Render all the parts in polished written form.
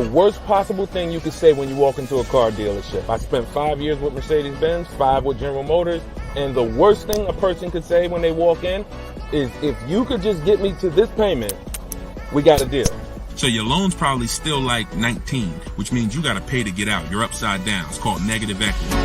worst possible thing you could say when you walk into a car dealership. I spent 5 years with Mercedes-Benz, 5 with General Motors, and the worst thing a person could say when they walk in is, if you could just get me to this payment, we got a deal. So your loan's probably still like 19, which means you got to pay to get out. You're upside down. It's called negative equity.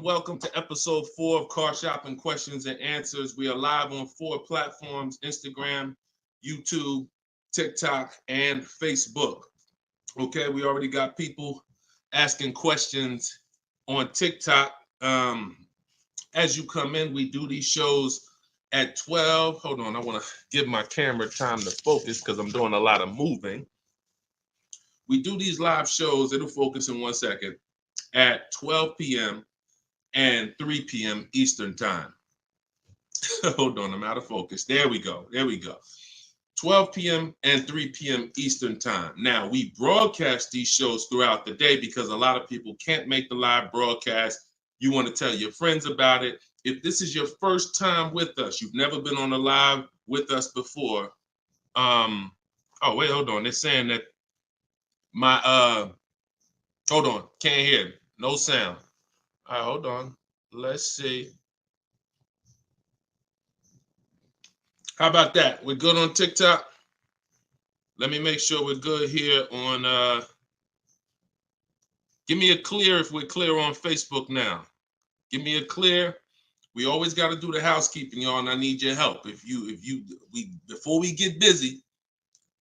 Welcome to episode 4 of Car Shopping Questions and Answers. We are live on 4 platforms: Instagram, YouTube, TikTok, and Facebook. Okay, we already got people asking questions on TikTok. As you come in, we do these shows at 12. Hold on, I want to give my camera time to focus because I'm doing a lot of moving. We do these live shows, it'll focus in 1 second, at 12 p.m. and 3 p.m. Eastern time. Hold on, I'm out of focus. There we go. 12 p.m. and 3 p.m. Eastern time. Now, we broadcast these shows throughout the day because a lot of people can't make the live broadcast. You want to tell your friends about it. If this is your first time with us, you've never been on a live with us before. Oh, wait, hold on. They're saying that hold on, can't hear. No sound. All right, hold on. Let's see. How about that? We're good on TikTok? Let me make sure we're good here on, give me a clear if we're clear on Facebook now. Give me a clear. We always got to do the housekeeping, y'all, and I need your help. Before we get busy,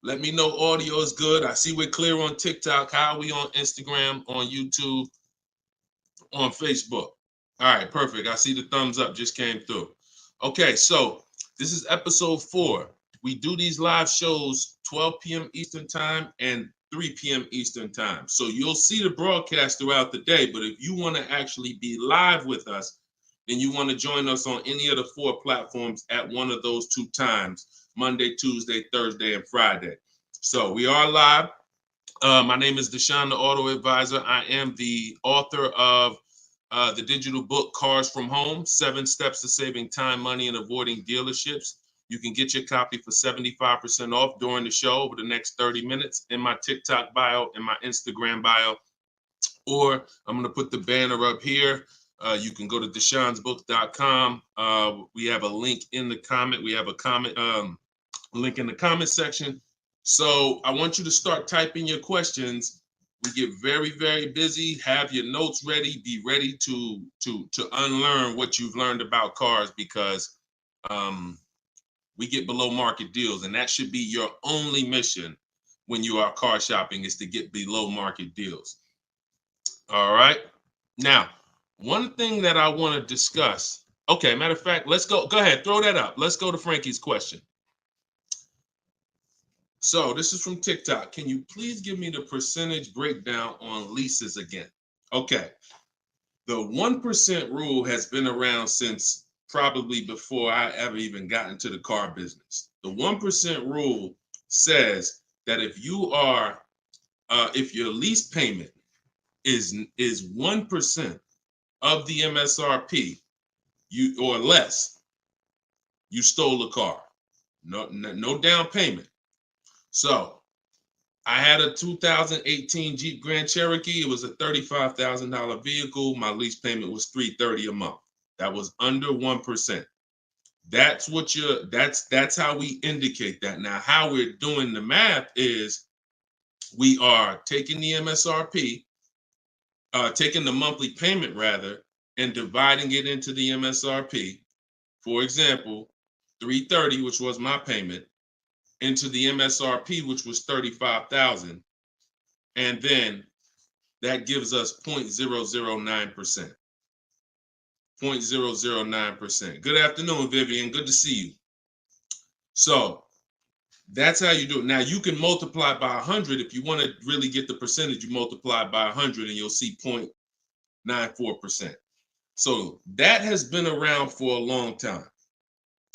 let me know audio is good. I see we're clear on TikTok. How are we on Instagram, on YouTube, on Facebook? All right, perfect. I see the thumbs up just came through. Okay, so this is episode 4. We do these live shows 12 p.m. Eastern time and 3 p.m. Eastern time. So you'll see the broadcast throughout the day, but if you want to actually be live with us, then you want to join us on any of the 4 platforms at one of those 2 times: Monday, Tuesday, Thursday, and Friday. So we are live. My name is Deshone the Auto Advisor. I am the author of the digital book, Cars from Home, 7 Steps to Saving Time, Money, and Avoiding Dealerships. You can get your copy for 75% off during the show over the next 30 minutes in my TikTok bio, in my Instagram bio, or I'm going to put the banner up here. You can go to deshonesbook.com. We have a link in the comment. We have a comment link in the comment section. So I want you to start typing your questions. We get very, very busy. Have your notes ready. Be ready to unlearn what you've learned about cars, because we get below market deals, and that should be your only mission when you are car shopping, is to get below market deals. All right. Now, one thing that I want to discuss. Okay, matter of fact, let's go. Go ahead, throw that up. Let's go to Frankie's question. So this is from TikTok. Can you please give me the percentage breakdown on leases again? Okay. The 1% rule has been around since probably before I ever even got into the car business. The 1% rule says that if your lease payment is 1% of the MSRP, or less, you stole a car. No down payment. So I had a 2018 Jeep Grand Cherokee. It was a $35,000 vehicle. My lease payment was $330 a month. That was under 1%. That's how we indicate that. Now, how we're doing the math is we are taking the MSRP, taking the monthly payment rather, and dividing it into the MSRP. For example, $330, which was my payment, into the MSRP, which was $35,000, and then that gives us 0.009%. 0.009%. Good afternoon, Vivian. Good to see you. So That's how you do it. Now you can multiply by 100 if you want to really get the percentage. You multiply by 100 and you'll see 0.94%. So that has been around for a long time.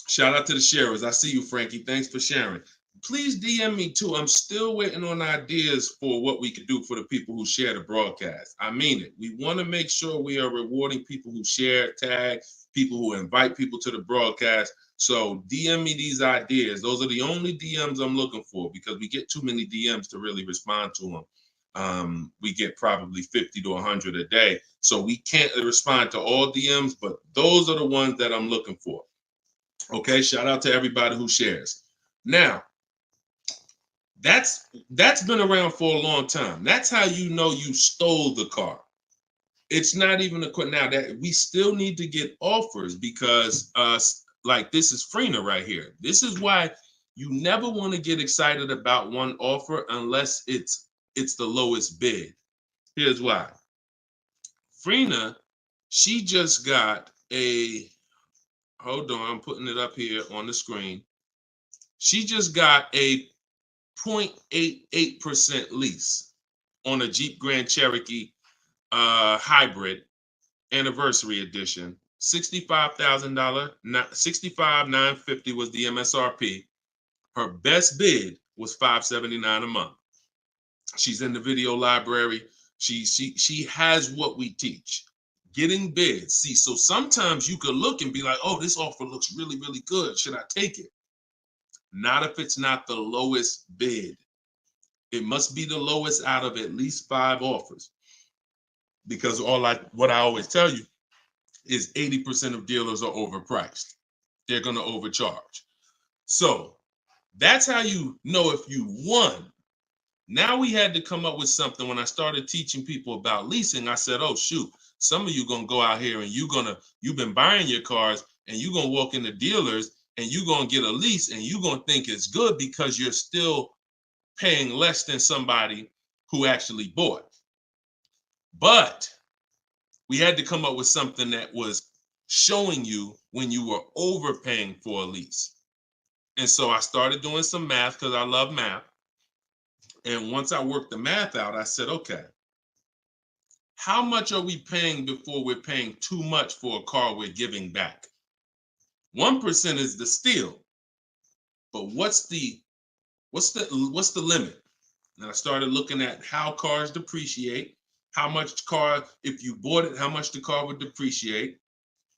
Shout out to the sharers. I see you, Frankie. Thanks for sharing. Please DM me too. I'm still waiting on ideas for what we could do for the people who share the broadcast. I mean it. We want to make sure we are rewarding people who share, tag, people who invite people to the broadcast. So DM me these ideas. Those are the only DMs I'm looking for because we get too many DMs to really respond to them. We get probably 50 to 100 a day. So we can't respond to all DMs, but those are the ones that I'm looking for. Okay, shout out to everybody who shares. Now, that's been around for a long time. That's how you know you stole the car. It's not even a question now that we still need to get offers because like this is Freener right here. This is why you never want to get excited about one offer unless it's the lowest bid. Here's why. Freener, she just got a, hold on, I'm putting it up here on the screen. She just got a 0.88% lease on a Jeep Grand Cherokee hybrid anniversary edition. $65,000, $65,950 was the MSRP. Her best bid was $579 a month. She's in the video library. She has what we teach. Getting bids. See, so sometimes you could look and be like, oh, this offer looks really, really good. Should I take it? Not if it's not the lowest bid. It must be the lowest out of at least 5 offers. Because what I always tell you is 80% of dealers are overpriced. They're going to overcharge. So that's how you know if you won. Now we had to come up with something. When I started teaching people about leasing, I said, oh, shoot, some of you going to go out here and you've been buying your cars and you're going to walk into dealers and you're going to get a lease and you're going to think it's good because you're still paying less than somebody who actually bought. But we had to come up with something that was showing you when you were overpaying for a lease. And so I started doing some math because I love math. And once I worked the math out, I said, okay, how much are we paying before we're paying too much for a car we're giving back? 1% is the steal. But what's the limit? And I started looking at how cars depreciate, how much car, if you bought it, how much the car would depreciate.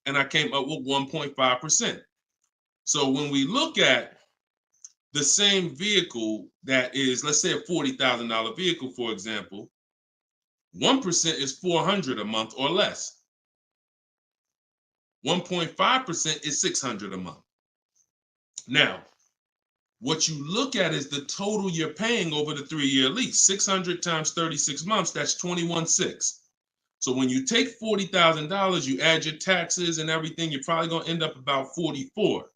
And I came up with 1.5%. So when we look at the same vehicle that is, let's say a $40,000 vehicle, for example, 1% is $400 a month or less. 1.5% is $600 a month. Now, what you look at is the total you're paying over the 3-year lease. 600 times 36 months, that's 21.6. So when you take $40,000, you add your taxes and everything, you're probably going to end up about 44.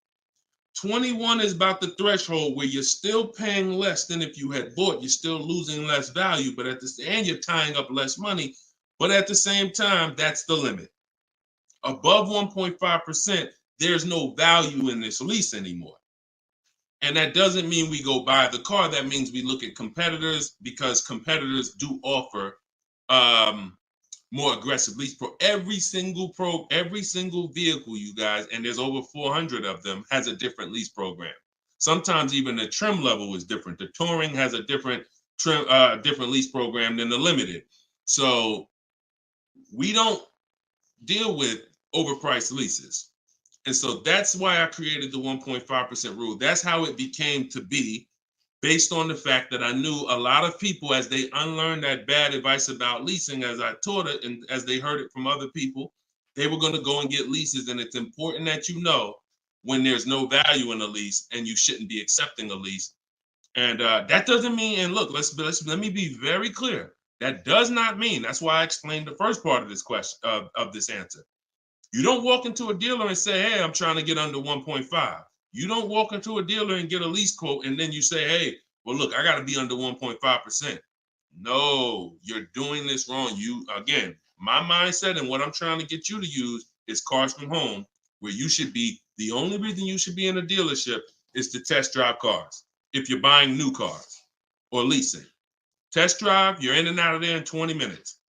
21 is about the threshold where you're still paying less than if you had bought. You're still losing less value, but and you're tying up less money. But at the same time, that's the limit. Above 1.5%, there's no value in this lease anymore. And that doesn't mean we go buy the car. That means we look at competitors because competitors do offer more aggressive lease pro. Every single vehicle, you guys, and there's over 400 of them, has a different lease program. Sometimes even the trim level is different. The Touring has a different lease program than the Limited. So we don't deal with overpriced leases. And so that's why I created the 1.5% rule. That's how it became to be, based on the fact that I knew a lot of people, as they unlearned that bad advice about leasing, as I taught it and as they heard it from other people, they were going to go and get leases. And it's important that you know when there's no value in a lease and you shouldn't be accepting a lease. And that doesn't mean, and look, let me be very clear. That does not mean, that's why I explained the first part of this question, of this answer. You don't walk into a dealer and say, hey, I'm trying to get under 1.5. You don't walk into a dealer and get a lease quote and then you say, hey, well, look, I got to be under 1.5%. No, you're doing this wrong. Again, my mindset and what I'm trying to get you to use is Cars from Home, where you should be, the only reason you should be in a dealership is to test drive cars. if you're buying new cars or leasing. Test drive, you're in and out of there in 20 minutes.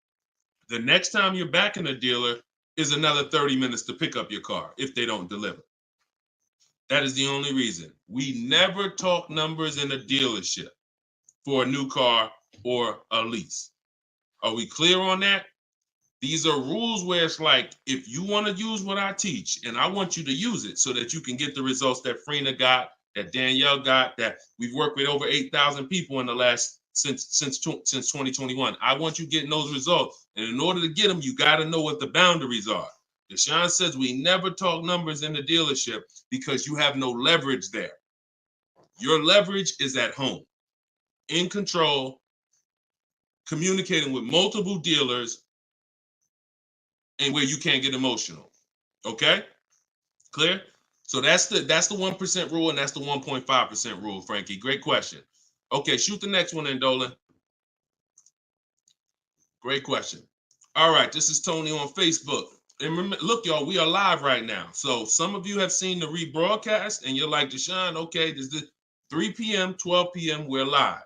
The next time you're back in a dealer is another 30 minutes to pick up your car if they don't deliver. That is the only reason. We never talk numbers in a dealership for a new car or a lease. Are we clear on that? These are rules where it's like, if you want to use what I teach, and I want you to use it so that you can get the results that Frina got, that Danielle got, that we've worked with over 8,000 people in the last since 2021. I want you getting those results. And in order to get them, you got to know what the boundaries are. Deshone says we never talk numbers in the dealership because you have no leverage there. Your leverage is at home, in control, communicating with multiple dealers, and where you can't get emotional. Okay? Clear? So that's the 1% rule, and that's the 1.5% rule, Frankie. Great question. Okay, shoot the next one in, Dolan. Great question. All right, this is Tony on Facebook. And remember, look, y'all, we are live right now. So some of you have seen the rebroadcast, and you're like, Deshone, okay, this is 3 p.m., 12 p.m., we're live.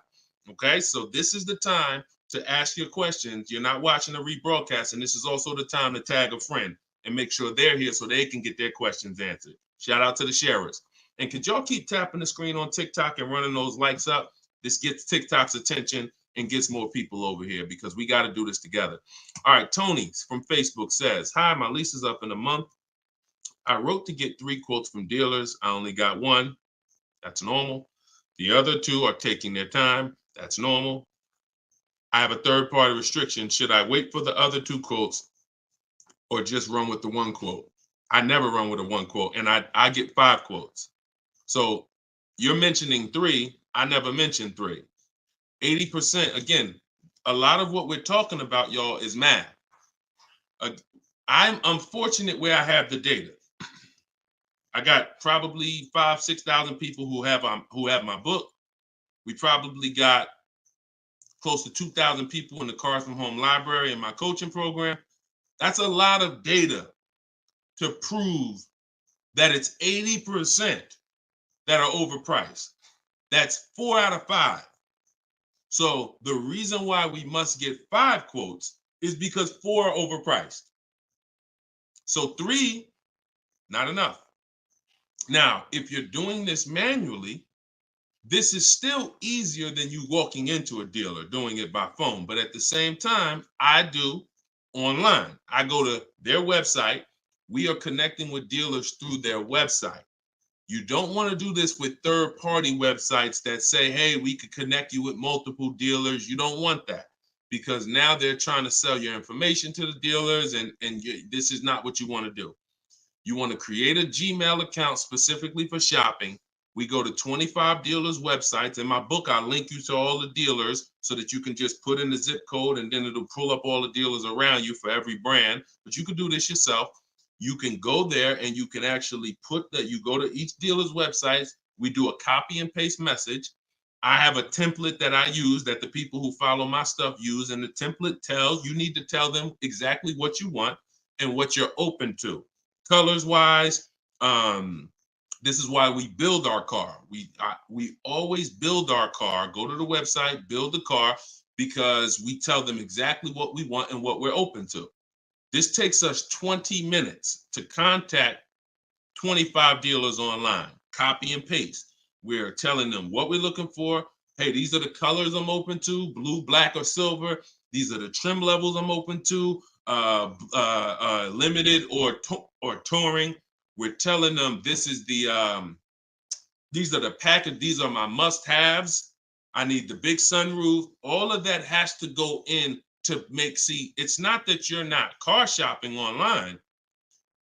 Okay, so this is the time to ask your questions. You're not watching the rebroadcast, and this is also the time to tag a friend and make sure they're here so they can get their questions answered. Shout out to the sharers. And could y'all keep tapping the screen on TikTok and running those likes up? This gets TikTok's attention and gets more people over here because we got to do this together. All right, Tony from Facebook says, hi, my lease is up in a month. I wrote to get 3 quotes from dealers. I only got 1. That's normal. The other 2 are taking their time. That's normal. I have a third-party restriction. Should I wait for the other 2 quotes or just run with the 1 quote? I never run with a 1 quote, and I get 5 quotes. So you're mentioning 3. I never mentioned 3. 80%, again, a lot of what we're talking about, y'all, is math. I'm unfortunate where I have the data. I got probably 5,000-6,000 people who have my book. We probably got close to 2,000 people in the Cars from Home library in my coaching program. That's a lot of data to prove that it's 80% that are overpriced. That's 4 out of 5. So the reason why we must get 5 quotes is because 4 are overpriced. So 3, not enough. Now, if you're doing this manually, this is still easier than you walking into a dealer doing it by phone. But at the same time, I do online. I go to their website. We are connecting with dealers through their website. You don't want to do this with third-party websites that say, hey, we could connect you with multiple dealers. You don't want that because now they're trying to sell your information to the dealers, and this is not what you want to do. You want to create a Gmail account specifically for shopping. We go to 25 dealers' websites. In my book, I link you to all the dealers so that you can just put in the zip code, and then it'll pull up all the dealers around you for every brand. But you can do this yourself. You can go there and you can actually you go to each dealer's websites. We do a copy and paste message. I have a template that I use that the people who follow my stuff use. And the template you need to tell them exactly what you want and what you're open to. Colors wise, this is why we build our car. We always build our car, go to the website, build the car, because we tell them exactly what we want and what we're open to. This takes us 20 minutes to contact 25 dealers online, copy and paste. We're telling them what we're looking for. Hey, these are the colors I'm open to, blue, black, or silver. These are the trim levels I'm open to, limited or touring. We're telling them this is these are the package, these are my must-haves. I need the big sunroof. All of that has to go in to it's not that you're not car shopping online.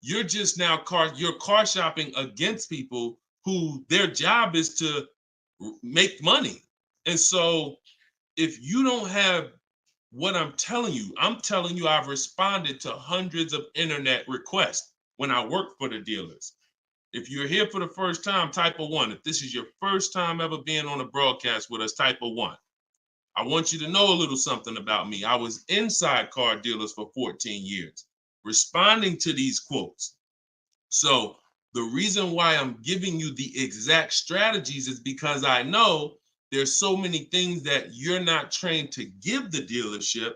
You're just now you're car shopping against people who their job is to make money. And so if you don't have what I'm telling you I've responded to hundreds of internet requests when I work for the dealers. If you're here for the first time, type a 1. If this is your first time ever being on a broadcast with us, type a 1. I want you to know a little something about me. I was inside car dealers for 14 years, responding to these quotes. So The reason why I'm giving you the exact strategies is because I know there's so many things that you're not trained to give the dealership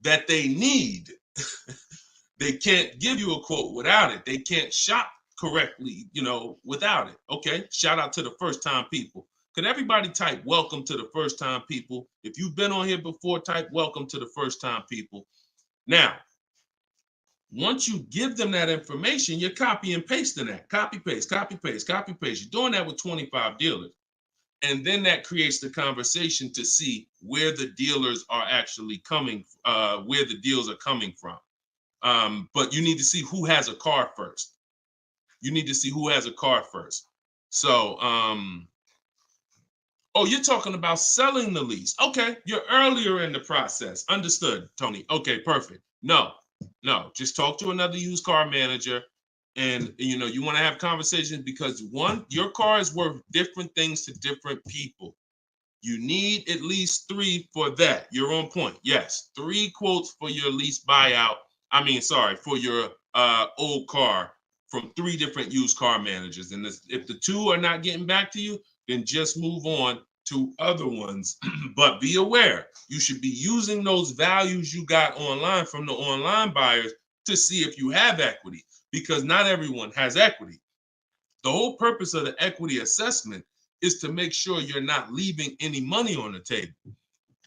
that they need. They can't give you a quote without it. They can't shop correctly, without it. Okay, shout out to the first time people. Could everybody type welcome to the first time people? If you've been on here before, type welcome to the first time people. Now, once you give them that information, you're copy and pasting that. Copy, paste, copy, paste, copy, paste. You're doing that with 25 dealers. And then that creates the conversation to see where the dealers are actually coming, where the deals are coming from. But you need to see who has a car first. You need to see who has a car first. So, oh, you're talking about selling the lease. Okay, you're earlier in the process. Understood, Tony. Okay, perfect. No, just talk to another used car manager. And you want to have conversations because one, your car is worth different things to different people. You need at least 3 for that. You're on point. Yes, 3 quotes for your lease buyout. For your old car from 3 different used car managers. And if the 2 are not getting back to you, then just move on to other ones. But be aware, you should be using those values you got online from the online buyers to see if you have equity, because not everyone has equity. The whole purpose of the equity assessment is to make sure you're not leaving any money on the table.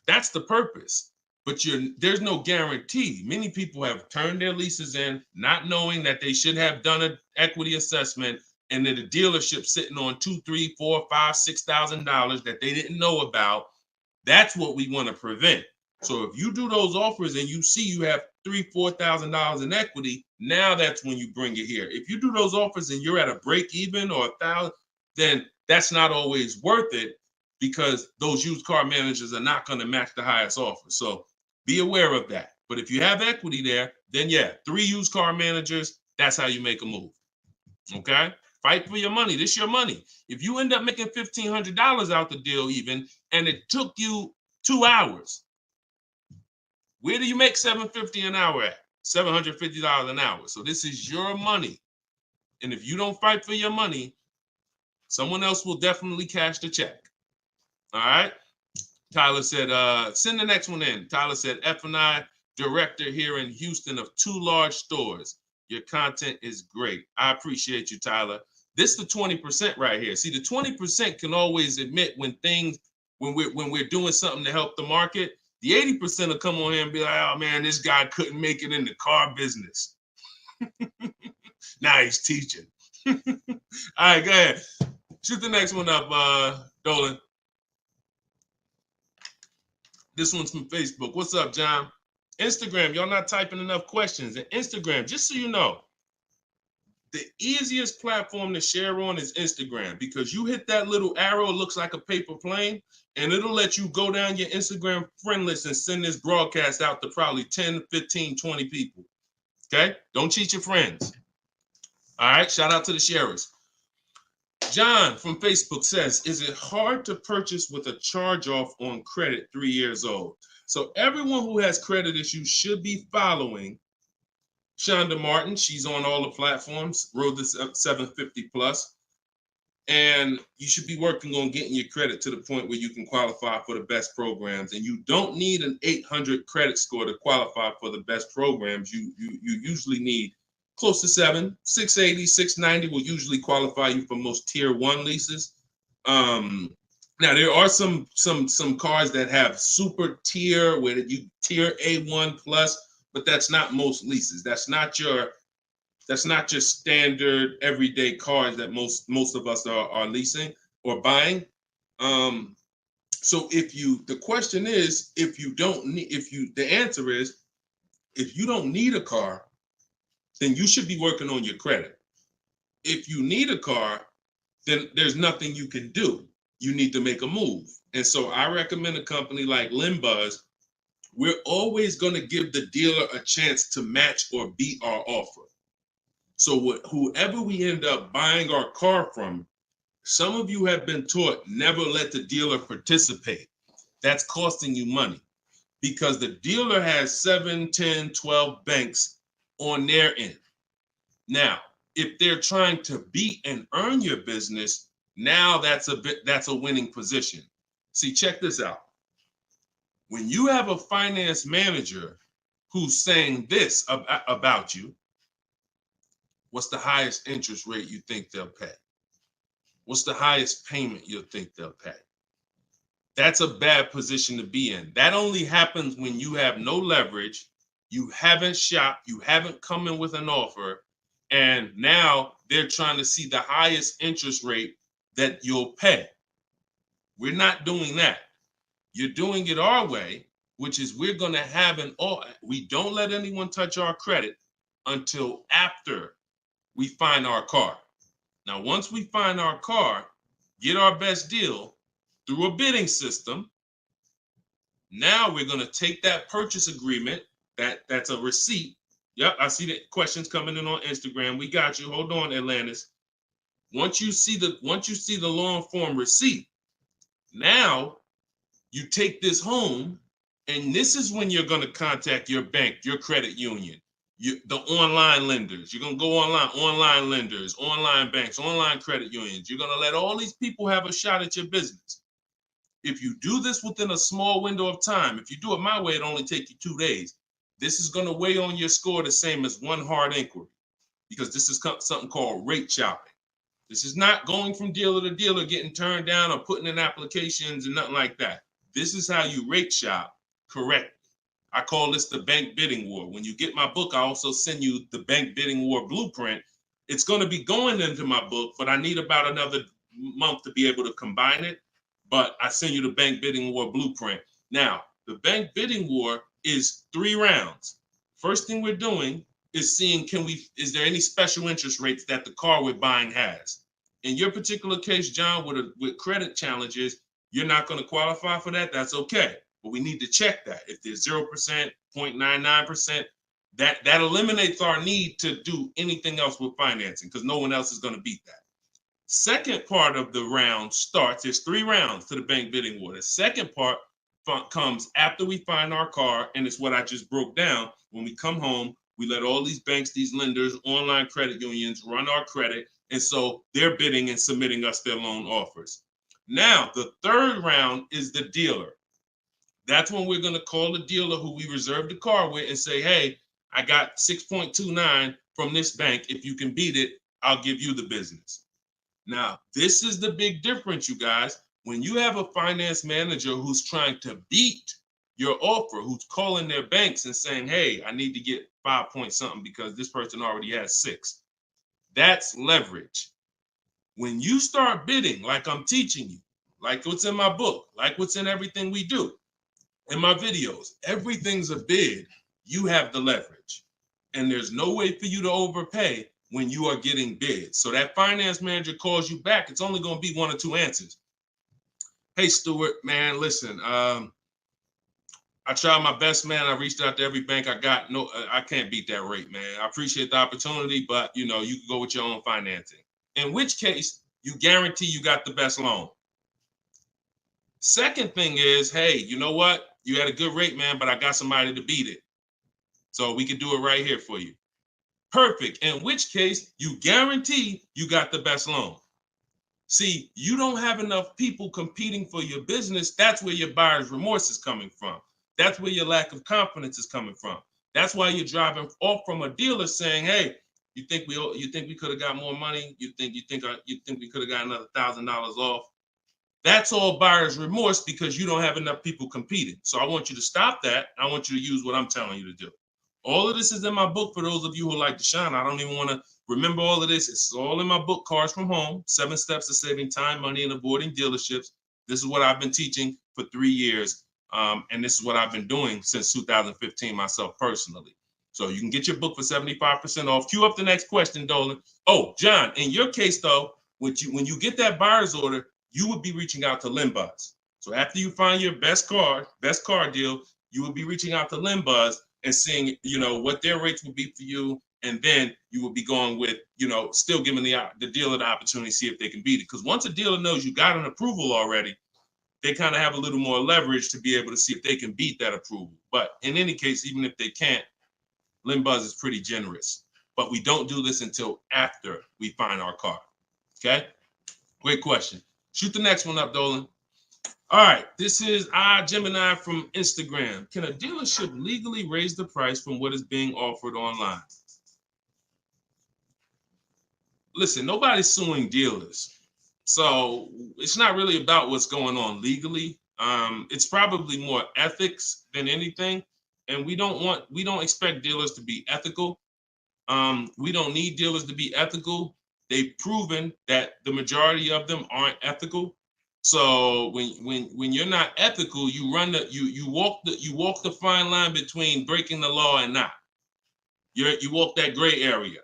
That's the purpose. But there's no guarantee. Many people have turned their leases in not knowing that they should have done an equity assessment, and then the dealership sitting on $2,000, $3,000, $4,000, $5,000, $6,000 that they didn't know about. That's what we want to prevent. So if you do those offers and you see you have $3,000, $4,000 in equity, now that's when you bring it here. If you do those offers and you're at a break even or $1,000, then that's not always worth it, because those used car managers are not going to match the highest offer. So be aware of that. But if you have equity there, then 3 used car managers, that's how you make a move. Okay? Fight for your money. This is your money. If you end up making $1,500 out the deal even, and it took you 2 hours, where do you make $750 an hour at? $750 an hour. So this is your money. And if you don't fight for your money, someone else will definitely cash the check. All right? Tyler said, send the next one in. Tyler said, F&I director here in Houston of 2 large stores. Your content is great. I appreciate you, Tyler. This is the 20% right here. See, the 20% can always admit when we're doing something to help the market. The 80% will come on here and be like, oh man, this guy couldn't make it in the car business. Now he's teaching. All right, go ahead. Shoot the next one up, Dolan. This one's from Facebook. What's up, John? Instagram, y'all not typing enough questions. And Instagram, just so you know, the easiest platform to share on is Instagram, because you hit that little arrow, it looks like a paper plane, and it'll let you go down your Instagram friend list and send this broadcast out to probably 10, 15, 20 people. Okay? Don't cheat your friends. All right? Shout out to the sharers. John from Facebook says, is it hard to purchase with a charge-off on credit 3 years old? So everyone who has credit issues should be following Shonda Martin. She's on all the platforms, Road to 750 plus. And you should be working on getting your credit to the point where you can qualify for the best programs. And you don't need an 800 credit score to qualify for the best programs. You usually need close to 680, 690 will usually qualify you for most tier 1 leases. Now there are some cars that have super tier where you tier A1 plus, but that's not most leases. That's not your standard everyday cars that most of us are leasing or buying. So the question is, the answer is, if you don't need a car, then you should be working on your credit. If you need a car, then there's nothing you can do. You need to make a move. And so I recommend a company like Limbuzz. We're always going to give the dealer a chance to match or beat our offer. So whoever we end up buying our car from, some of you have been taught never let the dealer participate. That's costing you money, because the dealer has 7, 10, 12 banks on their end. Now, If they're trying to beat and earn your business, now that's a winning position. See, check this out. When you have a finance manager who's saying this about you, what's the highest interest rate you think they'll pay? What's the highest payment you think they'll pay? That's a bad position to be in. That only happens when you have no leverage, you haven't shopped, you haven't come in with an offer, and now they're trying to see the highest interest rate that you'll pay. We're not doing that. You're doing it our way, which is we're going to have we don't let anyone touch our credit until after we find our car. Now, once we find our car, get our best deal through a bidding system, now we're going to take that purchase agreement, that's a receipt. Yep, I see the questions coming in on Instagram. We got you. Hold on, Atlantis. Once you see the long form receipt, now you take this home, and this is when you're going to contact your bank, your credit union, the online lenders. You're going to go online lenders, online banks, online credit unions. You're going to let all these people have a shot at your business. If you do this within a small window of time, if you do it my way, it only take you 2 days. This is going to weigh on your score the same as one hard inquiry, because this is something called rate shopping. This is not going from dealer to dealer, getting turned down or putting in applications and nothing like that. This is how you rate shop correctly. I call this the bank bidding war. When you get my book, I also send you the bank bidding war blueprint. It's going to be going into my book, but I need about another month to be able to combine it. But I send you the bank bidding war blueprint. Now, the bank bidding war is 3 rounds. First thing we're doing is seeing, is there any special interest rates that the car we're buying has? In your particular case, John, with credit challenges, you're not going to qualify for that. That's okay. But we need to check that. If there's 0%, 0.99%, that eliminates our need to do anything else with financing, because no one else is going to beat that. Second part of the round starts, there's 3 rounds to the bank bidding war. The second part comes after we find our car, and it's what I just broke down. When we come home, we let all these banks, these lenders, online credit unions run our credit, and so they're bidding and submitting us their loan offers. Now, the third round is the dealer. That's when we're going to call the dealer who we reserved the car with and say, hey, I got 6.29 from this bank. If you can beat it, I'll give you the business. Now, this is the big difference, you guys. When you have a finance manager who's trying to beat your offer, who's calling their banks and saying, hey, I need to get 5 point something because this person already has 6. That's leverage. When you start bidding, like I'm teaching you, like what's in my book, like what's in everything we do, in my videos, everything's a bid. You have the leverage. And there's no way for you to overpay when you are getting bids. So that finance manager calls you back, it's only going to be 1 or 2 answers. Hey, Stuart, man, listen, I tried my best, man. I reached out to every bank I got. No, I can't beat that rate, man. I appreciate the opportunity, but you can go with your own financing. In which case, you guarantee you got the best loan. Second thing is, hey, you know what? You had a good rate, man, but I got somebody to beat it. So we can do it right here for you. Perfect. In which case, you guarantee you got the best loan. See, you don't have enough people competing for your business. That's where your buyer's remorse is coming from. That's where your lack of confidence is coming from. That's why you're driving off from a dealer saying, hey, you think we could have got more money? You think we could have got another $1,000 off? That's all buyer's remorse because you don't have enough people competing. So I want you to stop that. I want you to use what I'm telling you to do. All of this is in my book for those of you who like Deshone. I don't even want to remember all of this. It's all in my book, Cars from Home, 7 Steps to Saving Time, Money, and Avoiding Dealerships. This is what I've been teaching for 3 years. And this is what I've been doing since 2015 myself personally. So you can get your book for 75% off. Cue up the next question, Dolan. Oh, John, in your case, though, when you get that buyer's order, you would be reaching out to Limbuzz. So after you find your best car deal, you would be reaching out to Limbuzz and seeing, what their rates would be for you. And then you would be going with, still giving the dealer the opportunity to see if they can beat it. Because once a dealer knows you got an approval already, they kind of have a little more leverage to be able to see if they can beat that approval. But in any case, even if they can't, Limbuzz is pretty generous. but we don't do this until after we find our car. Okay? Great question. Shoot the next one up, Dolan. All right, this is Gemini from Instagram. Can a dealership legally raise the price from what is being offered online? Listen, nobody's suing dealers. So it's not really about what's going on legally. It's probably more ethics than anything. And we don't expect dealers to be ethical. We don't need dealers to be ethical. They've proven that the majority of them aren't ethical. So when you're not ethical, you walk the fine line between breaking the law and not. You walk that gray area.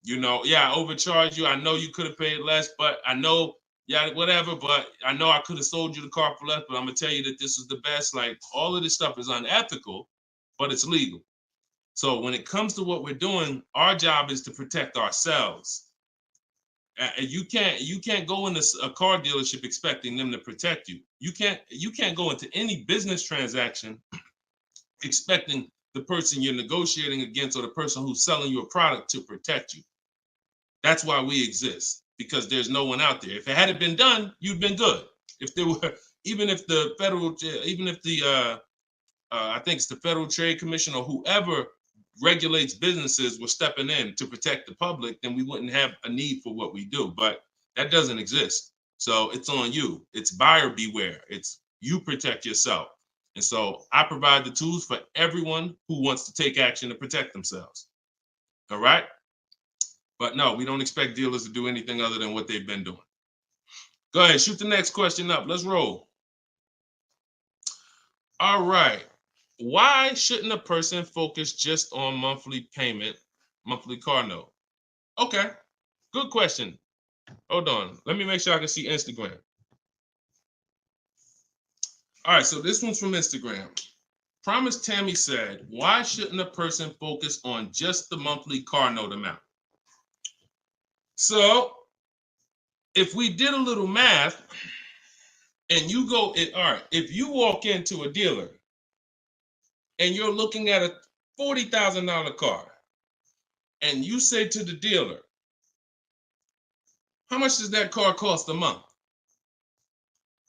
You know, yeah, I overcharged you. I know you could have paid less, but I know, yeah, whatever. But I know I could have sold you the car for less. But I'm gonna tell you that this is the best. Like, all of this stuff is unethical, but it's legal. So when it comes to what we're doing, our job is to protect ourselves. You can't go into a car dealership expecting them to protect you. You can't go into any business transaction expecting the person you're negotiating against or the person who's selling you a product to protect you. That's why we exist, because there's no one out there. If it hadn't been done, you'd been good. If there were, even if the I think it's the Federal Trade Commission or whoever regulates businesses were stepping in to protect the public, then we wouldn't have a need for what we do. But that doesn't exist. So it's on you. It's buyer beware. It's you protect yourself. And so I provide the tools for everyone who wants to take action to protect themselves. All right? But no, we don't expect dealers to do anything other than what they've been doing. Go ahead, shoot the next question up. Let's roll. All right. Why shouldn't a person focus just on monthly payment, monthly car note? Okay, good question. Hold on. Let me make sure I can see Instagram. All right, so this one's from Instagram. Promise Tammy said, why shouldn't a person focus on just the monthly car note amount? So if we did a little math and you go, all right, if you walk into a dealer and you're looking at a $40,000 car and you say to the dealer, how much does that car cost a month?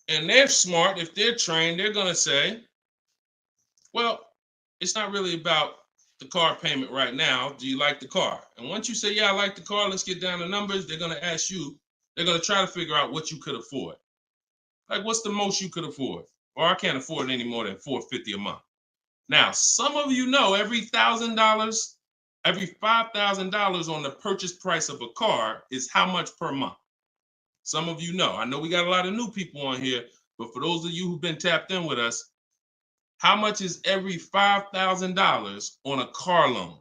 And they're smart, if they're trained, they're gonna say, well, it's not really about the car payment right now. Do you like the car? And once you say, yeah, I like the car, let's get down to numbers, they're going to ask you, they're going to try to figure out what you could afford. Like, what's the most you could afford? Or I can't afford any more than $450 a month. Now, some of you know every $1,000, every $5,000 on the purchase price of a car is how much per month. Some of you know. I know we got a lot of new people on here, but for those of you who've been tapped in with us, how much is every $5,000 on a car loan?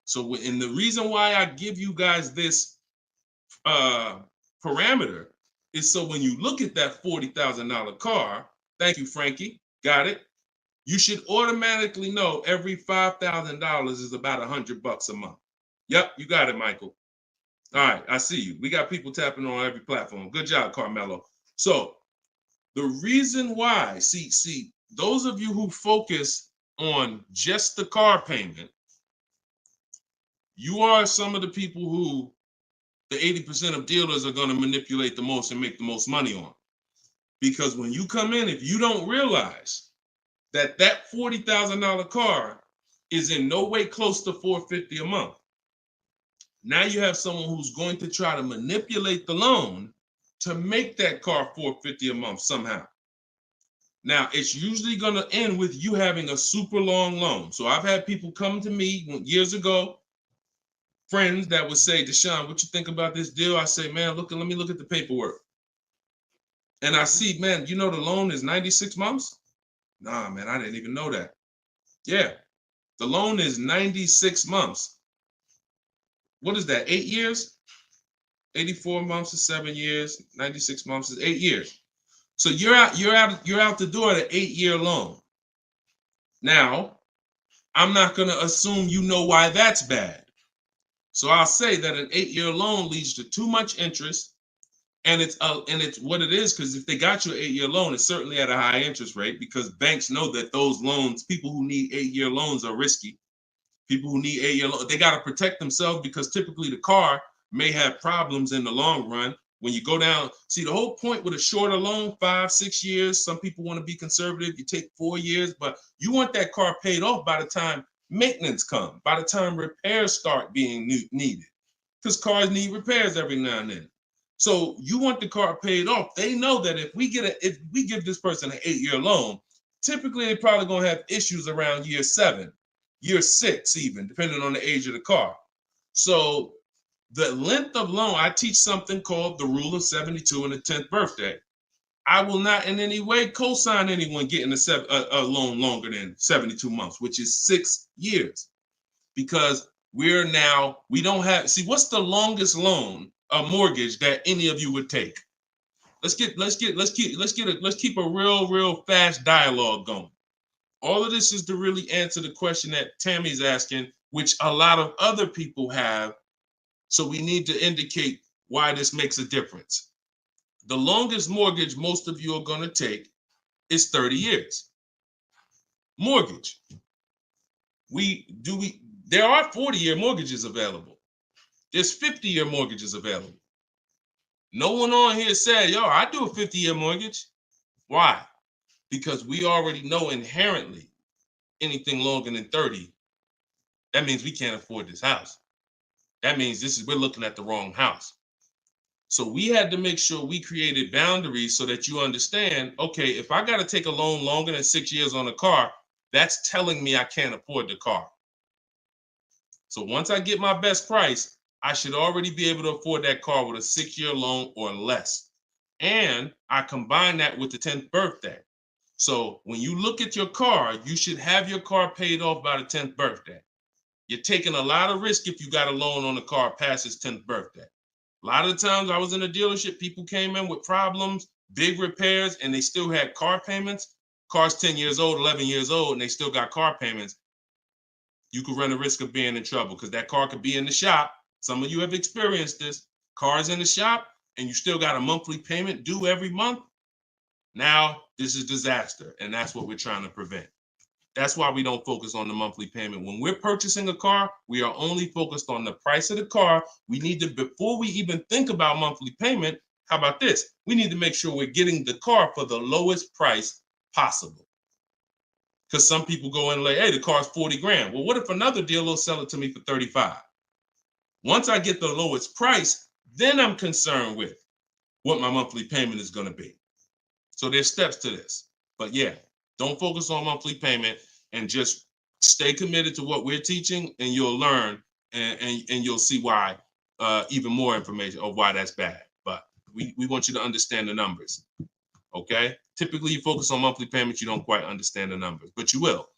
So, and the reason why I give you guys this parameter is so when you look at that $40,000 car, thank you, Frankie, got it. You should automatically know every $5,000 is about $100 a month. Yep, you got it, Michael. All right, I see you. We got people tapping on every platform. Good job, Carmelo. So the reason why, see, those of you who focus on just the car payment, you are some of the people who the 80% of dealers are going to manipulate the most and make the most money on. Because when you come in, if you don't realize that that $40,000 car is in no way close to $450 a month, now you have someone who's going to try to manipulate the loan to make that car $450 a month somehow. Now, it's usually going to end with you having a super long loan. So I've had people come to me years ago, friends that would say, Deshone, what you think about this deal? I say, man, let me look at the paperwork. And I see, man, you know the loan is 96 months? Nah, man, I didn't even know that. Yeah, the loan is 96 months. What is that, 8 years? 84 months is 7 years, 96 months is 8 years. So you're out the door at an 8-year loan. Now, I'm not going to assume you know why that's bad. So I'll say that an 8-year loan leads to too much interest, and it's what it is, because if they got you an 8-year loan, it's certainly at a high interest rate, because banks know that those loans, people who need 8-year loans, are risky. People who need 8-year loan, they got to protect themselves because typically the car may have problems in the long run. When you go down, see the whole point with a shorter loan, 5-6 years. Some people want to be conservative. You take 4 years, but you want that car paid off by the time maintenance comes, by the time repairs start being needed, because cars need repairs every now and then. So you want the car paid off. They know that if we give this person an 8-year loan, typically they're probably gonna have issues around year 7, year 6, even depending on the age of the car. So the length of loan, I teach something called the rule of 72 and the 10th birthday. I will not in any way co-sign anyone getting a loan longer than 72 months, which is 6 years, because we don't have, see, what's the longest loan, a mortgage that any of you would take? Let's keep a real fast dialogue going. All of this is to really answer the question that Tammy's asking, which a lot of other people have. So we need to indicate why this makes a difference. The longest mortgage most of you are going to take is 30 years. Mortgage. There are 40-year mortgages available. There's 50-year mortgages available. No one on here said, yo, I do a 50-year mortgage. Why? Because we already know inherently anything longer than 30, that means we can't afford this house. That means we're looking at the wrong house. So we had to make sure we created boundaries so that you understand, okay, if I got to take a loan longer than 6 years on a car, that's telling me I can't afford the car. So once I get my best price, I should already be able to afford that car with a 6-year loan or less. And I combine that with the 10th birthday. So when you look at your car, you should have your car paid off by the 10th birthday. You're taking a lot of risk if you got a loan on the car past its 10th birthday. A lot of the times I was in a dealership, people came in with problems, big repairs, and they still had car payments. Car's 10 years old, 11 years old, and they still got car payments. You could run the risk of being in trouble because that car could be in the shop. Some of you have experienced this. Car's in the shop and you still got a monthly payment due every month. Now, this is disaster, and that's what we're trying to prevent. That's why we don't focus on the monthly payment. When we're purchasing a car, we are only focused on the price of the car. We need to, before we even think about monthly payment, how about this? We need to make sure we're getting the car for the lowest price possible. Because some people go in and like, hey, the car's 40 grand. Well, what if another dealer will sell it to me for 35? Once I get the lowest price, then I'm concerned with what my monthly payment is going to be. So there's steps to this. But yeah, don't focus on monthly payment and just stay committed to what we're teaching, and you'll learn and you'll see why, even more information of why that's bad. But we want you to understand the numbers. Okay? Typically, you focus on monthly payments, you don't quite understand the numbers, but you will.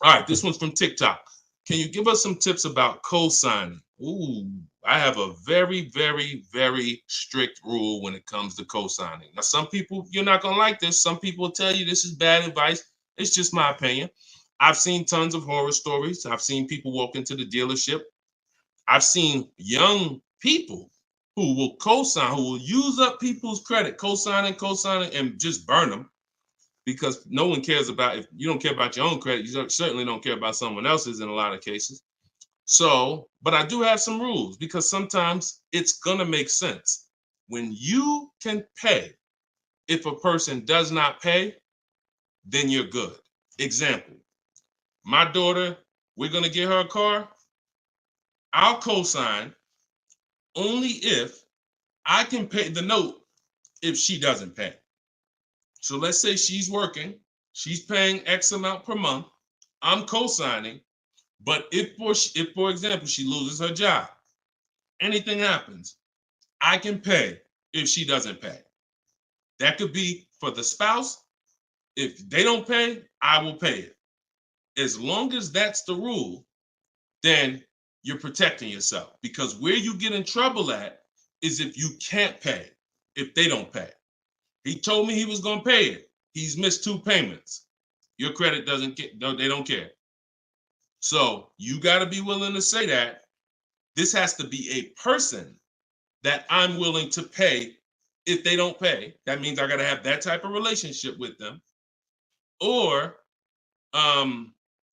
All right, this one's from TikTok. Can you give us some tips about co-signing? Ooh, I have a very, very, very strict rule when it comes to co-signing. Now, some people, you're not going to like this. Some people will tell you this is bad advice. It's just my opinion. I've seen tons of horror stories. I've seen people walk into the dealership. I've seen young people who will co-sign, who will use up people's credit, co-signing, and just burn them, because no one cares about, if you don't care about your own credit, you certainly don't care about someone else's in a lot of cases. So, but I do have some rules, because sometimes it's gonna make sense. When you can pay, if a person does not pay, then you're good. Example, my daughter, we're gonna get her a car. I'll co-sign only if I can pay the note if she doesn't pay. So let's say she's working, she's paying X amount per month, I'm co-signing, but if for example, she loses her job, anything happens, I can pay if she doesn't pay. That could be for the spouse. If they don't pay, I will pay it. As long as that's the rule, then you're protecting yourself, because where you get in trouble at is if you can't pay, if they don't pay. He told me he was going to pay it. He's missed 2 payments. Your credit doesn't get, no, they don't care. So you got to be willing to say that. This has to be a person that I'm willing to pay if they don't pay. That means I got to have that type of relationship with them. Or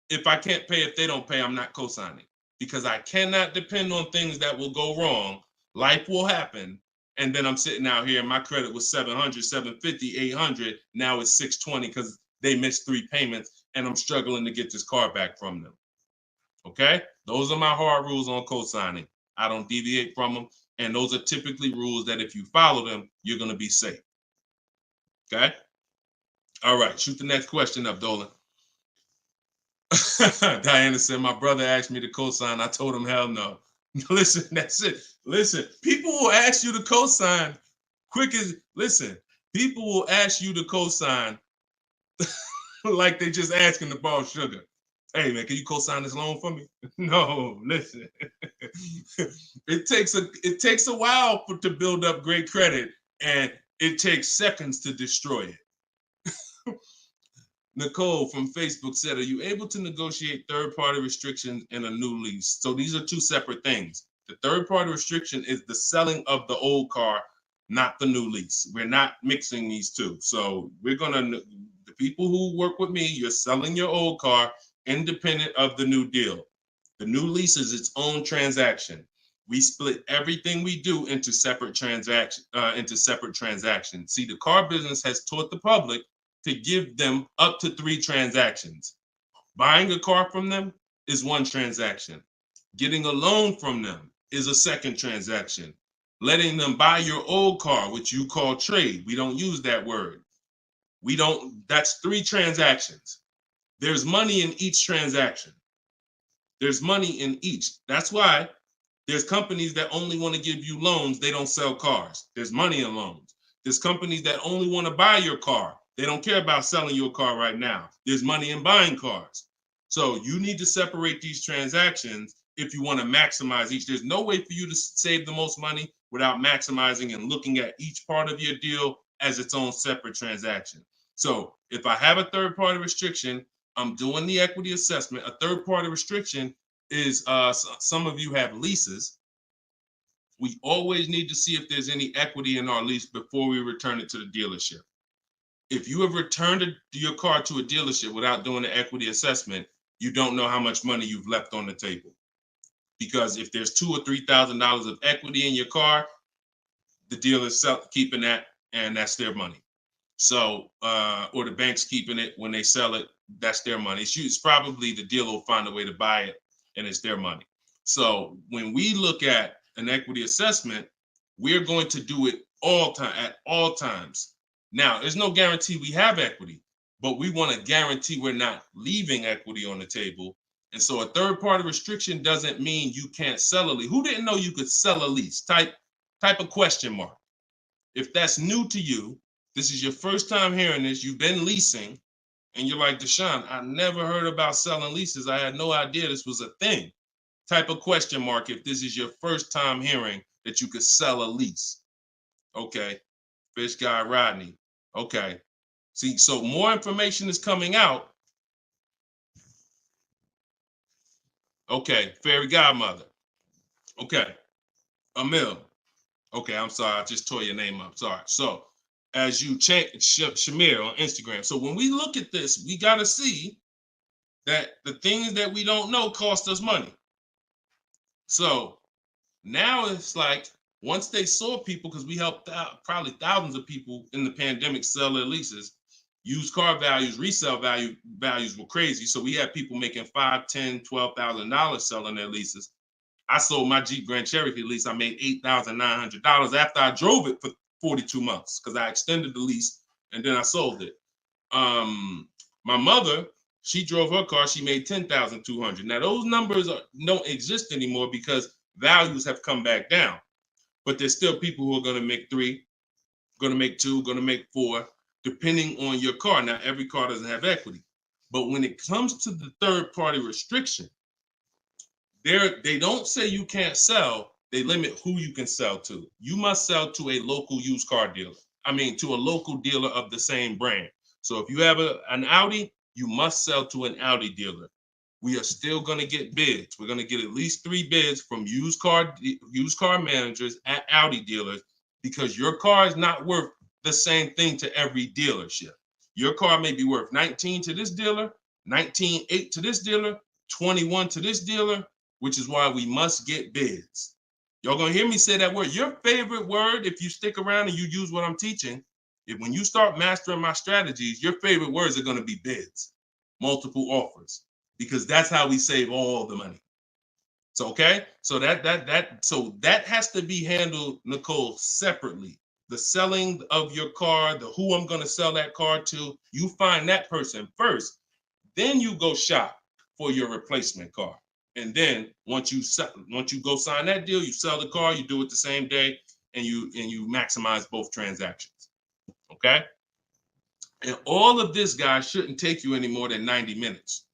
if I can't pay, if they don't pay, I'm not co-signing, because I cannot depend on things that will go wrong. Life will happen. And then I'm sitting out here and my credit was 700, 750, 800. Now it's 620 because they missed 3 payments and I'm struggling to get this car back from them. Okay? Those are my hard rules on co-signing. I don't deviate from them. And those are typically rules that if you follow them, you're going to be safe. Okay? All right. Shoot the next question up, Dolan. Diana said, my brother asked me to co-sign. I told him, hell no. Listen, that's it. Listen, people will ask you to co-sign quick as, listen, people will ask you to co-sign like they just asking to borrow sugar. Hey man, can you co-sign this loan for me? No, listen. It takes a while to build up great credit, and it takes seconds to destroy it. Nicole from Facebook said, are you able to negotiate third-party restrictions in a new lease? So these are two separate things. The third-party restriction is the selling of the old car, not the new lease. We're not mixing these two. So we're gonna, the people who work with me, you're selling your old car independent of the new deal. The new lease is its own transaction. We split everything we do into separate transactions. See, the car business has taught the public to give them up to 3 transactions. Buying a car from them is one transaction. Getting a loan from them is a second transaction. Letting them buy your old car, which you call trade. We don't use that word. That's 3 transactions. There's money in each transaction. There's money in each. That's why there's companies that only want to give you loans. They don't sell cars. There's money in loans. There's companies that only want to buy your car. They don't care about selling your car right now. There's money in buying cars. So you need to separate these transactions if you want to maximize each. There's no way for you to save the most money without maximizing and looking at each part of your deal as its own separate transaction. So if I have a third-party restriction, I'm doing the equity assessment. A third-party restriction is, some of you have leases. We always need to see if there's any equity in our lease before we return it to the dealership. If you have returned your car to a dealership without doing the equity assessment, you don't know how much money you've left on the table. Because if there's $2,000 or $3,000 of equity in your car, the dealer's keeping that, and that's their money. So, or the bank's keeping it when they sell it, that's their money. It's probably the dealer will find a way to buy it, and it's their money. So when we look at an equity assessment, we're going to do it at all times. Now, there's no guarantee we have equity, but we want to guarantee we're not leaving equity on the table. And so a third-party restriction doesn't mean you can't sell a lease. Who didn't know you could sell a lease? Type a question mark. If that's new to you, this is your first time hearing this, you've been leasing, and you're like, Deshone, I never heard about selling leases. I had no idea this was a thing. Type a question mark if this is your first time hearing that you could sell a lease. Okay. Fish Guy Rodney. Okay. See, so more information is coming out. Okay. Fairy Godmother. Okay. Emil. Okay, I'm sorry. I just tore your name up. Sorry. So as you change Shamir on Instagram. So when we look at this, we got to see that the things that we don't know cost us money. So now it's like, once they saw people, because we helped out probably thousands of people in the pandemic sell their leases, used car values, resale values were crazy. So we had people making $5,000, $10,000, $12,000 selling their leases. I sold my Jeep Grand Cherokee lease. I made $8,900 after I drove it for 42 months because I extended the lease and then I sold it. My mother, she drove her car. She made $10,200. Now those numbers don't exist anymore because values have come back down. But there's still people who are going to make 3, going to make 2, going to make 4, depending on your car. Now, every car doesn't have equity. But when it comes to the third-party restriction, they don't say you can't sell. They limit who you can sell to. You must sell to a local used car dealer. To a local dealer of the same brand. So if you have an Audi, you must sell to an Audi dealer. We are still going to get bids. We're going to get at least 3 bids from used car managers at Audi dealers because your car is not worth the same thing to every dealership. Your car may be worth 19 to this dealer, 19.8 to this dealer, 21 to this dealer, which is why we must get bids. Y'all gonna hear me say that word. Your favorite word, if you stick around and you use what I'm teaching, when you start mastering my strategies, your favorite words are gonna be bids, multiple offers, because that's how we save all the money. So okay, so that has to be handled, Nicole, separately. The selling of your car, the who I'm gonna sell that car to, you find that person first. Then you go shop for your replacement car. And then once you go sign that deal, you sell the car, you do it the same day, and you maximize both transactions. Okay? And all of this, guys, shouldn't take you any more than 90 minutes.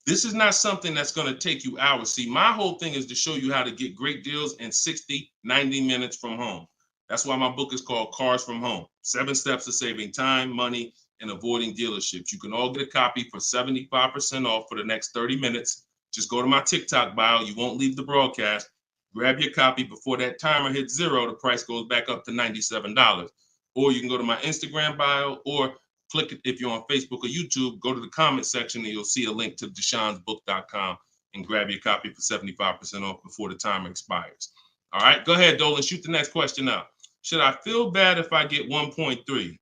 This is not something that's going to take you hours. See, my whole thing is to show you how to get great deals in 60, 90 minutes from home. That's why my book is called Cars from Home. 7 Steps to Saving Time, Money, and Avoiding Dealerships. You can all get a copy for 75% off for the next 30 minutes. Just go to my TikTok bio. You won't leave the broadcast. Grab your copy before that timer hits 0. The price goes back up to $97. Or you can go to my Instagram bio, or click it if you're on Facebook or YouTube. Go to the comment section and you'll see a link to deshonsbook.com and grab your copy for 75% off before the timer expires. All right, go ahead, Dolan. Shoot the next question out. Should I feel bad if I get 1.3?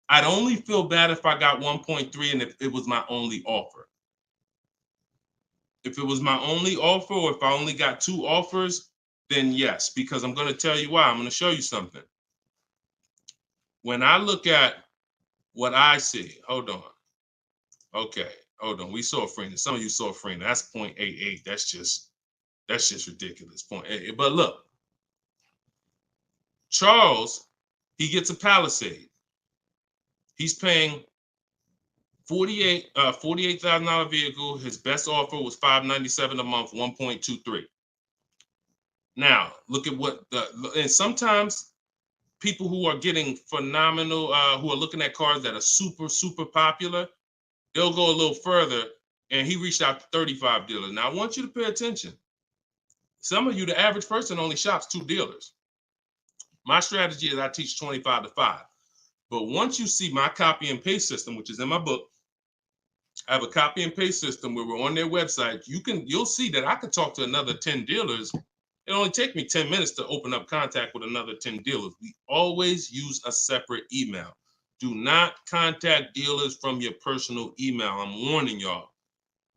I'd only feel bad if I got 1.3 and if it was my only offer. If it was my only offer, or if I only got 2 offers, then yes, because I'm going to tell you why. I'm going to show you something. When I look at what I see, hold on. Okay, hold on. We saw Freener. Some of you saw Freener. That's 0.88. That's just ridiculous. 0.88. But look, Charles, he gets a Palisade. He's paying $48,000 vehicle. His best offer was $597 a month, 1.23. Now, look at and sometimes people who are getting phenomenal, who are looking at cars that are super, super popular, they'll go a little further, and he reached out to 35 dealers. Now, I want you to pay attention. Some of you, the average person, only shops 2 dealers. My strategy is I teach 25 to 5. But once you see my copy and paste system, which is in my book, I have a copy and paste system where we're on their website. You'll see that I could talk to another 10 dealers. It only take me 10 minutes to open up contact with another 10 dealers. We always use a separate email. Do not contact dealers from your personal email. I'm warning y'all.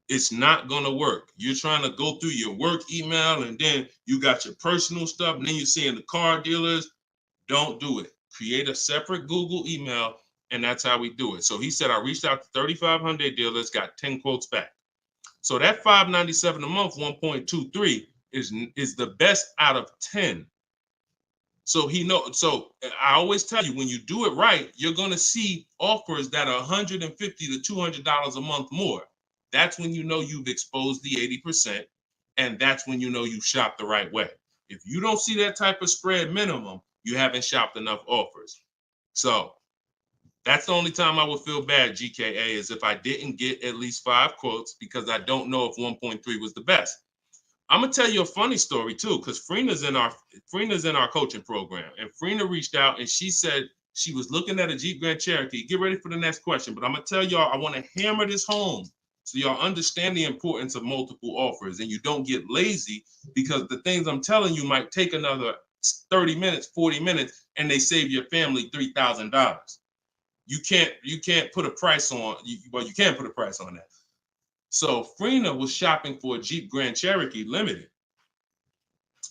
It's not going to work. You're trying to go through your work email, and then you got your personal stuff, and then you're seeing the car dealers. Don't do it. Create a separate Google email, and that's how we do it. So he said, I reached out to 3,500 dealers, got 10 quotes back. So that $597 a month, 1.23 is the best out of 10. So so I always tell you, when you do it right, you're going to see offers that are $150 to $200 a month more. That's when you know you've exposed the 80%, and that's when you know you shop the right way. If you don't see that type of spread minimum, you haven't shopped enough offers. So that's the only time I would feel bad, GKA, is if I didn't get at least 5 quotes, because I don't know if 1.3 was the best. I'm gonna tell you a funny story too, because Freena's in our coaching program, and Freena reached out and she said she was looking at a Jeep Grand Cherokee. Get ready for the next question, but I'm gonna tell y'all, I want to hammer this home so y'all understand the importance of multiple offers and you don't get lazy, because the things I'm telling you might take another 30 minutes, 40 minutes, and they save your family $3,000. You can't put a price on. Well, you can put a price on that. So Freena was shopping for a Jeep Grand Cherokee Limited.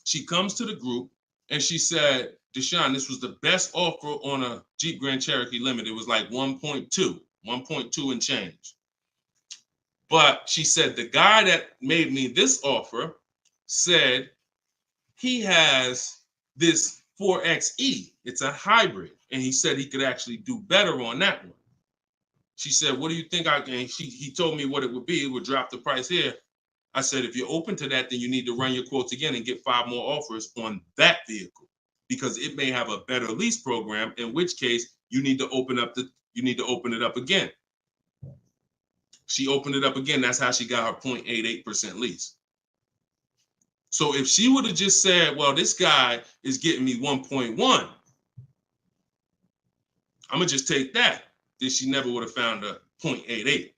She comes to the group and she said, Deshone, this was the best offer on a Jeep Grand Cherokee Limited. It was like 1.2 and change. But she said, the guy that made me this offer said he has this 4XE. It's a hybrid. And he said he could actually do better on that one. She said, what do you think he told me what it would be. It would drop the price here. I said, if you're open to that, then you need to run your quotes again and get 5 more offers on that vehicle, because it may have a better lease program, in which case you need to open it up again. She opened it up again. That's how she got her 0.88% lease. So if she would have just said, well, this guy is getting me 1.1, I'm gonna just take that, then she never would have found a 0.88.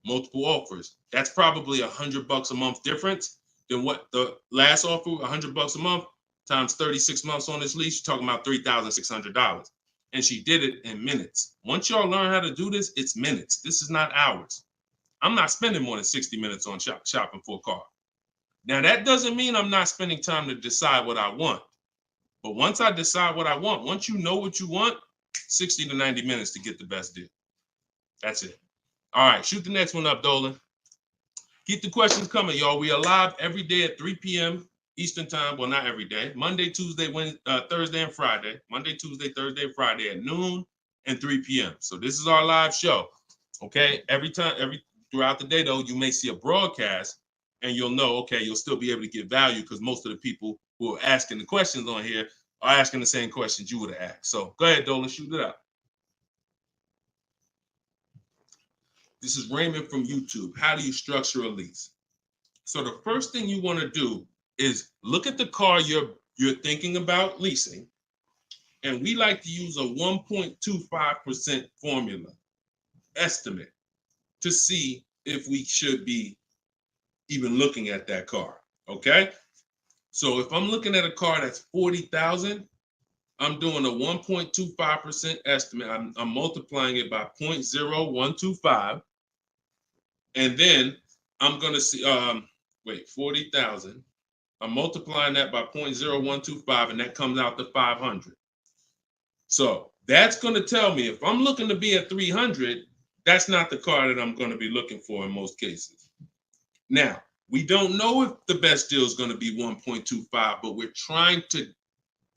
multiple offers. That's probably $100 a month difference than what the last offer, $100 a month times 36 months on this lease. You're talking about $3,600. And she did it in minutes. Once y'all learn how to do this, it's minutes. This is not hours. I'm not spending more than 60 minutes on shopping for a car. Now, that doesn't mean I'm not spending time to decide what I want. But once I decide what I want, once you know what you want, 60 to 90 minutes to get the best deal. That's it. All right, shoot the next one up, Dolan. Keep the questions coming, y'all. We are live every day at 3 p.m. Eastern time. Well, not every day. Monday, Tuesday, Wednesday, Thursday, and Friday. Monday, Tuesday, Thursday, and Friday at noon and 3 p.m. So this is our live show. Okay. Throughout the day, though, you may see a broadcast and you'll know, okay, you'll still be able to get value because most of the people who are asking the questions on here are asking the same questions you would have asked. So go ahead, Dolan, shoot it out. This is Raymond from YouTube. How do you structure a lease? So the first thing you want to do is look at the car you're thinking about leasing. And we like to use a 1.25% formula estimate to see if we should be even looking at that car. Okay. So if I'm looking at a car that's $40,000, I'm doing a 1.25% estimate. I'm multiplying it by 0.0125. And then I'm going to see, 40,000. I'm multiplying that by 0.0125, and that comes out to 500. So that's going to tell me if I'm looking to be at 300, that's not the car that I'm going to be looking for in most cases. Now, we don't know if the best deal is going to be 1.25, but we're trying to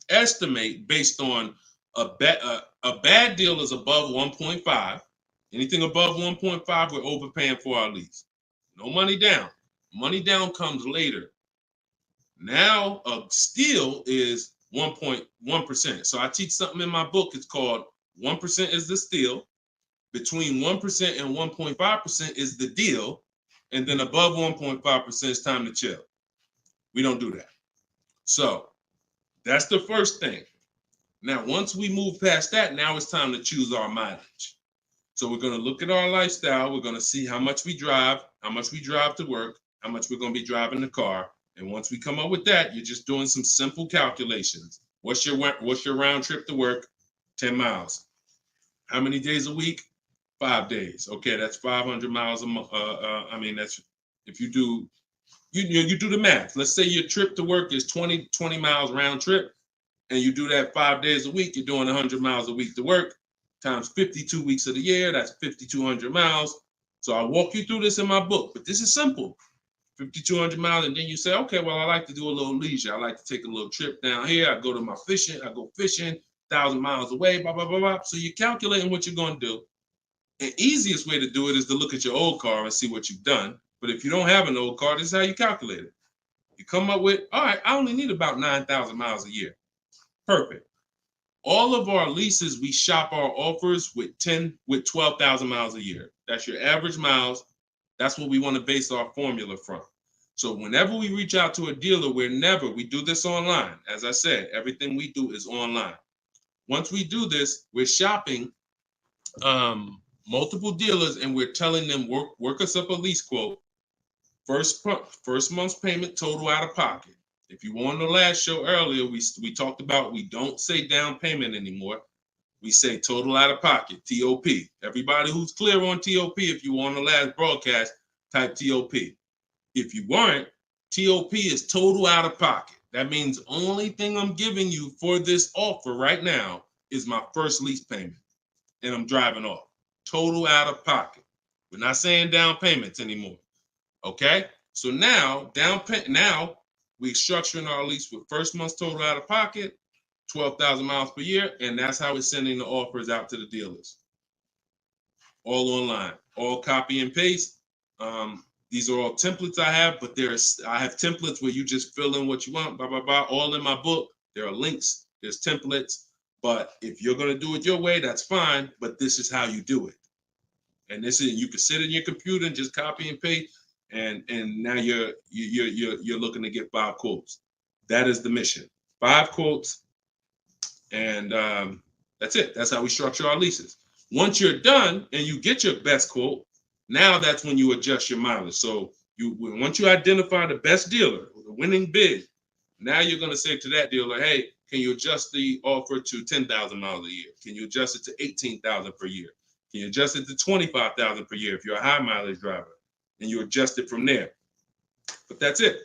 estimate based on a bad deal is above 1.5. Anything above 1.5, we're overpaying for our lease. No money down. Money down comes later. Now a steal is 1.1%. So I teach something in my book. It's called 1% is the steal. Between 1% and 1.5% is the deal. And then above 1.5% is time to chill. We don't do that. So that's the first thing. Now, once we move past that, now it's time to choose our mileage. So we're going to look at our lifestyle. We're going to see how much we drive to work, how much we're going to be driving the car. And once we come up with that, you're just doing some simple calculations. What's your round trip to work? 10 miles. How many days a week? 5 days. Okay, that's 500 miles a month. That's if you do the math. Let's say your trip to work is 20 miles round trip, and you do that 5 days a week. You're doing 100 miles a week to work. Times 52 weeks of the year, that's 5,200 miles. So I walk you through this in my book, but this is simple. 5,200 miles, and then you say, okay, well, I like to do a little leisure. I like to take a little trip down here. I go fishing, 1,000 miles away, blah, blah, blah, blah. So you're calculating what you're going to do. The easiest way to do it is to look at your old car and see what you've done. But if you don't have an old car, this is how you calculate it. You come up with, all right, I only need about 9,000 miles a year. Perfect. All of our leases, we shop our offers with 12,000 miles a year. That's your average miles. That's what we want to base our formula from. So whenever we reach out to a dealer, we do this online. As I said, everything we do is online. Once we do this, we're shopping multiple dealers and we're telling them, work us up a lease quote. First month's payment, total out of pocket. If you were on the last show earlier, we talked about we don't say down payment anymore. We say total out of pocket, TOP. Everybody who's clear on TOP, if you were on the last broadcast, type TOP. If you weren't, TOP is total out of pocket. That means only thing I'm giving you for this offer right now is my first lease payment, and I'm driving off. Total out of pocket. We're not saying down payments anymore. Okay? So now, we're structuring our lease with first month's total out of pocket, 12,000 miles per year, and that's how we're sending the offers out to the dealers. All online, all copy and paste. These are all templates I have, but I have templates where you just fill in what you want, blah, blah, blah, all in my book. There are links, there's templates, but if you're going to do it your way, that's fine, but this is how you do it. And you can sit in your computer and just copy and paste. And now you're looking to get 5 quotes. That is the mission. 5 quotes, and that's it. That's how we structure our leases. Once you're done and you get your best quote, Now that's when you adjust your mileage. So once you identify the best dealer, the winning bid, now you're going to say to that dealer, hey, can you adjust the offer to 10,000 miles a year? Can you adjust it to 18,000 per year? Can you adjust it to 25,000 per year if you're a high mileage driver? And you adjust it from there. But that's it.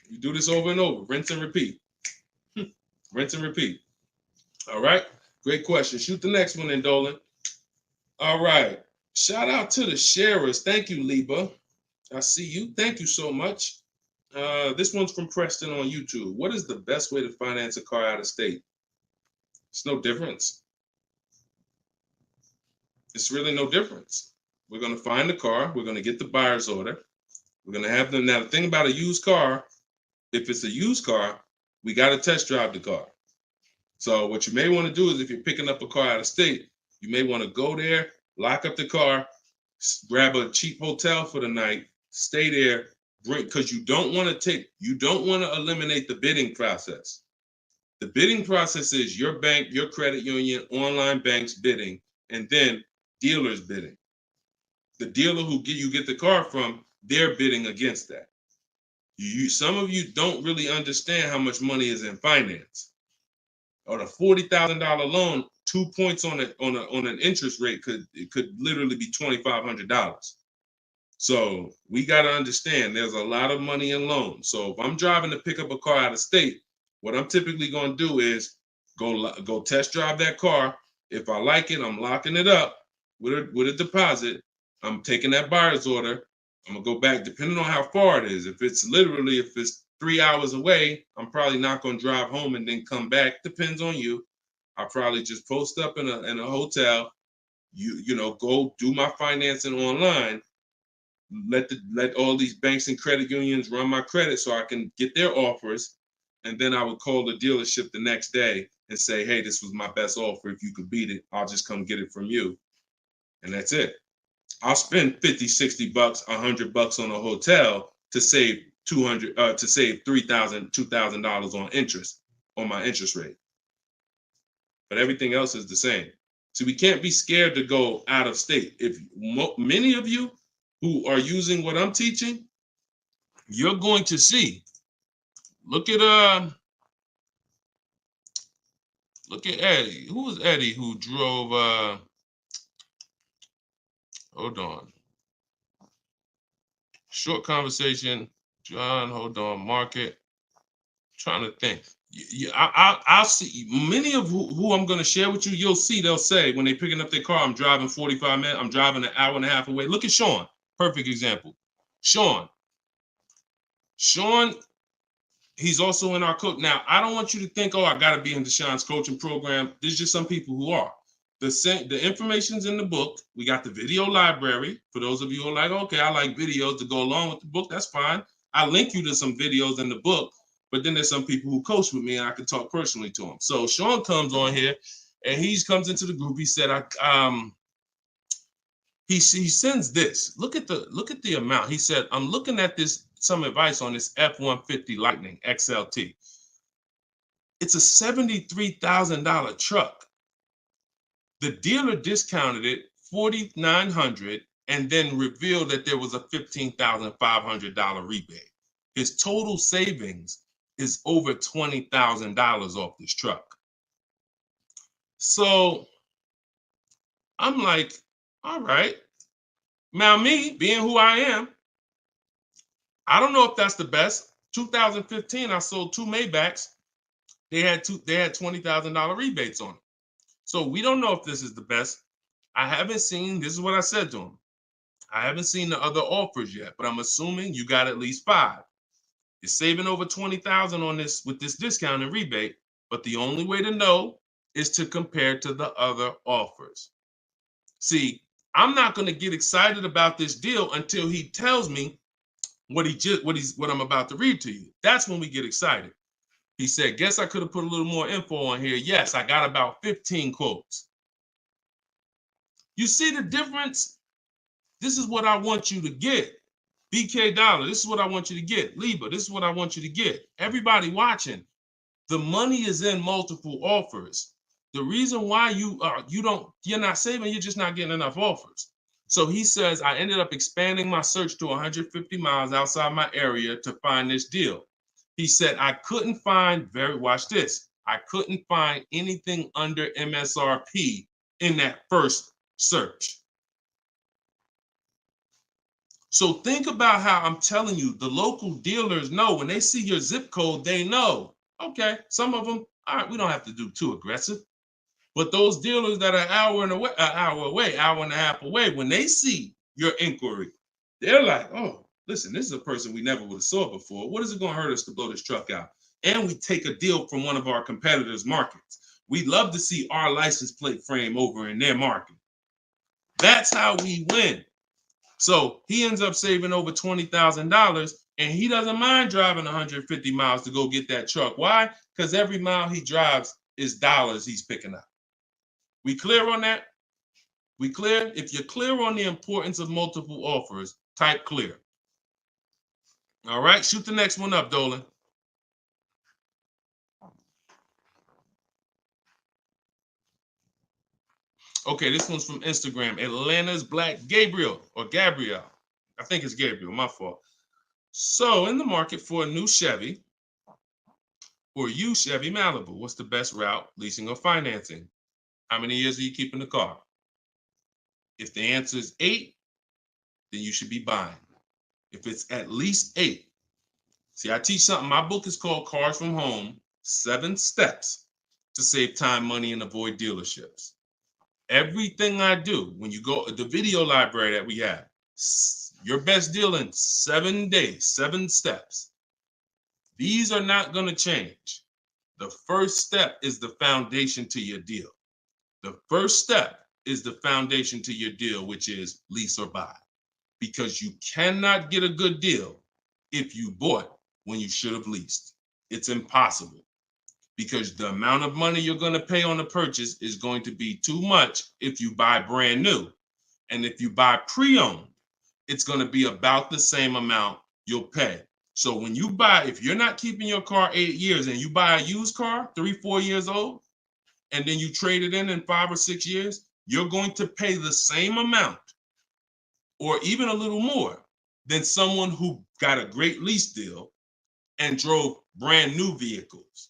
You do this over and over, rinse and repeat. Rinse and repeat. All right. Great question. Shoot the next one in, Dolan. All right. Shout out to the sharers. Thank you, Liba. I see you. Thank you so much. This one's from Preston on YouTube. What is the best way to finance a car out of state? It's no difference. It's really no difference. We're going to find the car. We're going to get the buyer's order. We're going to have them. Now, the thing about a used car, if it's a used car, we got to test drive the car. So what you may want to do is if you're picking up a car out of state, you may want to go there, lock up the car, grab a cheap hotel for the night, stay there, because you don't want to eliminate the bidding process. The bidding process is your bank, your credit union, online banks bidding, and then dealers bidding. The dealer who you get the car from, they're bidding against that. Some of you don't really understand how much money is in finance. On a $40,000 loan, 2 points on an interest rate could literally be $2,500. So we got to understand there's a lot of money in loans. So if I'm driving to pick up a car out of state, what I'm typically going to do is go test drive that car. If I like it, I'm locking it up with a deposit. I'm taking that buyer's order. I'm gonna go back, depending on how far it is. If it's 3 hours away, I'm probably not gonna drive home and then come back. Depends on you. I'll probably just post up in a hotel. Go do my financing online. Let all these banks and credit unions run my credit so I can get their offers, and then I would call the dealership the next day and say, hey, this was my best offer. If you could beat it, I'll just come get it from you, and that's it. I'll spend $50, $60, $100 on a hotel to save $3,000, $2,000 on interest on my interest rate. But everything else is the same. So we can't be scared to go out of state. If many of you who are using what I'm teaching, you're going to see. Look at Eddie. Who was Eddie who drove? Hold on. Short conversation. John, hold on. Market. Trying to think. I'll see many of who I'm going to share with you. You'll see they'll say when they're picking up their car, I'm driving 45 minutes. I'm driving an hour and a half away. Look at Sean. Perfect example. Sean, he's also in our coach. Now, I don't want you to think, I got to be in Deshaun's coaching program. There's just some people who are. The information's in the book. We got the video library. For those of you who are like, okay, I like videos to go along with the book, that's fine. I link you to some videos in the book, but then there's some people who coach with me and I can talk personally to them. So Sean comes on here and he comes into the group. He said, he sends this. Look at the amount. He said, I'm looking at some advice on this F-150 Lightning XLT. It's a $73,000 truck. The dealer discounted it $4,900 and then revealed that there was a $15,500 rebate. His total savings is over $20,000 off this truck. So I'm like, all right. Now me, being who I am, I don't know if that's the best. 2015, I sold 2 Maybachs. They had $20,000 rebates on it. So we don't know if this is the best. I haven't seen, this is what I said to him. I haven't seen the other offers yet, but I'm assuming you got at least 5. You're saving over $20,000 on this with this discount and rebate, but the only way to know is to compare to the other offers. See, I'm not going to get excited about this deal until he tells me what I'm about to read to you. That's when we get excited. He said, guess I could have put a little more info on here. Yes, I got about 15 quotes. You see the difference? This is what I want you to get. BK Dollar, this is what I want you to get. Liba, this is what I want you to get. Everybody watching, the money is in multiple offers. The reason why you're not saving, you're just not getting enough offers. So he says, I ended up expanding my search to 150 miles outside my area to find this deal. He said, I couldn't find, watch this, I couldn't find anything under MSRP in that first search. So think about how I'm telling you, the local dealers know when they see your zip code, they know, okay, some of them, all right, we don't have to do too aggressive. But those dealers that are an hour and a half away, when they see your inquiry, they're like, oh, listen, this is a person we never would have saw before. What is it going to hurt us to blow this truck out? And we take a deal from one of our competitors' markets. We love to see our license plate frame over in their market. That's how we win. So he ends up saving over $20,000, and he doesn't mind driving 150 miles to go get that truck. Why? Because every mile he drives is dollars he's picking up. We clear on that? We clear? If you're clear on the importance of multiple offers, type clear. All right, shoot the next one up, Dolan. Okay, this one's from Instagram. Atlanta's Black Gabriel, or Gabrielle. I think it's Gabriel, my fault. So, in the market for a new Chevy or used Chevy Malibu, what's the best route, leasing or financing? How many years are you keeping the car? If the answer is 8, then you should be buying. If it's at least 8, see, I teach something. My book is called Cars from Home, 7 Steps to Save Time, Money, and Avoid Dealerships. Everything I do, when you go, the video library that we have, your best deal in 7 days, 7 steps. These are not going to change. The first step is the foundation to your deal. The first step is the foundation to your deal, which is lease or buy. Because you cannot get a good deal if you bought when you should have leased. It's impossible, because the amount of money you're going to pay on the purchase is going to be too much if you buy brand new. And if you buy pre-owned, it's going to be about the same amount you'll pay. So when you buy, if you're not keeping your car 8 years and you buy a used car, 3-4 years old, and then you trade it in 5 or 6 years, you're going to pay the same amount or even a little more than someone who got a great lease deal and drove brand new vehicles.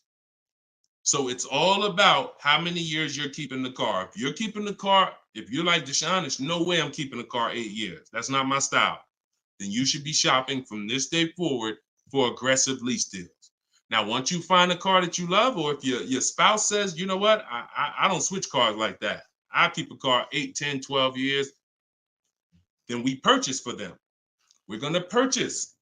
So it's all about how many years you're keeping the car. If you're keeping the car, if you're like Deshone, there's no way I'm keeping the car 8 years. That's not my style. Then you should be shopping from this day forward for aggressive lease deals. Now, once you find a car that you love, or if your spouse says, you know what, I don't switch cars like that. I keep a car 8, 10, 12 years. Then we purchase for them. We're going to purchase.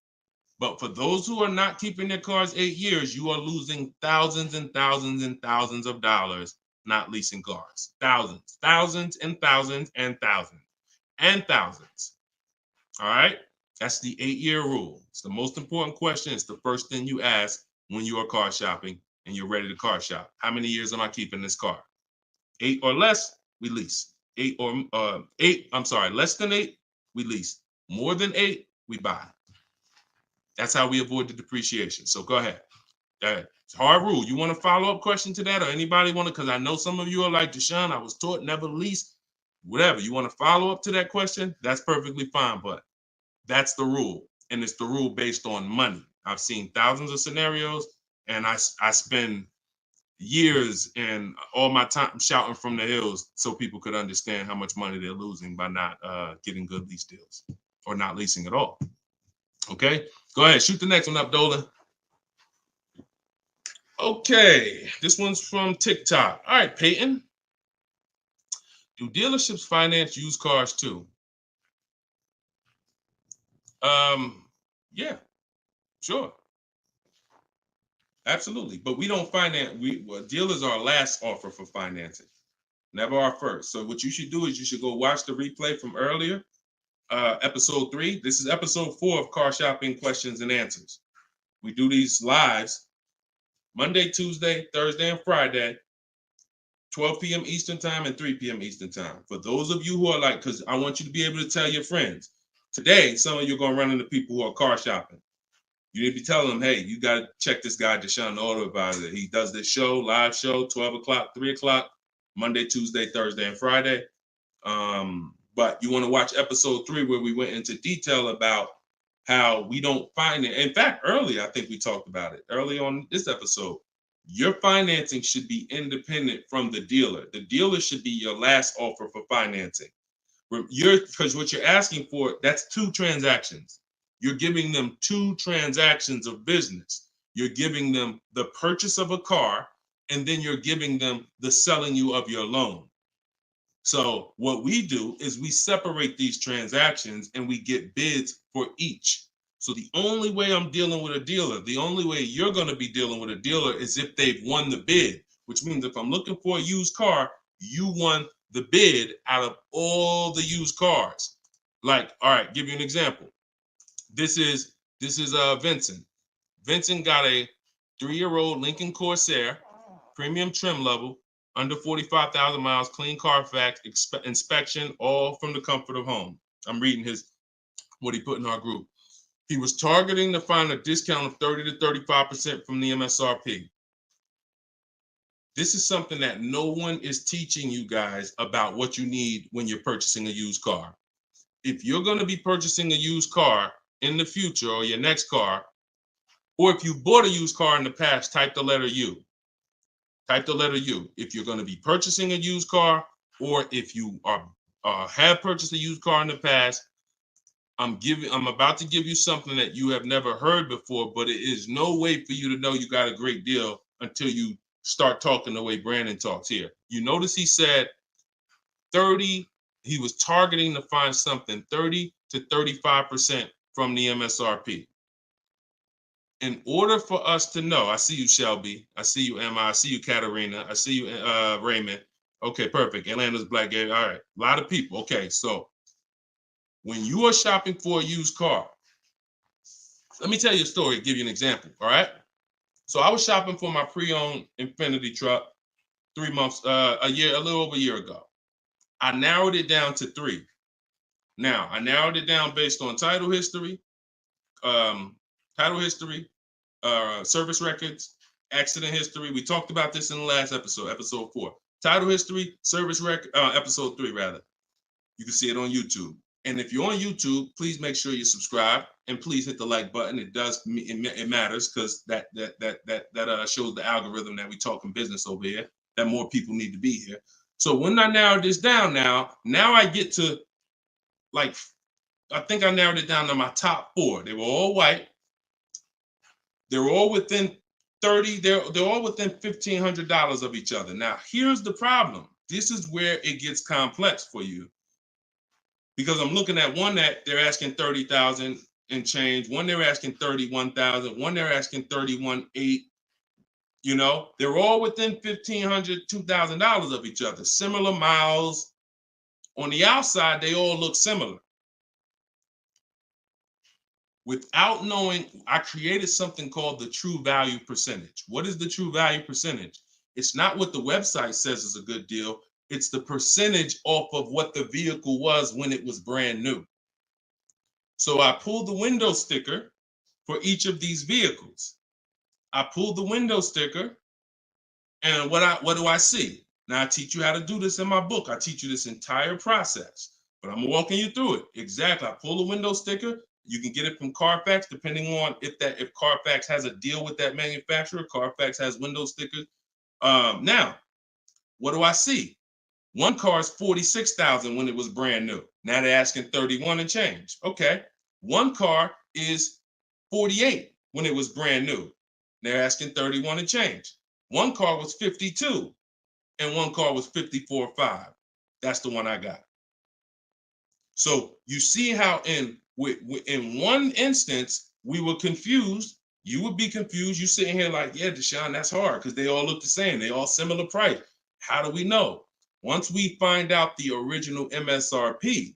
But for those who are not keeping their cars 8 years, you are losing thousands and thousands and thousands of dollars not leasing cars. Thousands, thousands and thousands and thousands and thousands. All right? That's the 8-year rule. It's the most important question. It's the first thing you ask when you are car shopping and you're ready to car shop. How many years am I keeping this car? 8 or less, we lease. Less than 8, we lease. More than 8, we buy. That's how we avoid the depreciation. So go ahead. It's a hard rule. You want a follow-up question to that, or anybody want to? Because I know some of you are like, Deshone, I was taught never lease. Whatever. You want to follow up to that question? That's perfectly fine. But that's the rule. And it's the rule based on money. I've seen thousands of scenarios, and I spend years and all my time shouting from the hills so people could understand how much money they're losing by not getting good lease deals or not leasing at all. Okay, go ahead, shoot the next one up, Dolan. Okay, this one's from TikTok. All right, Peyton. Do dealerships finance used cars too? Yeah, sure. Absolutely. But we don't finance, dealers are our last offer for financing, never our first. So what you should do is you should go watch the replay from earlier, episode 3. This is episode 4 of Car Shopping Questions and Answers. We do these lives Monday, Tuesday, Thursday, and Friday, 12 p.m. Eastern time and 3 p.m. Eastern time. For those of you who are like, because I want you to be able to tell your friends. Today, some of you are going to run into people who are car shopping. You need to be telling them, hey, you got to check this guy, Deshone the Auto Advisor. He does this show, live show, 12 o'clock, 3 o'clock, Monday, Tuesday, Thursday, and Friday. But you want to watch episode 3 where we went into detail about how we don't finance. In fact, early, I think we talked about it early on this episode. Your financing should be independent from the dealer. The dealer should be your last offer for financing. Because what you're asking for, that's 2 transactions. You're giving them 2 transactions of business. You're giving them the purchase of a car, and then you're giving them the selling you of your loan. So what we do is we separate these transactions and we get bids for each. So the only way I'm dealing with a dealer, the only way you're going to be dealing with a dealer is if they've won the bid, which means if I'm looking for a used car, you won the bid out of all the used cars. Like, all right, give you an example. This is Vincent. Vincent got a 3-year-old Lincoln Corsair, premium trim level, under 45,000 miles, clean Carfax, inspection, all from the comfort of home. I'm reading what he put in our group. He was targeting to find a discount of 30 to 35% from the MSRP. This is something that no one is teaching you guys about what you need when you're purchasing a used car. If you're going to be purchasing a used car in the future or your next car, or if you bought a used car in the past, type the letter U. Type the letter U. If you're going to be purchasing a used car, or if you have purchased a used car in the past, I'm about to give you something that you have never heard before, but it is no way for you to know you got a great deal until you start talking the way Brandon talks here. You notice he said 30, he was targeting to find something 30 to 35% from the MSRP. In order for us to know, I see you, Shelby. I see you, Emma. I see you, Katarina. I see you, Raymond. Okay, perfect. Atlanta's Black Gate. All right, a lot of people. Okay, so when you are shopping for a used car, let me tell you a story, give you an example, all right? So I was shopping for my pre-owned Infiniti truck 3 months, a little over a year ago. I narrowed it down to 3. Now, I narrowed it down based on title history, service records, accident history. We talked about this in the last episode, episode 4. Title history, service record, episode 3 rather. You can see it on YouTube. And if you're on YouTube, please make sure you subscribe and please hit the like button. It matters because that shows the algorithm that we talking business over here, that more people need to be here. So when I narrowed this down now I get to I think I narrowed it down to my top 4. They were all white. They were all within 30, they're all within $1,500 of each other. Now, here's the problem. This is where it gets complex for you. Because I'm looking at one that they're asking 30,000 and change, one they're asking 31,000, one they're asking 31,800. You know, they're all within $1,500, $2,000 of each other. Similar miles. On the outside, they all look similar. Without knowing, I created something called the true value percentage. What is the true value percentage? It's not what the website says is a good deal. It's the percentage off of what the vehicle was when it was brand new. So I pulled the window sticker for each of these vehicles. I pulled the window sticker, and what do I see? Now I teach you how to do this in my book. I teach you this entire process, but I'm walking you through it. Exactly. I pull the window sticker. You can get it from Carfax, depending on if Carfax has a deal with that manufacturer. Carfax has window stickers. Now, what do I see? One car is 46,000 when it was brand new. Now they're asking 31 and change. Okay. One car is 48 when it was brand new. They're asking 31 and change. One car was 52 and one car was 54.5. That's the one I got. So you see how in one instance we were confused. You would be confused. You sitting here like, yeah, Deshone, that's hard because they all look the same. They all similar price. How do we know? Once we find out the original MSRP,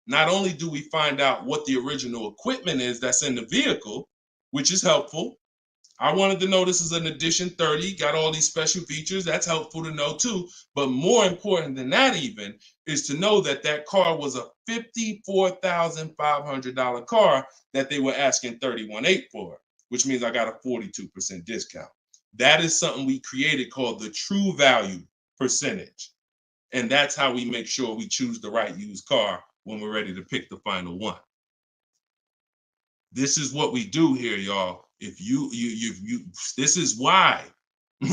not only do we find out what the original equipment is that's in the vehicle, which is helpful. I wanted to know this is an Edition 30, got all these special features. That's helpful to know too. But more important than that even is to know that that car was a $54,500 car that they were asking $31,800 for, which means I got a 42% discount. That is something we created called the true value percentage. And that's how we make sure we choose the right used car when we're ready to pick the final one. This is what we do here, y'all. If you this is why,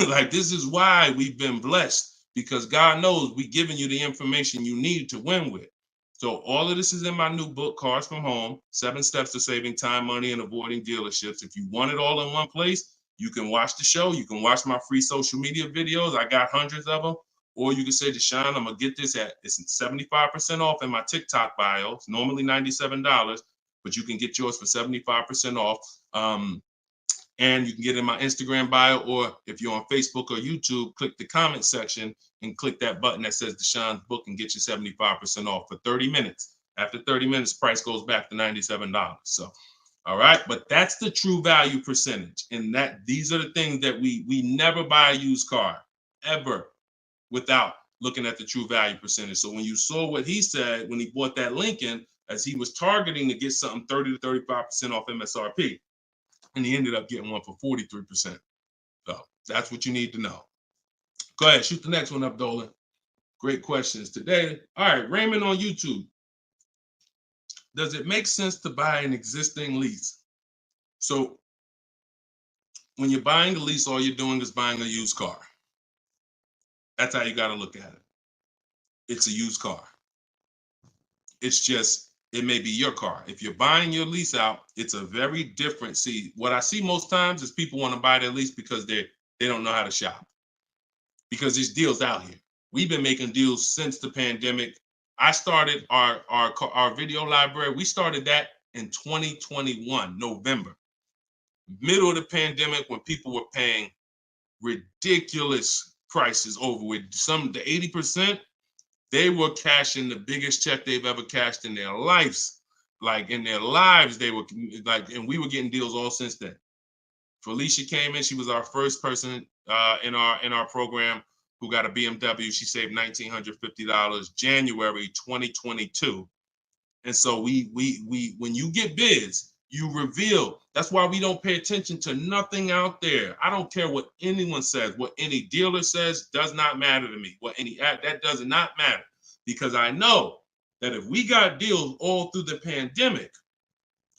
like, this is why we've been blessed, because God knows we giving you the information you need to win with. So all of this is in my new book, Cars from Home, 7 Steps to Saving Time, Money, and Avoiding Dealerships. If you want it all in one place, you can watch the show. You can watch my free social media videos. I got hundreds of them. Or you can say, Deshone, I'm going to get this it's 75% off in my TikTok bio. It's normally $97, but you can get yours for 75% off. And you can get it in my Instagram bio, or if you're on Facebook or YouTube, click the comment section and click that button that says Deshone's book and get you 75% off for 30 minutes. After 30 minutes, price goes back to $97. So, all right, but that's the true value percentage. And that these are the things that we never buy a used car ever without looking at the true value percentage. So when you saw what he said when he bought that Lincoln, as he was targeting to get something 30 to 35% off MSRP, and he ended up getting one for 43%. So that's what you need to know. Go ahead, shoot the next one up, Dolan. Great questions today. All right, Raymond on YouTube. Does it make sense to buy an existing lease? So when you're buying a lease, all you're doing is buying a used car. That's how you got to look at it. It's a used car. It's just, it may be your car. If you're buying your lease out, it's a very different. See, what I see most times is people want to buy their lease because they don't know how to shop. Because there's deals out here. We've been making deals since the pandemic. I started our video library. We started that in 2021, November. Middle of the pandemic, when people were paying ridiculous prices over with the 80%, they were cashing the biggest check they've ever cashed in their lives. Like in their lives, they were like, and we were getting deals all since then. Felicia came in. She was our first person in our program who got a BMW. She saved $1,950 January 2022. And so we when you get bids, you reveal. That's why we don't pay attention to nothing out there. I don't care what anyone says, what any dealer says does not matter to me. That does not matter, because I know that if we got deals all through the pandemic,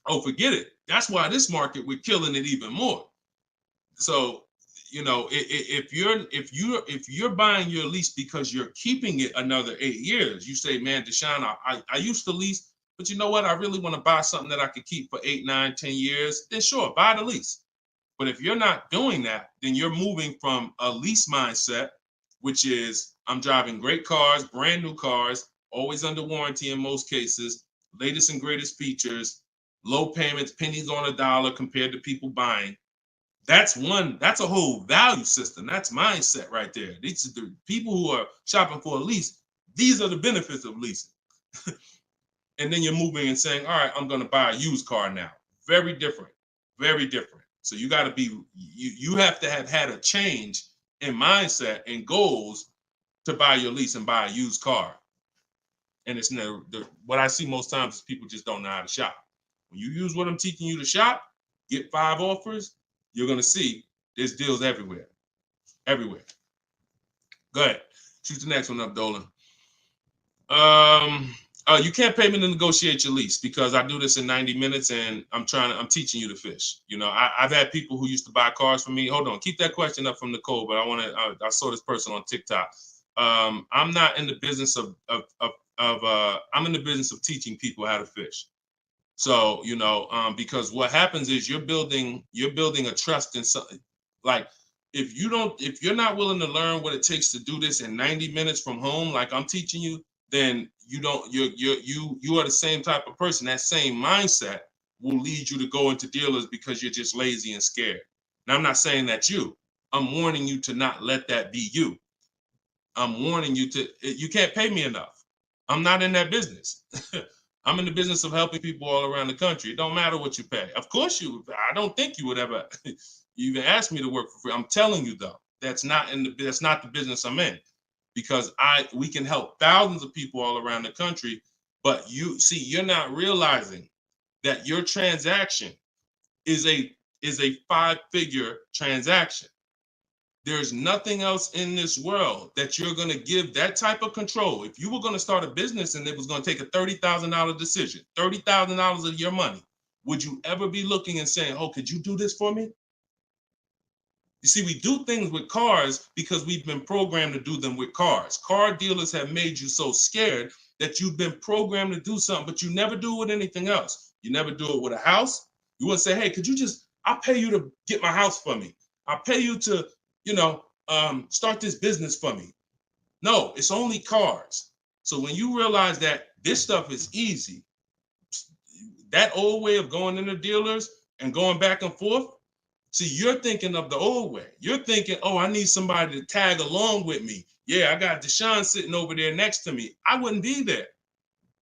oh, forget it. That's why this market, we're killing it even more. So, you know, if you're buying your lease because you're keeping it another 8 years, you say, man, Deshone, I used to lease, but you know what? I really want to buy something that I could keep for 8, 9, 10 years. Then sure, buy the lease. But if you're not doing that, then you're moving from a lease mindset, which is I'm driving great cars, brand new cars, always under warranty in most cases, latest and greatest features, low payments, pennies on a dollar compared to people buying. That's a whole value system. That's mindset right there. These are the people who are shopping for a lease. These are the benefits of leasing. And then you're moving and saying, all right, I'm going to buy a used car now. Very different, very different. So you got to be, you have to have had a change in mindset and goals to buy your lease and buy a used car. And it's never, what I see most times is people just don't know how to shop. When you use what I'm teaching you to shop, get 5 offers, you're going to see there's deals everywhere. Everywhere. Go ahead. Shoot the next one up, Dolan. You can't pay me to negotiate your lease, because I do this in 90 minutes and I'm teaching you to fish. You know, I've had people who used to buy cars from me. Hold on, keep that question up from Nicole, but I saw this person on TikTok. I'm not in the business I'm in the business of teaching people how to fish. So, you know, because what happens is you're building a trust in something. Like, if you're not willing to learn what it takes to do this in 90 minutes from home, like I'm teaching you, then you are the same type of person. That same mindset will lead you to go into dealers because you're just lazy and scared. Now, I'm not saying that's you. I'm warning you to not let that be you. I'm warning you you can't pay me enough. I'm not in that business. I'm in the business of helping people all around the country. It don't matter what you pay. Of course I don't think you would ever even ask me to work for free. I'm telling you though, that's not the business I'm in, because we can help thousands of people all around the country. But you're not realizing that your transaction is a 5-figure transaction. There's nothing else in this world that you're going to give that type of control. If you were going to start a business and it was going to take a $30,000 decision, $30,000 of your money, would you ever be looking and saying, oh, could you do this for me? You see, we do things with cars because we've been programmed to do them with cars. Car dealers have made you so scared that you've been programmed to do something, but you never do it with anything else. You never do it with a house. You wouldn't say, hey, could you just, I'll pay you to get my house for me. I'll pay you to, start this business for me. No, it's only cars. So when you realize that this stuff is easy, that old way of going into dealers and going back and forth, see, you're thinking of the old way. You're thinking, oh, I need somebody to tag along with me. Yeah, I got Deshone sitting over there next to me. I wouldn't be there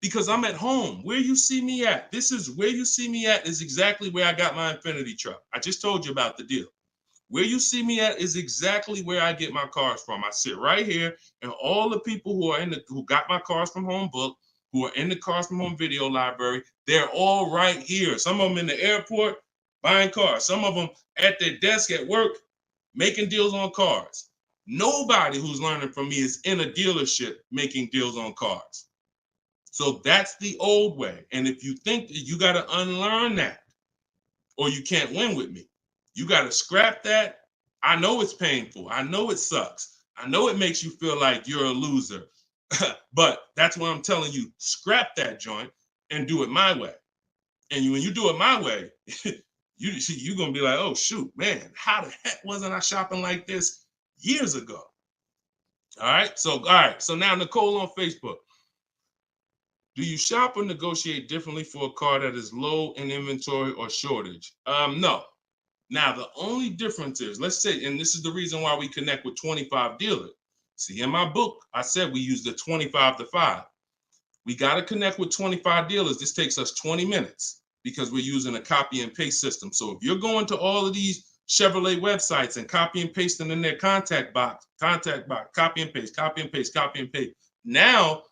because I'm at home. Where you see me at, this is where you see me at is exactly where I got my Infinity truck. I just told you about the deal. Where you see me at is exactly where I get my cars from. I sit right here, and all the people who got my cars from Home Book, who are in the Cars from Home video library, they're all right here. Some of them in the airport buying cars. Some of them at their desk at work making deals on cars. Nobody who's learning from me is in a dealership making deals on cars. So that's the old way. And if you think that you got to unlearn that or you can't win with me, you got to scrap that. I know it's painful. I know it sucks. I know it makes you feel like you're a loser. But that's what I'm telling you. Scrap that joint and do it my way. And when you do it my way, you're going to be like, oh, shoot, man, how the heck wasn't I shopping like this years ago? All right. So now Nicole on Facebook. Do you shop or negotiate differently for a car that is low in inventory or shortage? No. Now, the only difference is, let's say, and this is the reason why we connect with 25 dealers. See, in my book, I said we use the 25 to 5. We got to connect with 25 dealers. This takes us 20 minutes because we're using a copy and paste system. So if you're going to all of these Chevrolet websites and copy and pasting in their contact box, copy and paste, copy and paste, copy and paste. Now,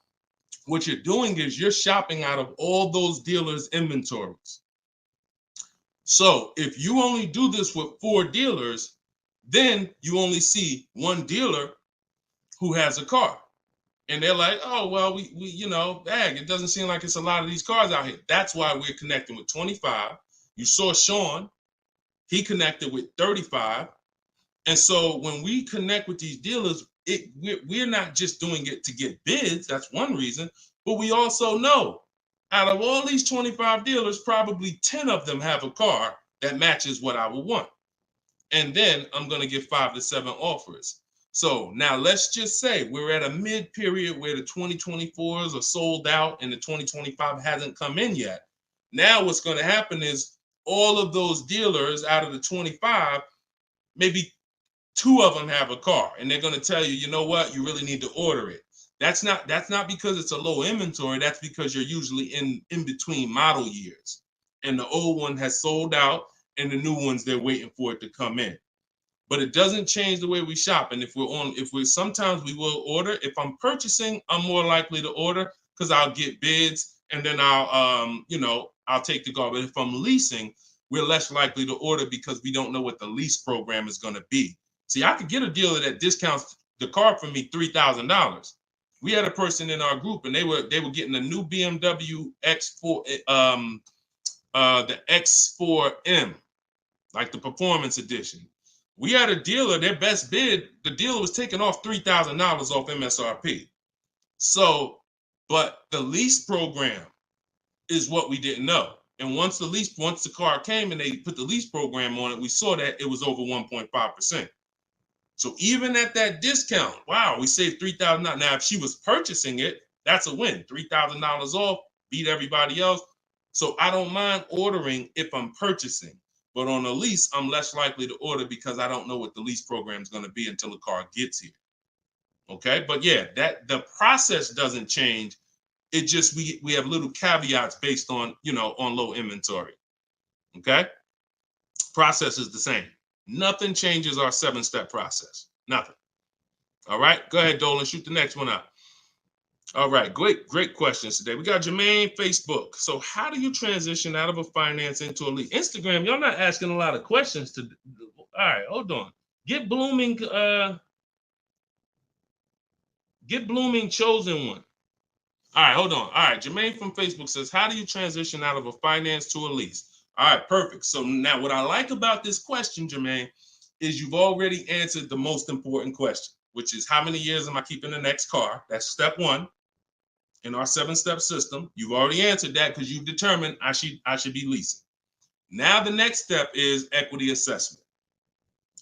what you're doing is you're shopping out of all those dealers' inventories. So if you only do this with 4 dealers, then you only see one dealer who has a car. And they're like, oh, well, we it doesn't seem like it's a lot of these cars out here. That's why we're connecting with 25. You saw Sean, he connected with 35. And so when we connect with these dealers, we're not just doing it to get bids. That's one reason. But we also know out of all these 25 dealers, probably 10 of them have a car that matches what I would want. And then I'm going to get 5 to 7 offers. So now let's just say we're at a mid period where the 2024s are sold out and the 2025 hasn't come in yet. Now what's going to happen is all of those dealers out of the 25, maybe 2 of them have a car, and they're going to tell you, you know what, you really need to order it. That's not because it's a low inventory. That's because you're usually in between model years, and the old one has sold out, and the new ones they're waiting for it to come in. But it doesn't change the way we shop. And sometimes we will order. If I'm purchasing, I'm more likely to order because I'll get bids, and then I'll take the car. But if I'm leasing, we're less likely to order because we don't know what the lease program is going to be. See, I could get a dealer that discounts the car for me $3,000. We had a person in our group, and they were getting a new BMW X4, the X4M, like the performance edition. We had a dealer, their best bid, the dealer was taking off $3,000 off MSRP. So, but the lease program is what we didn't know. And once the car came and they put the lease program on it, we saw that it was over 1.5%. So even at that discount, wow, we saved $3,000. Now, if she was purchasing it, that's a win. $3,000 off, beat everybody else. So I don't mind ordering if I'm purchasing. But on a lease, I'm less likely to order because I don't know what the lease program is going to be until the car gets here. Okay, but yeah, that the process doesn't change. It just we have little caveats based on on low inventory. Okay, process is the same. Nothing changes our 7-step process. Nothing. All right, go ahead, Dolan. Shoot the next one up. All right, great questions today. We got Jermaine, Facebook. So how do you transition out of a finance into a lease? Instagram, y'all not asking a lot of questions. All right, hold on. Get Blooming chosen one. All right, hold on. All right, Jermaine from Facebook says, how do you transition out of a finance to a lease? All right, perfect. So now what I like about this question, Jermaine, is you've already answered the most important question, which is how many years am I keeping the next car? That's step one in our 7-step system. You've already answered that because you've determined I should be leasing. Now the next step is equity assessment.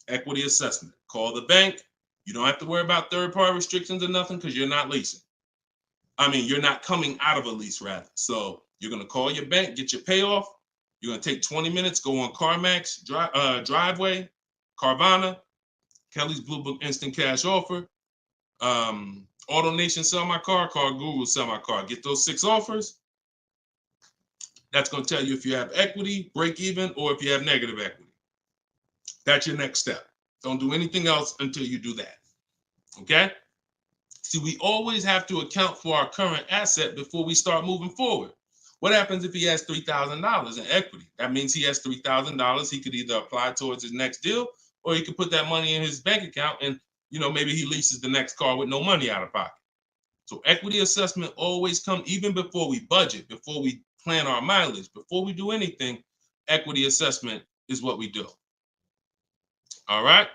Equity assessment. Call the bank. You don't have to worry about third-party restrictions or nothing because you're not leasing. I mean, you're not coming out of a lease, rather. So you're going to call your bank, get your payoff. You're going to take 20 minutes, go on CarMax, Driveway, Carvana, Kelly's Blue Book Instant Cash Offer, AutoNation Sell My Car, Car Guru Sell My Car. Get those 6 offers. That's going to tell you if you have equity, break even, or if you have negative equity. That's your next step. Don't do anything else until you do that. Okay? See, we always have to account for our current asset before we start moving forward. What happens if he has $3,000 in equity? That means he has $3,000. He could either apply towards his next deal, or he could put that money in his bank account and, maybe he leases the next car with no money out of pocket. So equity assessment always comes even before we budget, before we plan our mileage, before we do anything. Equity assessment is what we do. All right.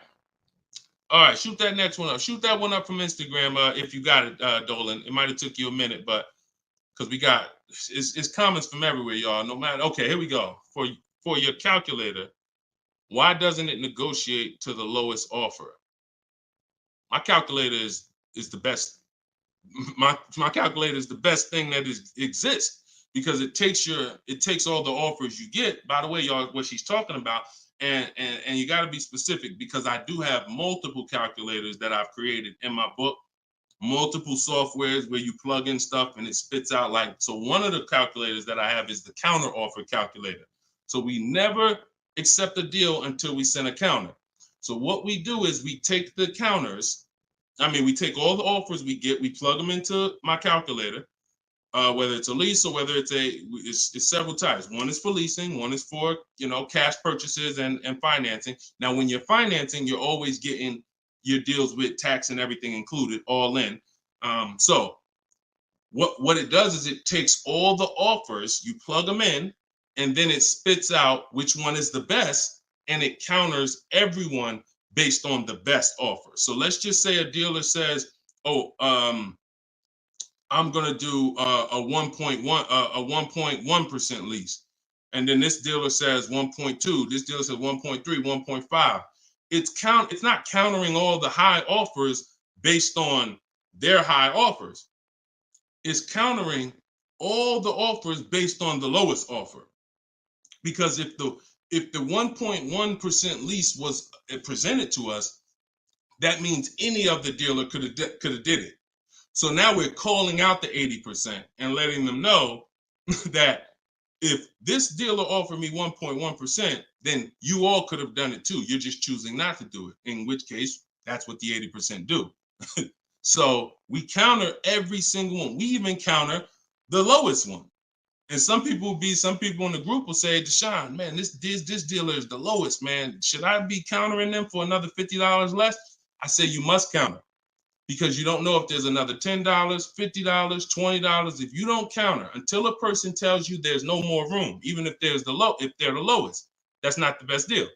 All right, shoot that next one up. Shoot that one up from Instagram if you got it, Dolan. It might have took you a minute, but because we got it's comments from everywhere, y'all. No matter. Okay, here we go. For your calculator, why doesn't it negotiate to the lowest offer? My calculator is the best. My calculator is the best thing that exists because it takes all the offers you get. By the way, y'all, what she's talking about. And you got to be specific because I do have multiple calculators that I've created in my book, multiple softwares where you plug in stuff and it spits out so one of the calculators that I have is the counter offer calculator. So we never accept a deal until we send a counter. So what we do is we take the counters. We take all the offers we get, we plug them into my calculator. Whether it's a lease or whether it's several types. One is for leasing, one is for cash purchases and financing. Now, when you're financing, you're always getting your deals with tax and everything included, all in. So what it does is it takes all the offers, you plug them in, and then it spits out which one is the best, and it counters everyone based on the best offer. So let's just say a dealer says, I'm gonna do a 1.1% lease, and then this dealer says 1.2. This dealer says 1.3, 1.5. It's not countering all the high offers based on their high offers. It's countering all the offers based on the lowest offer. Because if the 1.1% lease was presented to us, that means any of the dealer could have did it. So now we're calling out the 80% and letting them know that if this dealer offered me 1.1%, then you all could have done it too. You're just choosing not to do it, in which case that's what the 80% do. So we counter every single one. We even counter the lowest one. And some people in the group will say, Deshone, man, this dealer is the lowest, man. Should I be countering them for another $50 less? I say you must counter. Because you don't know if there's another $10, $50, $20. If you don't counter until a person tells you there's no more room, even if they're the lowest, that's not the best deal.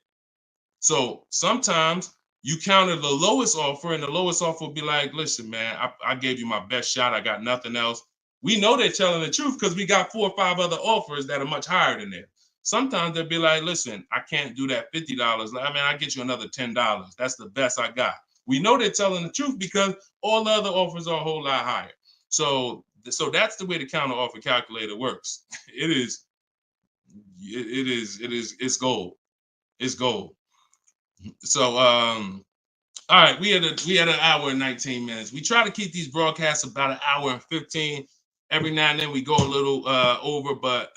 So sometimes you counter the lowest offer, and the lowest offer will be like, listen, man, I gave you my best shot. I got nothing else. We know they're telling the truth because we got 4 or 5 other offers that are much higher than that. Sometimes they'll be like, listen, I can't do that $50. I'll get you another $10. That's the best I got. We know they're telling the truth because all the other offers are a whole lot higher. So that's the way the counter offer calculator works. It's gold. It's gold. So all right, we had an hour and 19 minutes. We try to keep these broadcasts about an hour and 15. Every now and then we go a little over, but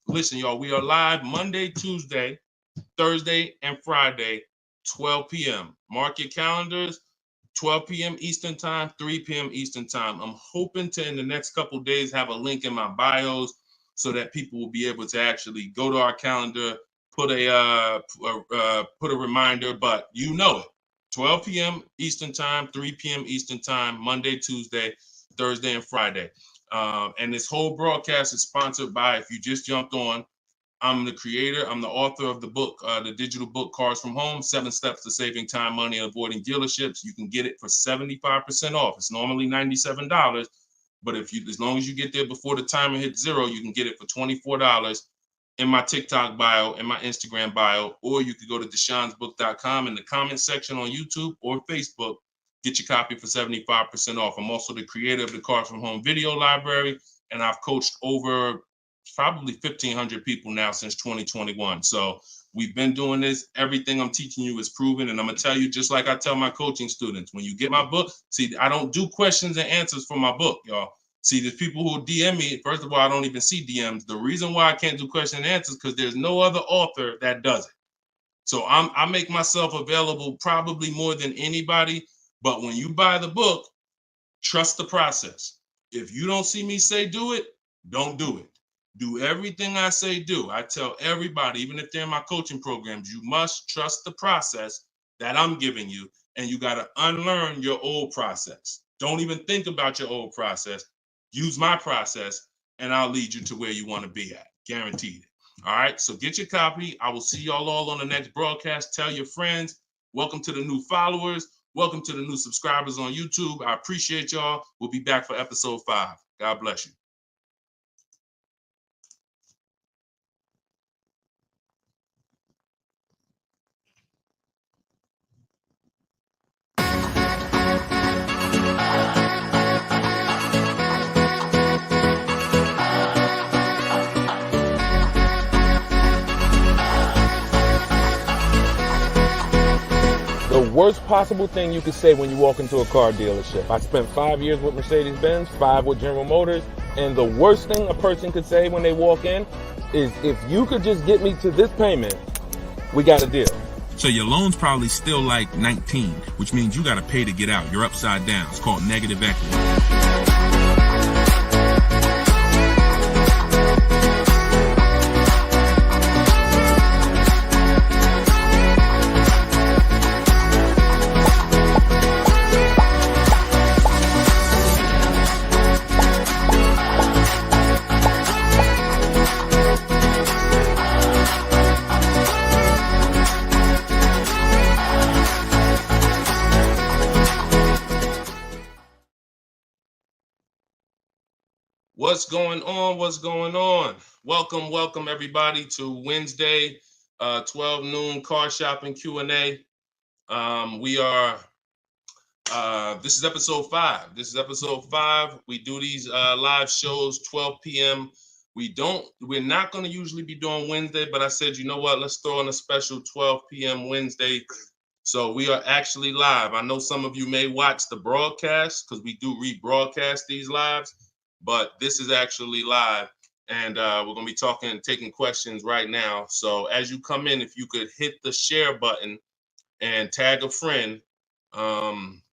listen, y'all, we are live Monday, Tuesday, Thursday, and Friday, 12 p.m. Mark your calendars, 12 p.m. Eastern time, 3 p.m. Eastern time. I'm hoping to, in the next couple of days, have a link in my bios so that people will be able to actually go to our calendar, put a reminder, but you know it. 12 p.m. Eastern time, 3 p.m. Eastern time, Monday, Tuesday, Thursday, and Friday. And this whole broadcast is sponsored by, if you just jumped on, I'm the creator, I'm the author of the book, the digital book, Cars from Home, 7 Steps to Saving Time, Money, and Avoiding Dealerships. You can get it for 75% off. It's normally $97, but as long as you get there before the timer hits 0, you can get it for $24 in my TikTok bio, in my Instagram bio, or you could go to deshonesbook.com in the comment section on YouTube or Facebook, get your copy for 75% off. I'm also the creator of the Cars from Home video library, and I've coached over probably 1,500 people now since 2021. So we've been doing this. Everything I'm teaching you is proven. And I'm going to tell you, just like I tell my coaching students, when you get my book, see, I don't do questions and answers for my book, y'all. See, there's people who DM me. First of all, I don't even see DMs. The reason why I can't do question and answers because there's no other author that does it. So I make myself available probably more than anybody. But when you buy the book, trust the process. If you don't see me say do it, don't do it. Do everything I say do. I tell everybody, even if they're in my coaching programs, you must trust the process that I'm giving you, and you got to unlearn your old process. Don't even think about your old process. Use my process, and I'll lead you to where you want to be at. Guaranteed. All right, so get your copy. I will see y'all all on the next broadcast. Tell your friends. Welcome to the new followers. Welcome to the new subscribers on YouTube. I appreciate y'all. We'll be back for episode 5. God bless you. The worst possible thing you could say when you walk into a car dealership. I spent 5 years with Mercedes-Benz, 5 with General Motors, and the worst thing a person could say when they walk in is, if you could just get me to this payment, we got a deal. So your loan's probably still like 19, which means you got to pay to get out. You're upside down. It's called negative equity. What's going on? What's going on? Welcome everybody to Wednesday, 12 noon car shopping Q&A. This is episode 5. We do these live shows 12 p.m. We're not going to usually be doing Wednesday, but I said, you know what? Let's throw in a special 12 p.m. Wednesday. So we are actually live. I know some of you may watch the broadcast because we do rebroadcast these lives, but this is actually live, and we're going to be taking questions right now. So as you come in, if you could hit the share button and tag a friend. I'm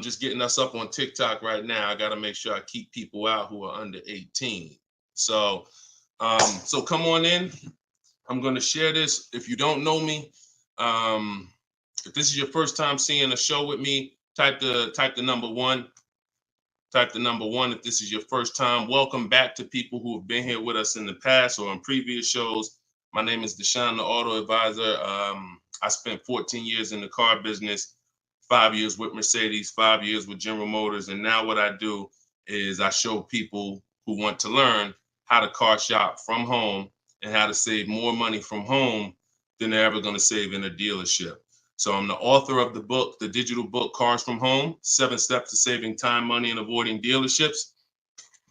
just getting us up on TikTok right now. I got to make sure I keep people out who are under 18. So come on in. I'm going to share this. If you don't know me, if this is your first time seeing a show with me, type the number 1. Type the number 1 if this is your first time. Welcome back to people who have been here with us in the past or on previous shows. My name is Deshone the Auto Advisor. I spent 14 years in the car business, 5 years with Mercedes, 5 years with General Motors. And now what I do is I show people who want to learn how to car shop from home and how to save more money from home than they're ever going to save in a dealership. So I'm the author of the book, the digital book, Cars from Home, 7 Steps to Saving Time, Money, and Avoiding Dealerships.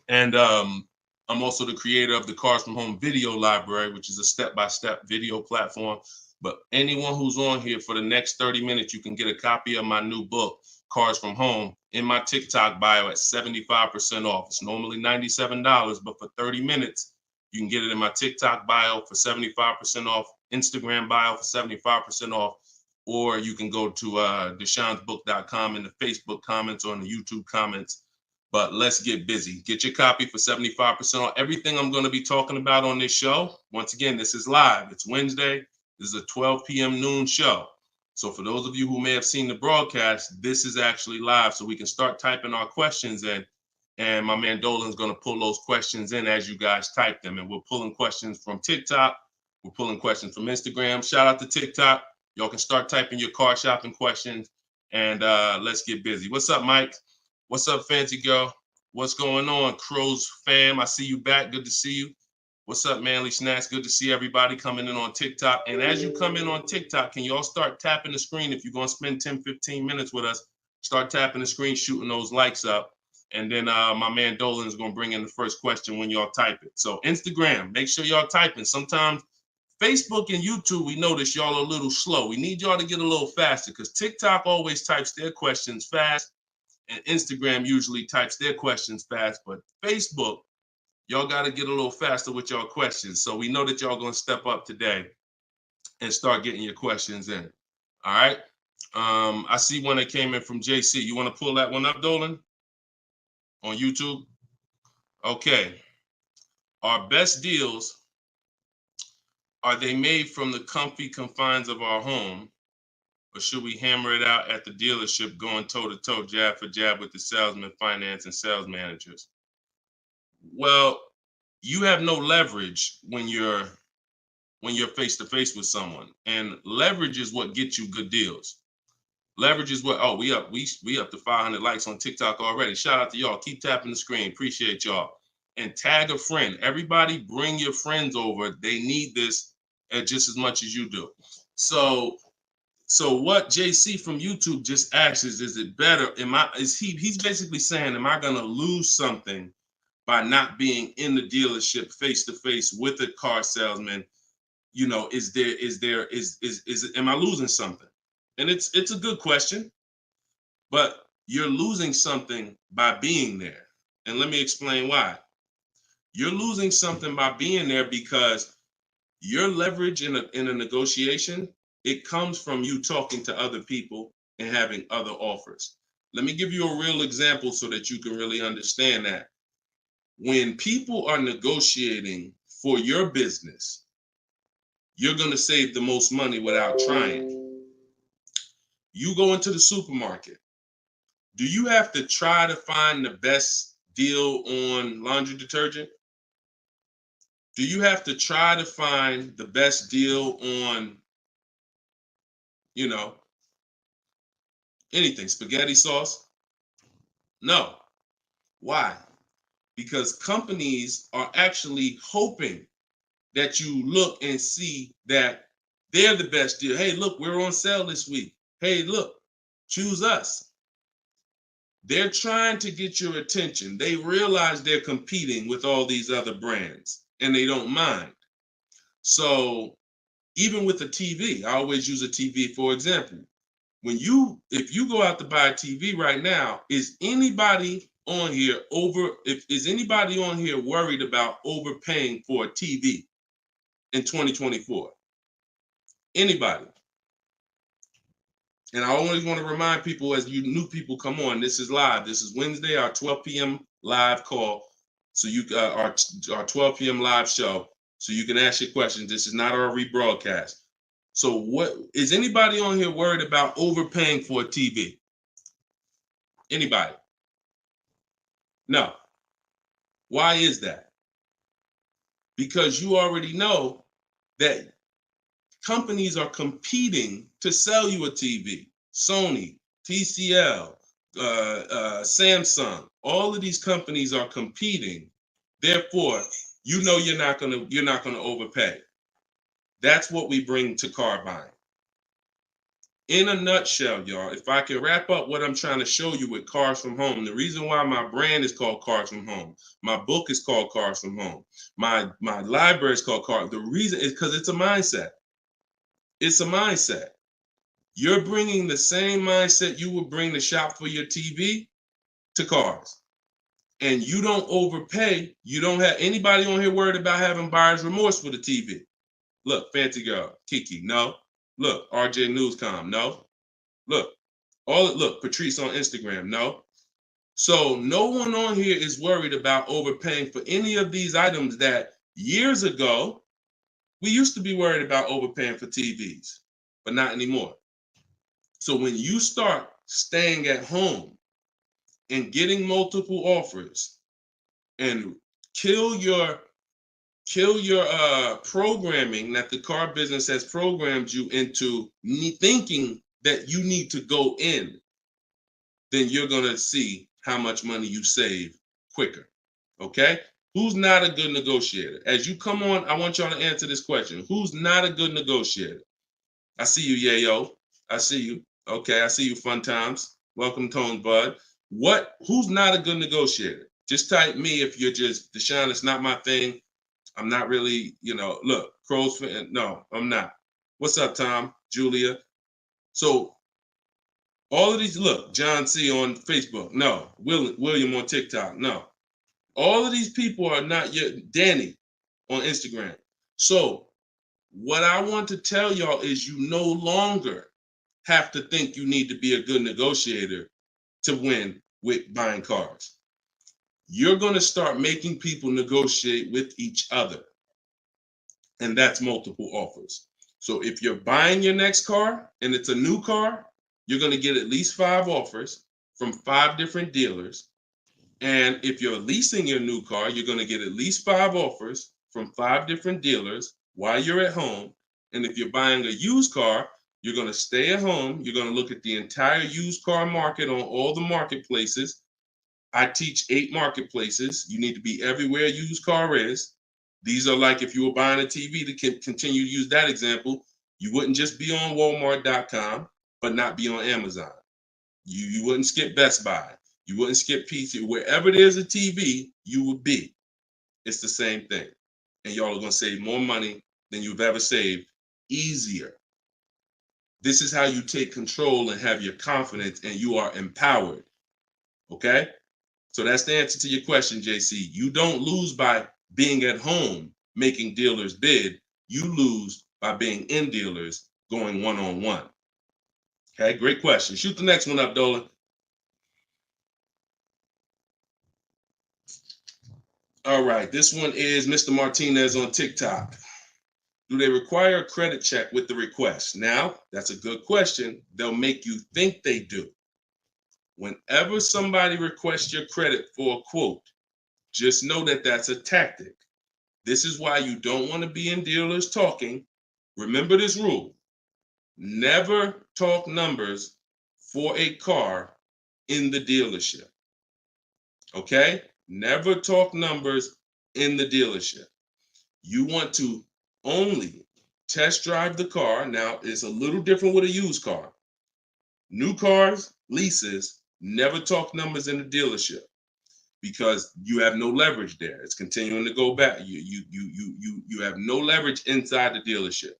And I'm also the creator of the Cars from Home video library, which is a step-by-step video platform. But anyone who's on here for the next 30 minutes, you can get a copy of my new book, Cars from Home, in my TikTok bio at 75% off. It's normally $97, but for 30 minutes, you can get it in my TikTok bio for 75% off, Instagram bio for 75% off. Or you can go to deshonesbook.com in the Facebook comments or in the YouTube comments. But let's get busy. Get your copy for 75% off. Everything I'm going to be talking about on this show, once again, this is live. It's Wednesday. This is a 12 p.m. noon show. So for those of you who may have seen the broadcast, this is actually live, so we can start typing our questions in. And my man Dolan's going to pull those questions in as you guys type them. And we're pulling questions from TikTok. We're pulling questions from Instagram. Shout out to TikTok. Y'all can start typing your car shopping questions, and let's get busy. What's up, Mike? What's up, Fancy Girl? What's going on, Crows fam? I see you back. Good to see you. What's up, Manly Snacks? Good to see everybody coming in on TikTok. And as you come in on TikTok, can y'all start tapping the screen? If you're going to spend 10, 15 minutes with us, start tapping the screen, shooting those likes up. And then my man Dolan is going to bring in the first question when y'all type it. So Instagram, make sure y'all typing. Sometimes Facebook and YouTube, we notice y'all are a little slow. We need y'all to get a little faster because TikTok always types their questions fast, and Instagram usually types their questions fast. But Facebook, y'all got to get a little faster with y'all questions. So we know that y'all going to step up today and start getting your questions in. All right. I see one that came in from JC. You want to pull that one up, Dolan? On YouTube? Okay. Our best deals, are they made from the comfy confines of our home, or should we hammer it out at the dealership going toe-to-toe, jab for jab with the salesman, finance, and sales managers? Well, you have no leverage when you're face-to-face with someone. And leverage is what gets you good deals. Leverage is what, oh, we up to 500 likes on TikTok already. Shout out to y'all. Keep tapping the screen. Appreciate y'all. And tag a friend. Everybody bring your friends over. They need this just as much as you do. So what JC from YouTube just asks is it better? He's basically saying, am I gonna lose something by not being in the dealership face-to-face with a car salesman? You know, am I losing something? And it's a good question, but you're losing something by being there. And let me explain why. You're losing something by being there because your leverage in a negotiation, it comes from you talking to other people and having other offers. Let me give you a real example so that you can really understand that. When people are negotiating for your business, you're going to save the most money without trying. You go into the supermarket. Do you have to try to find the best deal on laundry detergent? Do you have to try to find the best deal on, anything, spaghetti sauce? No. Why? Because companies are actually hoping that you look and see that they're the best deal. Hey, look, we're on sale this week. Hey, look, choose us. They're trying to get your attention. They realize they're competing with all these other brands and they don't mind. So even with a TV, I always use a TV for example. If you go out to buy a TV right now, is anybody on here worried about overpaying for a TV in 2024? Anybody? And I always want to remind people, as you new people come on, this is live. This is Wednesday, our 12 p.m. live call. So our 12 p.m. live show. So you can ask your questions. This is not our rebroadcast. So what is anybody on here worried about overpaying for a TV? Anybody? No. Why is that? Because you already know that companies are competing to sell you a TV. Sony, TCL, Samsung, all of these companies are competing. Therefore, you're not gonna overpay. That's what we bring to car buying. In a nutshell, y'all, if I can wrap up what I'm trying to show you with Cars from Home, the reason why my brand is called Cars from Home, my book is called Cars from Home, my library is called Cars. The reason is because it's a mindset. It's a mindset. You're bringing the same mindset you would bring to shop for your TV to cars. And you don't overpay. You don't have anybody on here worried about having buyer's remorse for the TV. Look, Fancy Girl, Kiki, no. Look, RJ Newscom, no. Look, Patrice on Instagram, no. So no one on here is worried about overpaying for any of these items that years ago, we used to be worried about overpaying for TVs, but not anymore. So when you start staying at home and getting multiple offers and kill your programming that the car business has programmed you into thinking that you need to go in, then you're going to see how much money you save quicker. Okay? Who's not a good negotiator? As you come on, I want y'all to answer this question. Who's not a good negotiator? I see you, Yayo. I see you. Okay, I see you, Fun Times. Welcome, Tone Bud. Who's not a good negotiator? Just type me if you're just, Deshone, it's not my thing. I'm not really, look, Crow's fan. No, I'm not. What's up, Tom? Julia? So all of these, look, John C on Facebook. No. William on TikTok. No. All of these people are not yet. Danny on Instagram. So what I want to tell y'all is you no longer have to think you need to be a good negotiator to win with buying cars. You're going to start making people negotiate with each other. And that's multiple offers. So if you're buying your next car and it's a new car, you're going to get at least 5 offers from 5 different dealers. And if you're leasing your new car, you're going to get at least 5 offers from 5 different dealers while you're at home. And if you're buying a used car, you're going to stay at home. You're going to look at the entire used car market on all the marketplaces. I teach 8 marketplaces. You need to be everywhere a used car is. These are like if you were buying a TV, to continue to use that example, you wouldn't just be on Walmart.com, but not be on Amazon. You wouldn't skip Best Buy. You wouldn't skip PC. Wherever there's a TV, you would be. It's the same thing. And y'all are going to save more money than you've ever saved, easier. This is how you take control and have your confidence, and you are empowered. Okay? So that's the answer to your question, JC. You don't lose by being at home making dealers bid. You lose by being in dealers going one-on-one. Okay, great question. Shoot the next one up, Dolan. All right, this one is Mr. Martinez on TikTok. Do they require a credit check with the request? Now, that's a good question. They'll make you think they do. Whenever somebody requests your credit for a quote, just know that that's a tactic. This is why you don't want to be in dealers talking. Remember this rule. Never talk numbers for a car in the dealership. Okay? Never talk numbers in the dealership. You want to only test drive the car. Now, it's a little different with a used car. New cars, leases, never talk numbers in the dealership because you have no leverage there. It's continuing to go back. You have no leverage inside the dealership.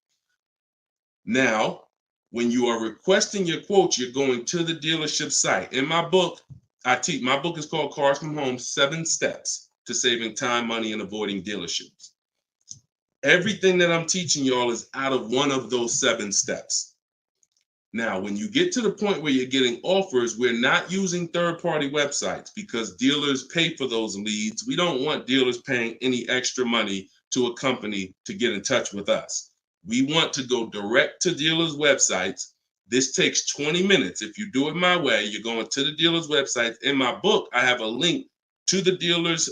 Now, when you are requesting your quote, you're going to the dealership site. In my book, my book is called Cars from Home, 7 Steps to Saving Time, Money, and Avoiding Dealerships. Everything that I'm teaching y'all is out of one of those 7 steps. Now, when you get to the point where you're getting offers, we're not using third-party websites because dealers pay for those leads. We don't want dealers paying any extra money to a company to get in touch with us. We want to go direct to dealers' websites. This takes 20 minutes. If you do it my way, you're going to the dealer's website. In my book, I have a link to the dealers,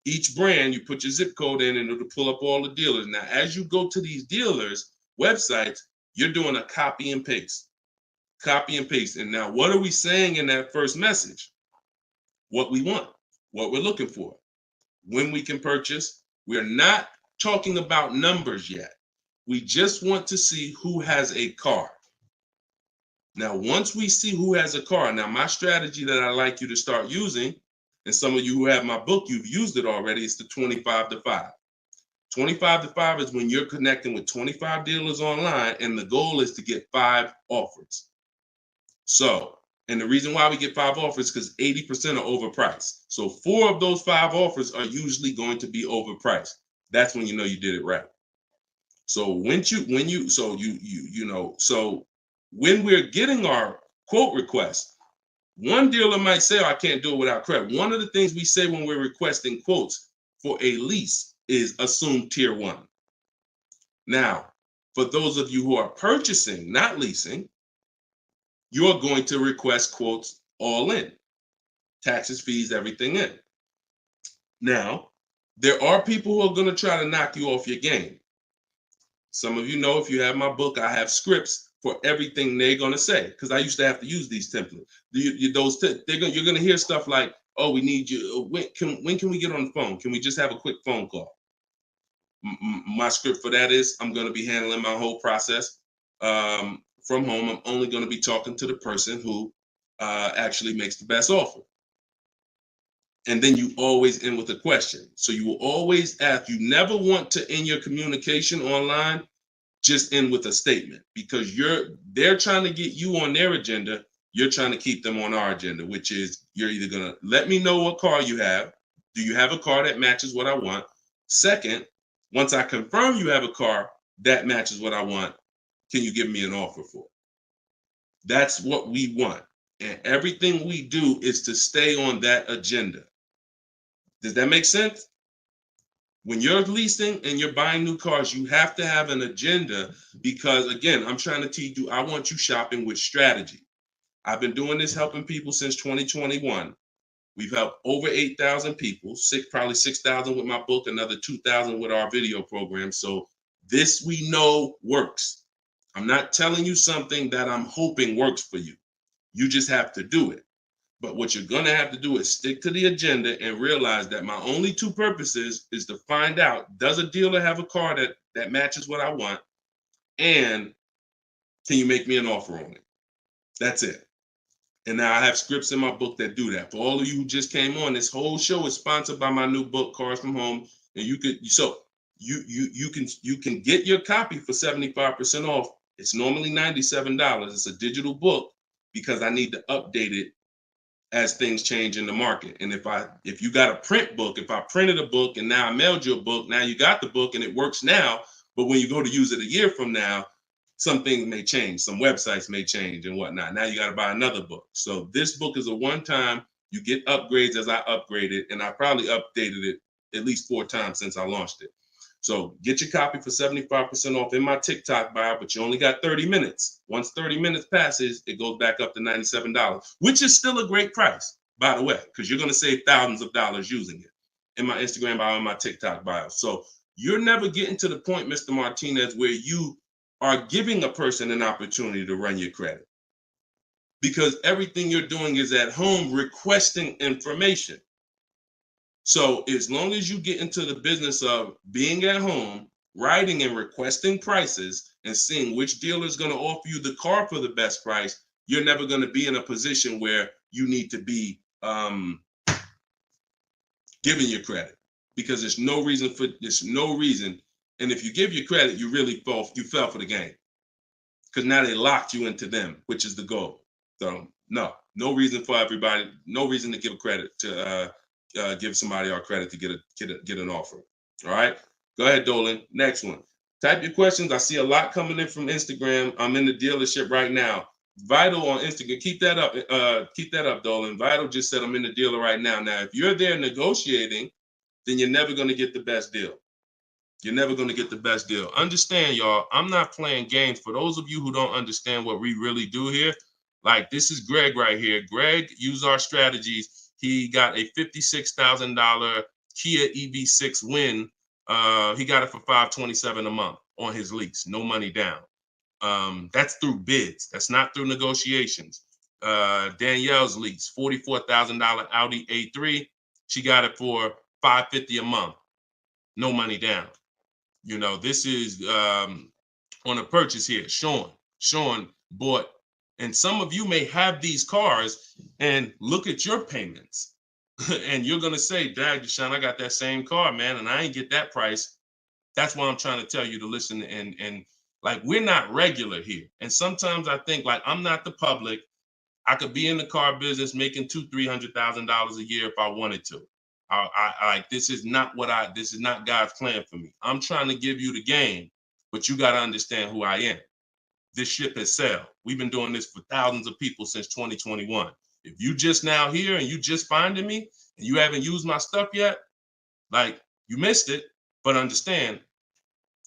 each brand. You put your zip code in and it'll pull up all the dealers. Now, as you go to these dealers' websites, you're doing a copy and paste. Copy and paste. And now, what are we saying in that first message? What we want, what we're looking for, when we can purchase. We're not talking about numbers yet. We just want to see who has a car. Now, once we see who has a car, now my strategy that I like you to start using, and some of you who have my book, you've used it already, is the 25 to 5. 25 to 5 is when you're connecting with 25 dealers online, and the goal is to get 5 offers. So, and the reason why we get 5 offers is because 80% are overpriced. So 4 of those 5 offers are usually going to be overpriced. That's when you know you did it right. So when we're getting our quote request, one dealer might say, oh, I can't do it without credit. One of the things we say when we're requesting quotes for a lease is assume tier 1. Now, for those of you who are purchasing, not leasing, you're going to request quotes all in, taxes, fees, everything in. Now, there are people who are going to try to knock you off your game. Some of you know, if you have my book, I have scripts for everything they're going to say, because I used to have to use these templates. You're going to hear stuff like, oh, we need you. When can we get on the phone? Can we just have a quick phone call? My script for that is, I'm going to be handling my whole process from home. I'm only going to be talking to the person who actually makes the best offer. And then you always end with a question. So you will always ask. You never want to end your communication online just end with a statement, because they're trying to get you on their agenda. You're trying to keep them on our agenda, which is, you're either going to let me know what car you have. Do you have a car that matches what I want? Second, once I confirm you have a car that matches what I want, can you give me an offer for it? That's what we want. And everything we do is to stay on that agenda. Does that make sense? When you're leasing and you're buying new cars, you have to have an agenda, because, again, I'm trying to teach you, I want you shopping with strategy. I've been doing this, helping people since 2021. We've helped over 8,000 people, probably 6,000 with my book, another 2,000 with our video program. So this, we know, works. I'm not telling you something that I'm hoping works for you. You just have to do it. But what you're going to have to do is stick to the agenda and realize that my only two purposes is to find out, does a dealer have a car that matches what I want? And can you make me an offer on it? That's it. And now I have scripts in my book that do that. For all of you who just came on, this whole show is sponsored by my new book, Cars from Home. And you can get your copy for 75% off. It's normally $97. It's a digital book, because I need to update it as things change in the market. And if you got a print book, if I printed a book and now I mailed you a book, now you got the book and it works now, but when you go to use it a year from now, some things may change, some websites may change and whatnot. Now you got to buy another book. So this book is a one-time, you get upgrades as I upgrade it, and I probably updated it at least 4 times since I launched it. So get your copy for 75% off in my TikTok bio, but you only got 30 minutes. Once 30 minutes passes, it goes back up to $97, which is still a great price, by the way, because you're going to save thousands of dollars using it in my Instagram bio and my TikTok bio. So you're never getting to the point, Mr. Martinez, where you are giving a person an opportunity to run your credit, because everything you're doing is at home requesting information. So as long as you get into the business of being at home, writing and requesting prices and seeing which dealer is going to offer you the car for the best price, you're never going to be in a position where you need to be giving your credit, because there's no reason. And if you give your credit, you really fell for the game, because now they locked you into them, which is the goal. So no reason for everybody, no reason to give credit to give somebody our credit to get an offer. All right, go ahead, Dolan. Next one. Type your questions. I see a lot coming in from Instagram. I'm in the dealership right now. Vital on Instagram. Keep that up. Keep that up, Dolan. Vital just said I'm in the dealer right now. Now, if you're there negotiating, then you're never going to get the best deal. You're never going to get the best deal. Understand, y'all, I'm not playing games. For those of you who don't understand what we really do here, like, this is Greg right here. Greg used our strategies. He got a $56,000 Kia EV6 win. He got it for $527 a month on his lease, no money down. That's through bids. That's not through negotiations. Danielle's lease, $44,000 Audi A3. She got it for $550 a month, no money down. You know, this is on a purchase here. Sean bought, and some of you may have these cars and look at your payments and you're going to say, Dad, Deshone, I got that same car, man, and I ain't get that price. That's why I'm trying to tell you to listen. And like, we're not regular here. And sometimes I think, like, I'm not the public. I could be in the car business making $200,000-$300,000 a year if I wanted to. This is not God's plan for me. I'm trying to give you the game, but you got to understand who I am. This ship has sailed. We've been doing this for thousands of people since 2021. If you just now here and you just finding me and you haven't used my stuff yet, like, you missed it, but understand,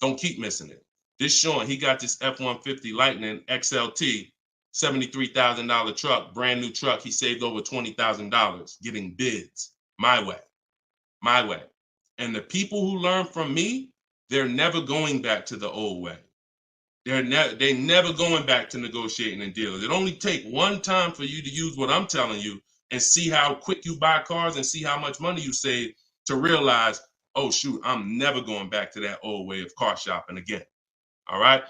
don't keep missing it. This Sean, he got this F-150 Lightning XLT $73,000 truck, brand new truck. He saved over $20,000 getting bids my way. And the people who learn from me, they're never going back to the old way. They're never going back to negotiating and dealing. It only take one time for you to use what I'm telling you and see how quick you buy cars and see how much money you save to realize, oh shoot, I'm never going back to that old way of car shopping again. All right.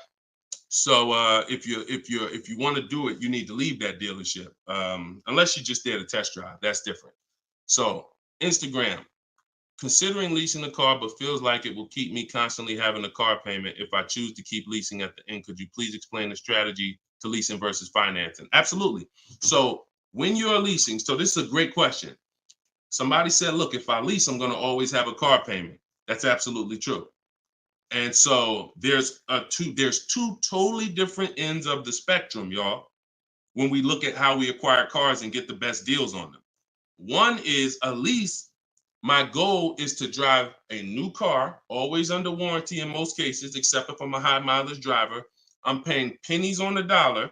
So if you want to do it, you need to leave that dealership. Unless you're just there to test drive, that's different. So Instagram. Considering leasing a car, but feels like it will keep me constantly having a car payment if I choose to keep leasing at the end. Could you please explain the strategy to leasing versus financing? Absolutely. So when you're leasing, so this is a great question. Somebody said, look, if I lease, I'm going to always have a car payment. That's absolutely true. And so there's two totally different ends of the spectrum, y'all, when we look at how we acquire cars and get the best deals on them. One is a lease. My goal is to drive a new car, always under warranty in most cases, except if I'm a high mileage driver. I'm paying pennies on the dollar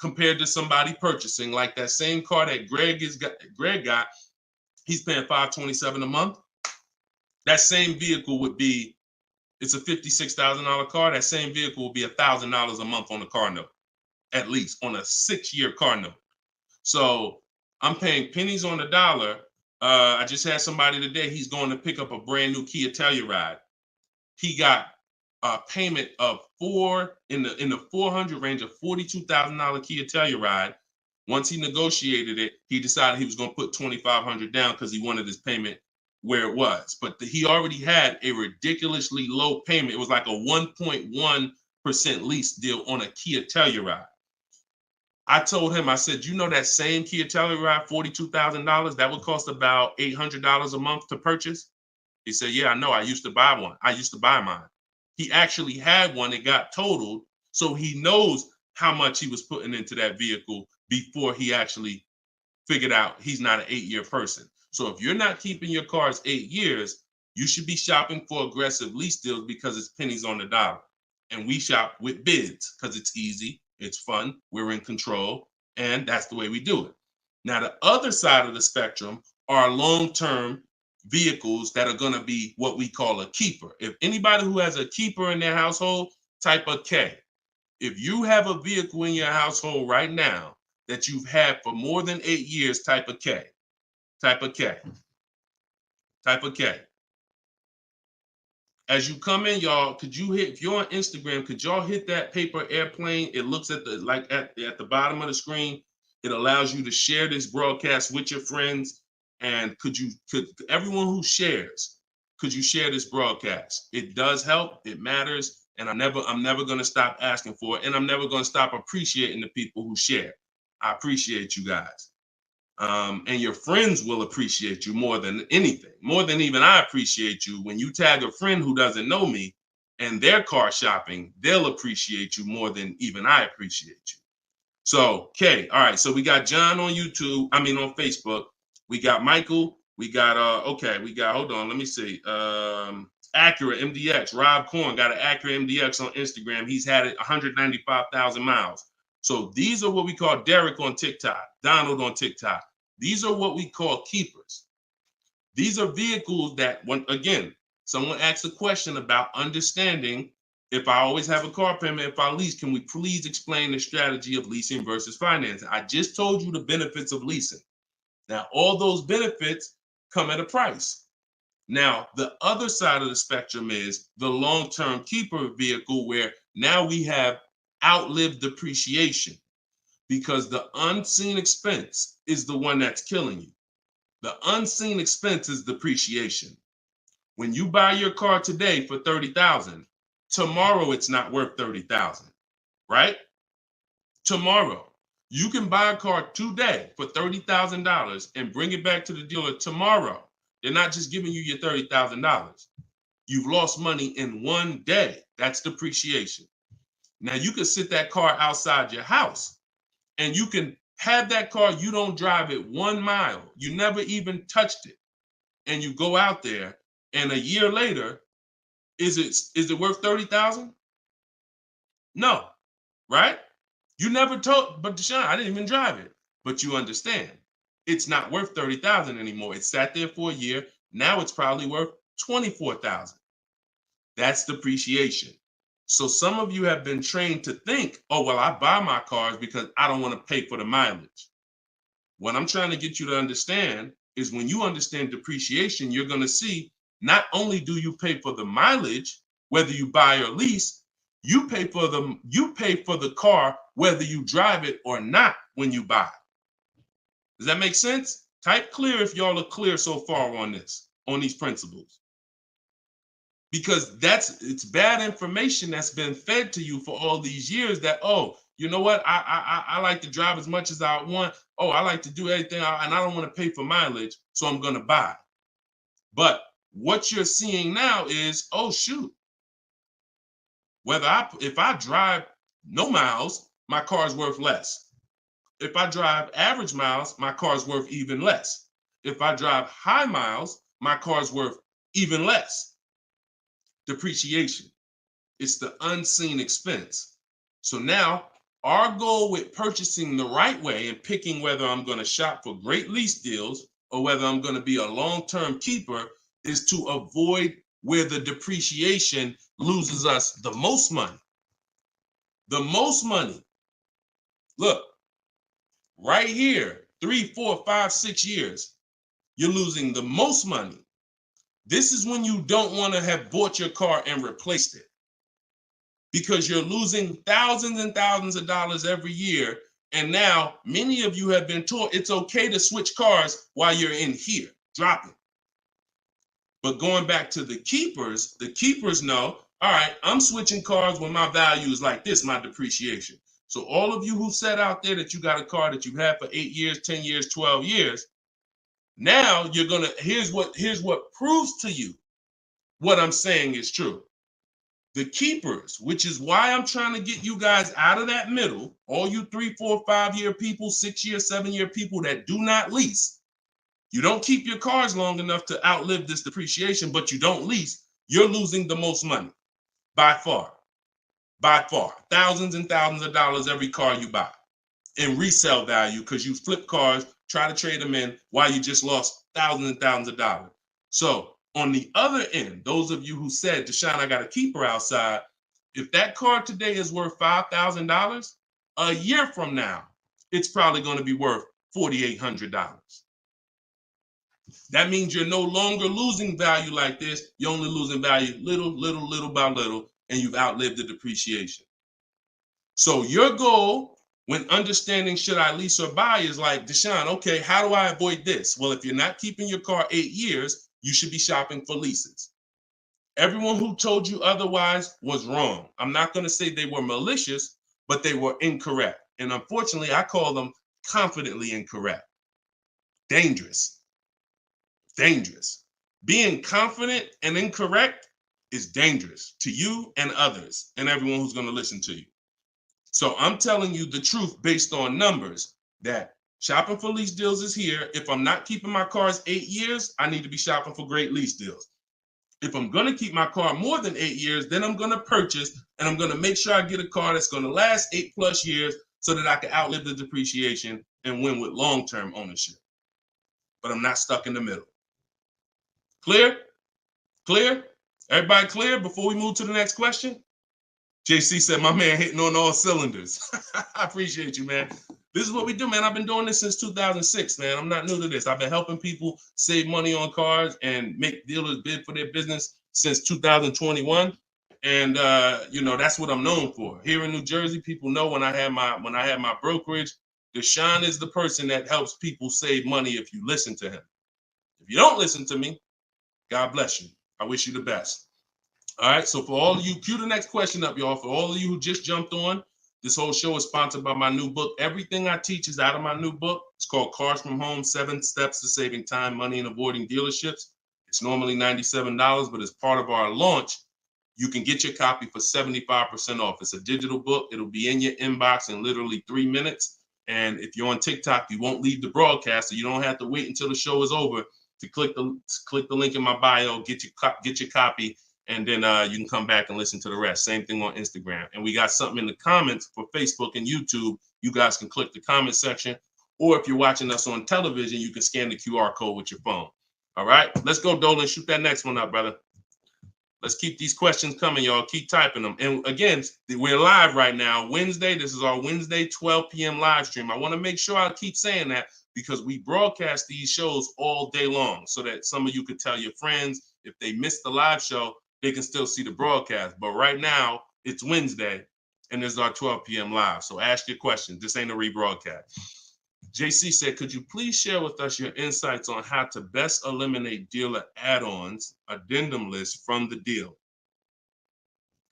compared to somebody purchasing like that same car that Greg got. He's paying $527 a month. That same vehicle would be, it's a $56,000 car. That same vehicle will be $1,000 a month on the car note, at least on a 6-year car note. So I'm paying pennies on the dollar. I just had somebody today, he's going to pick up a brand new Kia Telluride. He got a payment of in the 400 range of $42,000 Kia Telluride. Once he negotiated it, he decided he was going to put $2,500 down because he wanted his payment where it was. But he already had a ridiculously low payment. It was like a 1.1% lease deal on a Kia Telluride. I told him, I said, you know that same Kia Telluride, $42,000, that would cost about $800 a month to purchase? He said, yeah, I know. I used to buy one. I used to buy mine. He actually had one. It got totaled. So he knows how much he was putting into that vehicle before he actually figured out he's not an 8-year person. So if you're not keeping your cars 8 years, you should be shopping for aggressive lease deals because it's pennies on the dollar. And we shop with bids because it's easy. It's fun. We're in control. And that's the way we do it. Now, the other side of the spectrum are long-term vehicles that are going to be what we call a keeper. If anybody who has a keeper in their household, type a K. If you have a vehicle in your household right now that you've had for more than 8 years, type a K. Type a K. Type a K. As you come in, y'all, if you're on Instagram, could y'all hit that paper airplane? It looks at the bottom of the screen. It allows you to share this broadcast with your friends. And could everyone who shares, could you share this broadcast? It does help. It matters. And I'm never going to stop asking for it. And I'm never going to stop appreciating the people who share. I appreciate you guys. And your friends will appreciate you more than anything, more than even I appreciate you. When you tag a friend who doesn't know me and they're car shopping, they'll appreciate you more than even I appreciate you. So, okay, all right. So we got John on on Facebook. We got Michael. We got hold on, let me see. Acura MDX. Rob Korn got an Acura MDX on Instagram. He's had it 195,000 miles. So these are what we call Derek on TikTok, Donald on TikTok. These are what we call keepers. These are vehicles that, someone asked a question about understanding if I always have a car payment, if I lease, can we please explain the strategy of leasing versus financing? I just told you the benefits of leasing. Now, all those benefits come at a price. Now, the other side of the spectrum is the long-term keeper vehicle where now we have outlived depreciation because the unseen expense is the one that's killing you. The unseen expense is depreciation. When you buy your car today for $30,000, tomorrow it's not worth $30,000, right? Tomorrow. You can buy a car today for $30,000 and bring it back to the dealer tomorrow. They're not just giving you your $30,000. You've lost money in one day. That's depreciation. Now you can sit that car outside your house and you can have that car. You don't drive it 1 mile. You never even touched it. And you go out there and a year later, is it worth $30,000? No, right? You never told, but Deshone, I didn't even drive it. But you understand, it's not worth $30,000 anymore. It sat there for a year. Now it's probably worth $24,000. That's depreciation. So some of you have been trained to think, oh, well, I buy my cars because I don't want to pay for the mileage. What I'm trying to get you to understand is when you understand depreciation, you're going to see not only do you pay for the mileage, whether you buy or lease, you pay for the car whether you drive it or not when you buy. Does that make sense? Type clear if y'all are clear so far on this, on these principles. Because it's bad information that's been fed to you for all these years that, oh, you know what? I like to drive as much as I want. Oh, I like to do everything and I don't want to pay for mileage, so I'm going to buy. But what you're seeing now is, oh, shoot. If I drive no miles, my car's worth less. If I drive average miles, my car's worth even less. If I drive high miles, my car's worth even less. Depreciation. It's the unseen expense. So now our goal with purchasing the right way and picking whether I'm going to shop for great lease deals or whether I'm going to be a long-term keeper is to avoid where the depreciation loses us the most money. The most money. Look, right here, 3, 4, 5, 6 years, you're losing the most money. This is when you don't want to have bought your car and replaced it, because you're losing thousands and thousands of dollars every year. And now many of you have been taught it's okay to switch cars while you're in here, dropping. But going back to the keepers know, all right, I'm switching cars when my value is like this, my depreciation. So all of you who said out there that you got a car that you've had for 8 years, 10 years, 12 years, now you're gonna, here's what proves to you what I'm saying is true. The keepers, which is why I'm trying to get you guys out of that middle, all you 3, 4, 5 year people, 6 year, 7 year people that do not lease. You don't keep your cars long enough to outlive this depreciation, but you don't lease. You're losing the most money by far, thousands and thousands of dollars every car you buy in resale value, because you flip cars, try to trade them in while you just lost thousands and thousands of dollars. So on the other end, those of you who said, Deshone, I got a keeper outside, if that car today is worth $5,000, a year from now, it's probably going to be worth $4,800. That means you're no longer losing value like this. You're only losing value little by little, and you've outlived the depreciation. So your goal when understanding should I lease or buy is like, Deshone, okay, how do I avoid this? Well, if you're not keeping your car 8 years, you should be shopping for leases. Everyone who told you otherwise was wrong. I'm not going to say they were malicious, but they were incorrect. And unfortunately, I call them confidently incorrect. Dangerous. Being confident and incorrect is dangerous to you and others and everyone who's going to listen to you. So I'm telling you the truth based on numbers, that shopping for lease deals is here. If I'm not keeping my cars 8 years, I need to be shopping for great lease deals. If I'm going to keep my car more than 8 years, then I'm going to purchase and I'm going to make sure I get a car that's going to last 8+ years so that I can outlive the depreciation and win with long-term ownership. But I'm not stuck in the middle. Clear? Clear? Everybody clear before we move to the next question? JC said, my man hitting on all cylinders. I appreciate you, man. This is what we do, man. I've been doing this since 2006, man. I'm not new to this. I've been helping people save money on cars and make dealers bid for their business since 2021. And that's what I'm known for. Here in New Jersey, people know when I had my brokerage, Deshone is the person that helps people save money if you listen to him. If you don't listen to me, God bless you. I wish you the best. All right, so for all of you, cue the next question up, y'all. For all of you who just jumped on, this whole show is sponsored by my new book. Everything I teach is out of my new book. It's called Cars from Home, 7 Steps to Saving Time, Money, and Avoiding Dealerships. It's normally $97, but as part of our launch, you can get your copy for 75% off. It's a digital book. It'll be in your inbox in literally 3 minutes. And if you're on TikTok, you won't leave the broadcast, so you don't have to wait until the show is over to click the link in my bio, get your copy, and then you can come back and listen to the rest. Same thing on Instagram. And we got something in the comments for Facebook and YouTube. You guys can click the comment section, or if you're watching us on television, you can scan the QR code with your phone. All right, let's go, Dolan. Shoot that next one up, brother. Let's keep these questions coming, y'all. Keep typing them. And again, we're live right now, Wednesday. This is our Wednesday 12 p.m. live stream. I want to make sure I keep saying that because we broadcast these shows all day long so that some of you could tell your friends if they missed the live show, they can still see the broadcast. But right now, it's Wednesday, and this is our 12 p.m. live. So ask your questions. This ain't a rebroadcast. JC said, could you please share with us your insights on how to best eliminate dealer add-ons, addendum lists from the deal?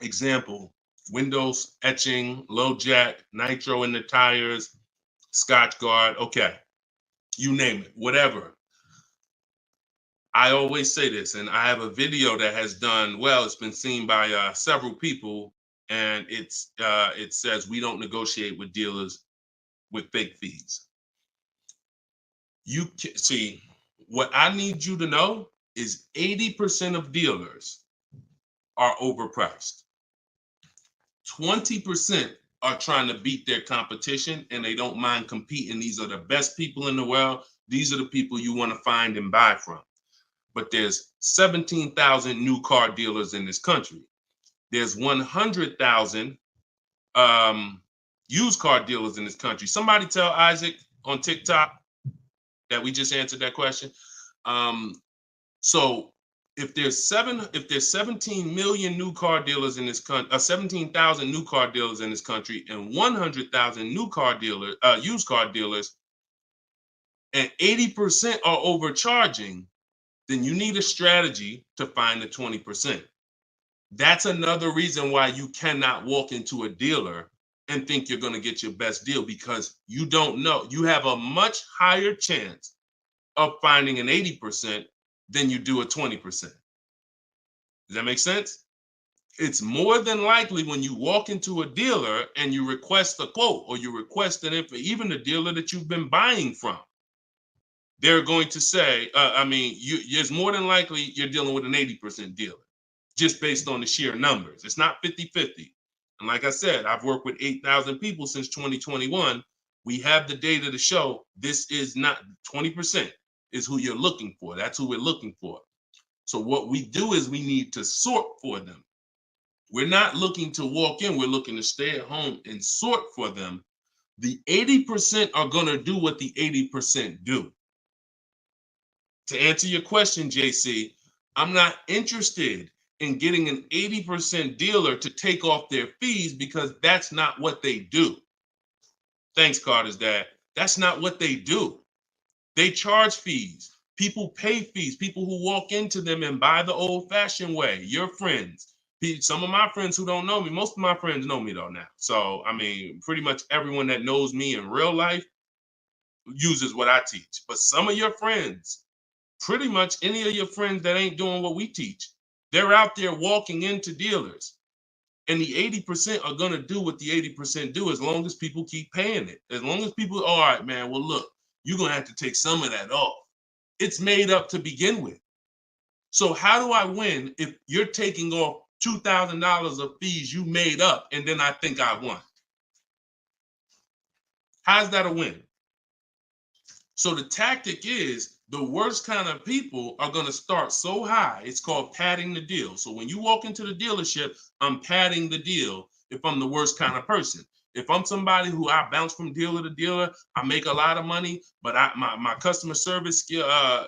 Example, windows etching, low jack, nitro in the tires, Scotch guard. Okay, you name it, whatever. I always say this, and I have a video that has done well. It's been seen by several people, and it says we don't negotiate with dealers with fake fees. You can see, what I need you to know is 80% of dealers are overpriced. 20% are trying to beat their competition, and they don't mind competing. These are the best people in the world. These are the people you want to find and buy from. But there's 17,000 new car dealers in this country. There's 100,000 used car dealers in this country. Somebody tell Isaac on TikTok that we just answered that question. So if there's 17 million new car dealers in this country, 17,000 new car dealers in this country, and 100,000 new car dealers, used car dealers, and 80% are overcharging, then you need a strategy to find the 20%. That's another reason why you cannot walk into a dealer and think you're going to get your best deal, because you don't know. You have a much higher chance of finding an 80% than you do a 20%. Does that make sense? It's more than likely when you walk into a dealer and you request a quote, or you request an info, even the dealer that you've been buying from, they're going to say, it's more than likely you're dealing with an 80% dealer, just based on the sheer numbers. It's not 50-50. And like I said, I've worked with 8,000 people since 2021. We have the data to show this is not 20% is who you're looking for. That's who we're looking for. So what we do is we need to sort for them. We're not looking to walk in. We're looking to stay at home and sort for them. The 80% are going to do what the 80% do. To answer your question, JC, I'm not interested in getting an 80% dealer to take off their fees, because that's not what they do. Thanks, Carter's dad. That's not what they do. They charge fees. People pay fees. People who walk into them and buy the old-fashioned way. Your friends. Some of my friends who don't know me, most of my friends know me though now. So, pretty much everyone that knows me in real life uses what I teach. But some of your friends, pretty much any of your friends that ain't doing what we teach, they're out there walking into dealers. And the 80% are going to do what the 80% do, as long as people keep paying it. As long as people, all right, man, well, look, you're going to have to take some of that off. It's made up to begin with. So how do I win if you're taking off $2,000 of fees you made up, and then I think I won? How's that a win? So the tactic is, the worst kind of people are going to start so high. It's called padding the deal. So when you walk into the dealership, I'm padding the deal if I'm the worst kind of person. If I'm somebody who I bounce from dealer to dealer, I make a lot of money, but my customer service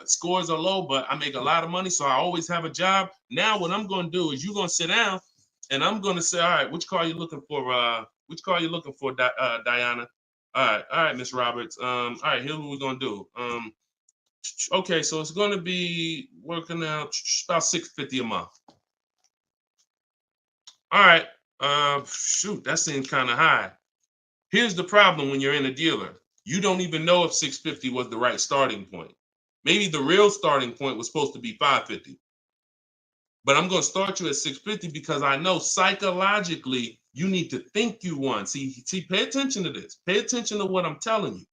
scores are low, but I make a lot of money, so I always have a job. Now what I'm going to do is, you're going to sit down, and I'm going to say, all right, which car are you looking for? Which car are you looking for, Diana? All right, Miss Roberts. All right, here's what we're going to do. Okay, so it's going to be working out about $650 a month. All right. Shoot, that seems kind of high. Here's the problem when you're in a dealer. You don't even know if $650 was the right starting point. Maybe the real starting point was supposed to be $550. But I'm going to start you at $650 because I know psychologically you need to think you won. See, pay attention to this. Pay attention to what I'm telling you.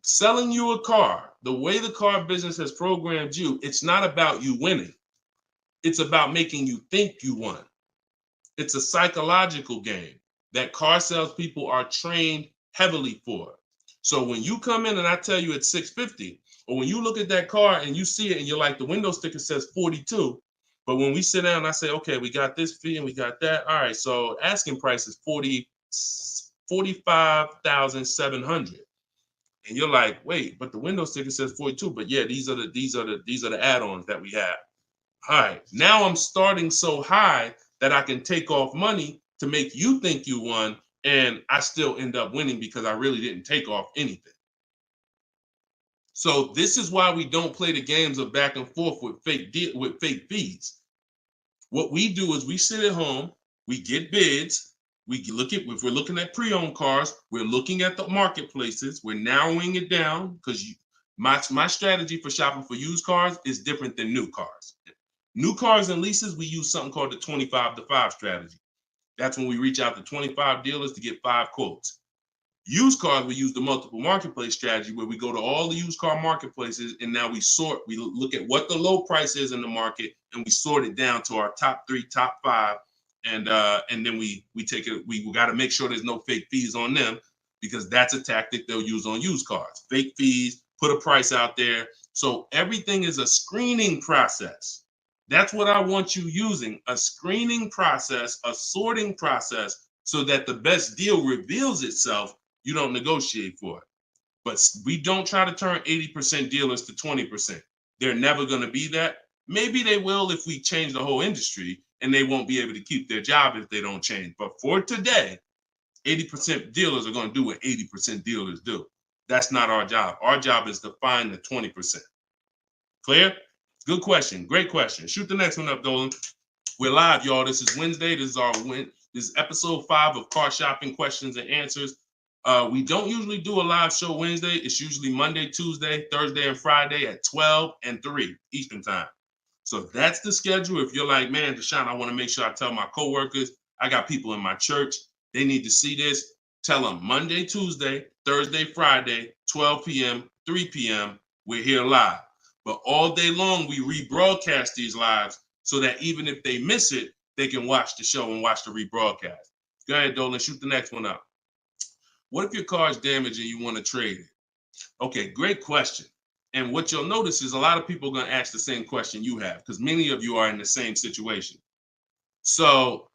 Selling you a car, the way the car business has programmed you, it's not about you winning. It's about making you think you won. It's a psychological game that car salespeople are trained heavily for. So when you come in and I tell you it's 650, or when you look at that car and you see it and you're like, the window sticker says 42, but when we sit down and I say, okay, we got this fee and we got that. All right, so asking price is 45,700. And you're like, wait, but the window sticker says 42. But yeah, these are the add-ons that we have. All right, now I'm starting so high that I can take off money to make you think you won, and I still end up winning because I really didn't take off anything. So this is why we don't play the games of back and forth with fake fees. What we do is we sit at home, we get bids, we look at, if we're looking at pre-owned cars, we're looking at the marketplaces, we're narrowing it down, because my strategy for shopping for used cars is different than new cars. New cars and leases, we use something called the 25 to 5 strategy. That's when we reach out to 25 dealers to get 5 quotes. Used cars, we use the multiple marketplace strategy, where we go to all the used car marketplaces and now we look at what the low price is in the market and we sort it down to our top 3, top 5. And then we take it, we got to make sure there's no fake fees on them, because that's a tactic they'll use on used cars. Fake fees, put a price out there. So everything is a screening process. That's what I want you using, a screening process, a sorting process, so that the best deal reveals itself. You don't negotiate for it. But we don't try to turn 80% dealers to 20%. They're never going to be that. Maybe they will if we change the whole industry, and they won't be able to keep their job if they don't change. But for today, 80% dealers are going to do what 80% dealers do. That's not our job. Our job is to find the 20%. Clear? Good question. Great question. Shoot the next one up, Dolan. We're live, y'all. This is Wednesday. This is episode 5 of Car Shopping Questions and Answers. We don't usually do a live show Wednesday. It's usually Monday, Tuesday, Thursday, and Friday at 12 and 3 Eastern time. So that's the schedule. If you're like, man, Deshone, I want to make sure I tell my coworkers, I got people in my church, they need to see this. Tell them Monday, Tuesday, Thursday, Friday, 12 p.m., 3 p.m., we're here live. But all day long, we rebroadcast these lives so that even if they miss it, they can watch the show and watch the rebroadcast. Go ahead, Dolan, shoot the next one up. What if your car is damaged and you want to trade it? Okay, great question. And what you'll notice is a lot of people are going to ask the same question you have, because many of you are in the same situation. So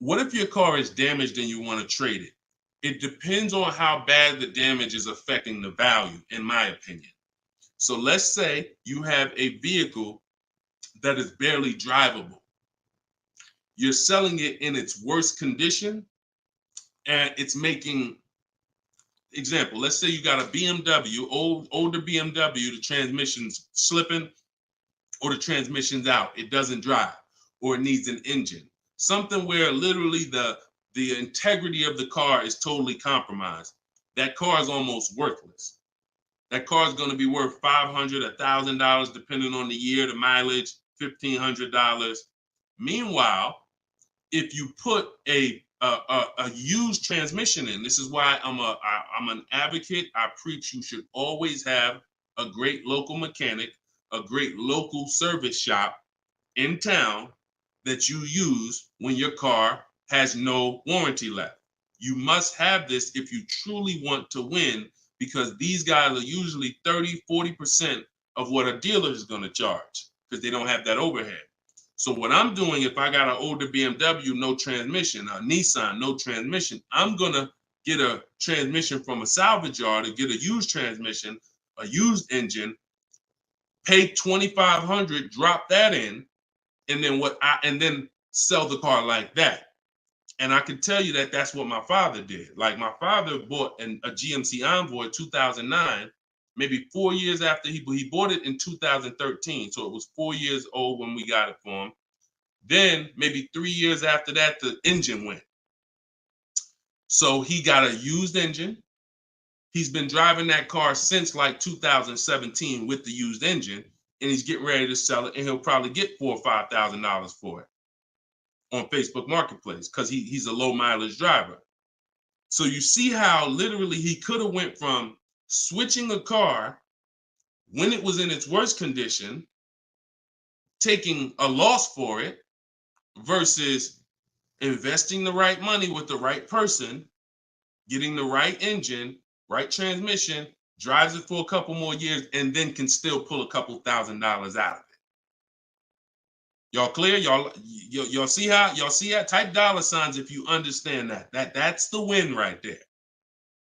what if your car is damaged and you want to trade it? It depends on how bad the damage is affecting the value, in my opinion. So let's say you have a vehicle that is barely drivable. You're selling it in its worst condition, and it's making, example, let's say you got a BMW, older BMW, the transmission's slipping, or the transmission's out, it doesn't drive, or it needs an engine. Something where literally the integrity of the car is totally compromised. That car is almost worthless. That car is going to be worth $500, $1,000, depending on the year, the mileage, $1,500. Meanwhile, if you put a used transmission in, this is why I'm an advocate. I preach you should always have a great local mechanic, a great local service shop in town that you use when your car has no warranty left. You must have this if you truly want to win, because these guys are usually 30, 40% of what a dealer is going to charge, because they don't have that overhead. So what I'm doing, if I got an older BMW, no transmission, a Nissan, no transmission, I'm going to get a transmission from a salvage yard to get a used transmission, a used engine, pay $2,500, drop that in, and then sell the car like that. And I can tell you that that's what my father did. Like, my father bought a GMC Envoy 2009, maybe 4 years after he bought it in 2013. So it was 4 years old when we got it for him. Then maybe 3 years after that, the engine went. So he got a used engine. He's been driving that car since like 2017 with the used engine, and he's getting ready to sell it, and he'll probably get $4,000 or $5,000 for it on Facebook Marketplace, because he's a low mileage driver. So you see how literally he could have went from switching a car when it was in its worst condition taking a loss for it versus investing the right money with the right person, getting the right engine, right transmission, drives it for a couple more years, and then can still pull a couple $1,000s out of it. Y'all clear? Y'all see how? Y'all see how? Type dollar signs if you understand that. That's the win right there.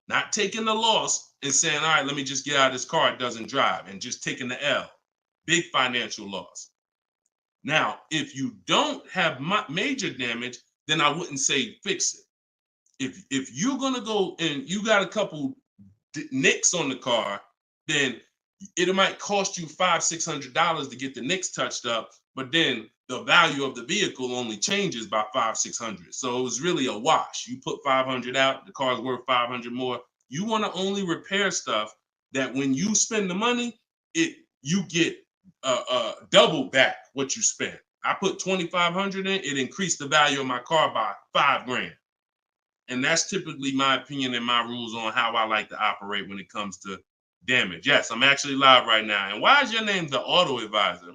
Not taking the loss and saying, all right, let me just get out of this car, it doesn't drive, and just taking the L. Big financial loss. Now, if you don't have major damage, then I wouldn't say fix it. If you're gonna go and you got a couple nicks on the car, then it might cost you $500-600 to get the nicks touched up, but then the value of the vehicle only changes by $500-600. So it was really a wash. You put 500 out, the car's worth 500 more. You want to only repair stuff that when you spend the money, you get double back what you spent. I put 2,500 in, it increased the value of my car by $5,000. And that's typically my opinion and my rules on how I like to operate when it comes to damage. Yes, I'm actually live right now. And why is your name the Auto Advisor?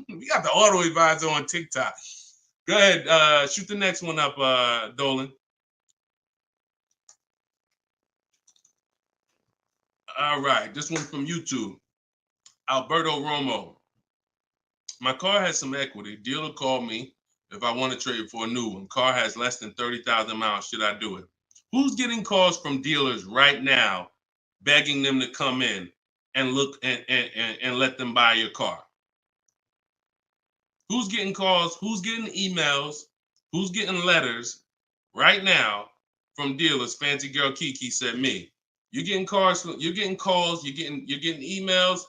We got the Auto Advisor on TikTok. Go ahead, shoot the next one up, Dolan. All right, this one from YouTube. Alberto Romo. My car has some equity. Dealer called me if I want to trade it for a new one. Car has less than 30,000 miles. Should I do it? Who's getting calls from dealers right now begging them to come in and look and let them buy your car? Who's getting calls? Who's getting emails? Who's getting letters right now from dealers? Fancy Girl Kiki said me. You're getting calls. You're getting calls. You're getting emails.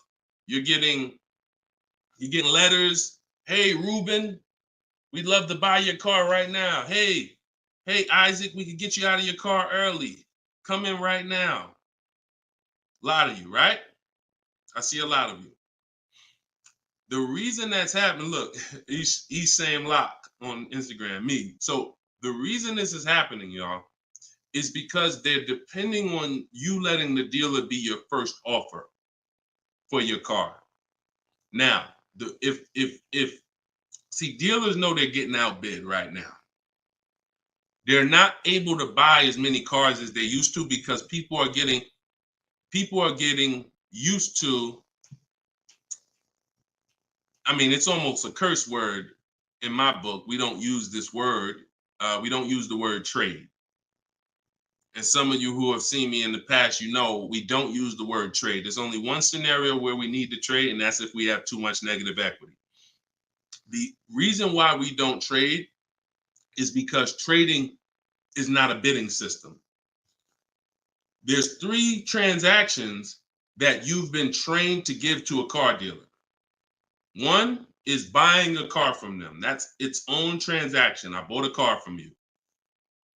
You're getting letters. Hey, Ruben, we'd love to buy your car right now. Hey, Isaac, we could get you out of your car early. Come in right now. A lot of you, right? I see a lot of you. The reason that's happening, look, he's saying lock on Instagram, me. So the reason this is happening, y'all, is because they're depending on you letting the dealer be your first offer for your car. Now, see, dealers know they're getting outbid right now. They're not able to buy as many cars as they used to because people are getting used to, I mean, it's almost a curse word in my book. We don't use this word. We don't use the word trade. And some of you who have seen me in the past, you know we don't use the word trade. There's only one scenario where we need to trade, and that's if we have too much negative equity. The reason why we don't trade is because trading is not a bidding system. There's 3 transactions that you've been trained to give to a car dealer. One is buying a car from them. That's its own transaction. I bought a car from you.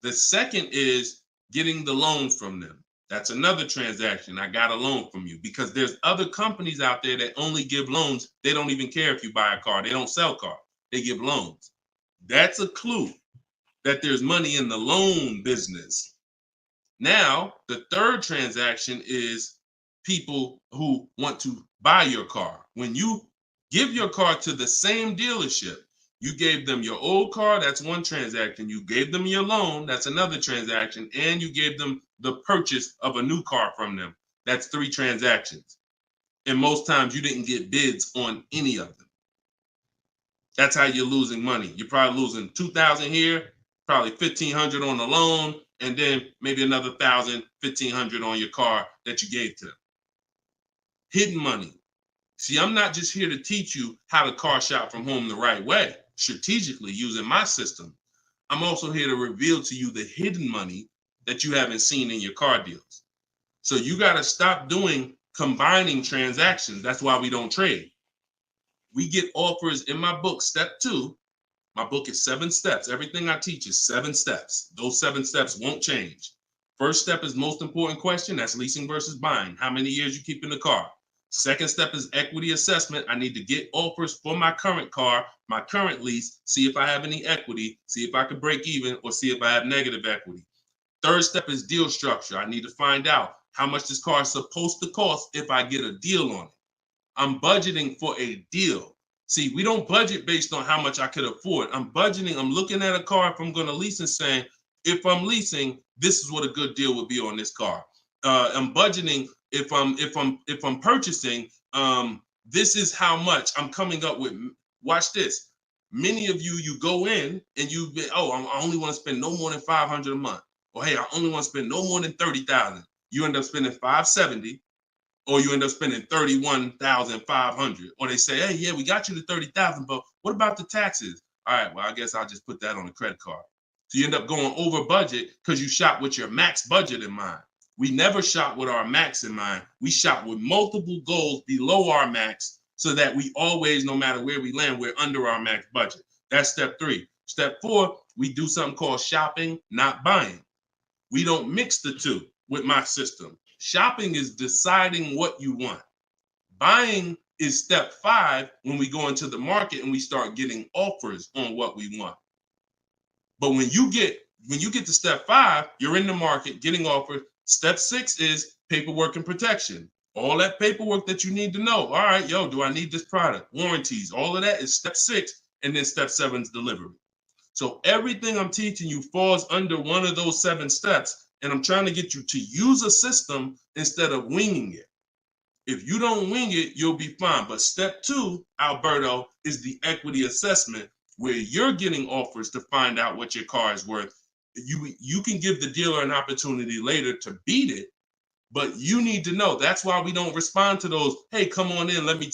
The second is getting the loan from them. That's another transaction. I got a loan from you, because there's other companies out there that only give loans. They don't even care if you buy a car. They don't sell cars. They give loans. That's a clue that there's money in the loan business. Now, the third transaction is people who want to buy your car. When you give your car to the same dealership, you gave them your old car, that's one transaction. You gave them your loan, that's another transaction. And you gave them the purchase of a new car from them. That's 3 transactions. And most times you didn't get bids on any of them. That's how you're losing money. You're probably losing $2,000 here, probably $1,500 on the loan, and then maybe another $1,000, $1,500 on your car that you gave to them. Hidden money. See, I'm not just here to teach you how to car shop from home the right way, strategically using my system. I'm also here to reveal to you the hidden money that you haven't seen in your car deals. So you got to stop doing combining transactions. That's why we don't trade. We get offers in my book, step 2. My book is 7 steps. Everything I teach is 7 steps. Those 7 steps won't change. First step is most important question. That's leasing versus buying. How many years you keep in the car? Second step is equity assessment. I need to get offers for my current car, my current lease, see if I have any equity, see if I can break even, or see if I have negative equity. Third step is deal structure. I need to find out how much this car is supposed to cost if I get a deal on it. I'm budgeting for a deal. See, we don't budget based on how much I could afford. I'm budgeting, I'm looking at a car if I'm going to lease and saying, if I'm leasing, this is what a good deal would be on this car. I'm budgeting if I'm purchasing, this is how much I'm coming up with. Watch this. Many of you go in and I only want to spend no more than $500 a month. Or hey, I only want to spend no more than $30,000. You end up spending $570, or you end up spending $31,500. Or they say, hey, yeah, we got you to $30,000, but what about the taxes? All right, well, I guess I'll just put that on a credit card. So you end up going over budget because you shop with your max budget in mind. We never shop with our max in mind. We shop with multiple goals below our max so that we always, no matter where we land, we're under our max budget. That's step 3. Step 4, we do something called shopping, not buying. We don't mix the two with my system. Shopping is deciding what you want. Buying is step 5 when we go into the market and we start getting offers on what we want. But when you get to step 5, you're in the market getting offers. Step 6 is paperwork and protection. All that paperwork that you need to know. All right, do I need this product? Warranties, all of that is step 6. And then step 7 is delivery. So everything I'm teaching you falls under one of those 7 steps. And I'm trying to get you to use a system instead of winging it. If you don't wing it, you'll be fine. But step 2, Alberto, is the equity assessment, where you're getting offers to find out what your car is worth. You can give the dealer an opportunity later to beat it, but you need to know. That's why we don't respond to those. Hey, come on in. Let me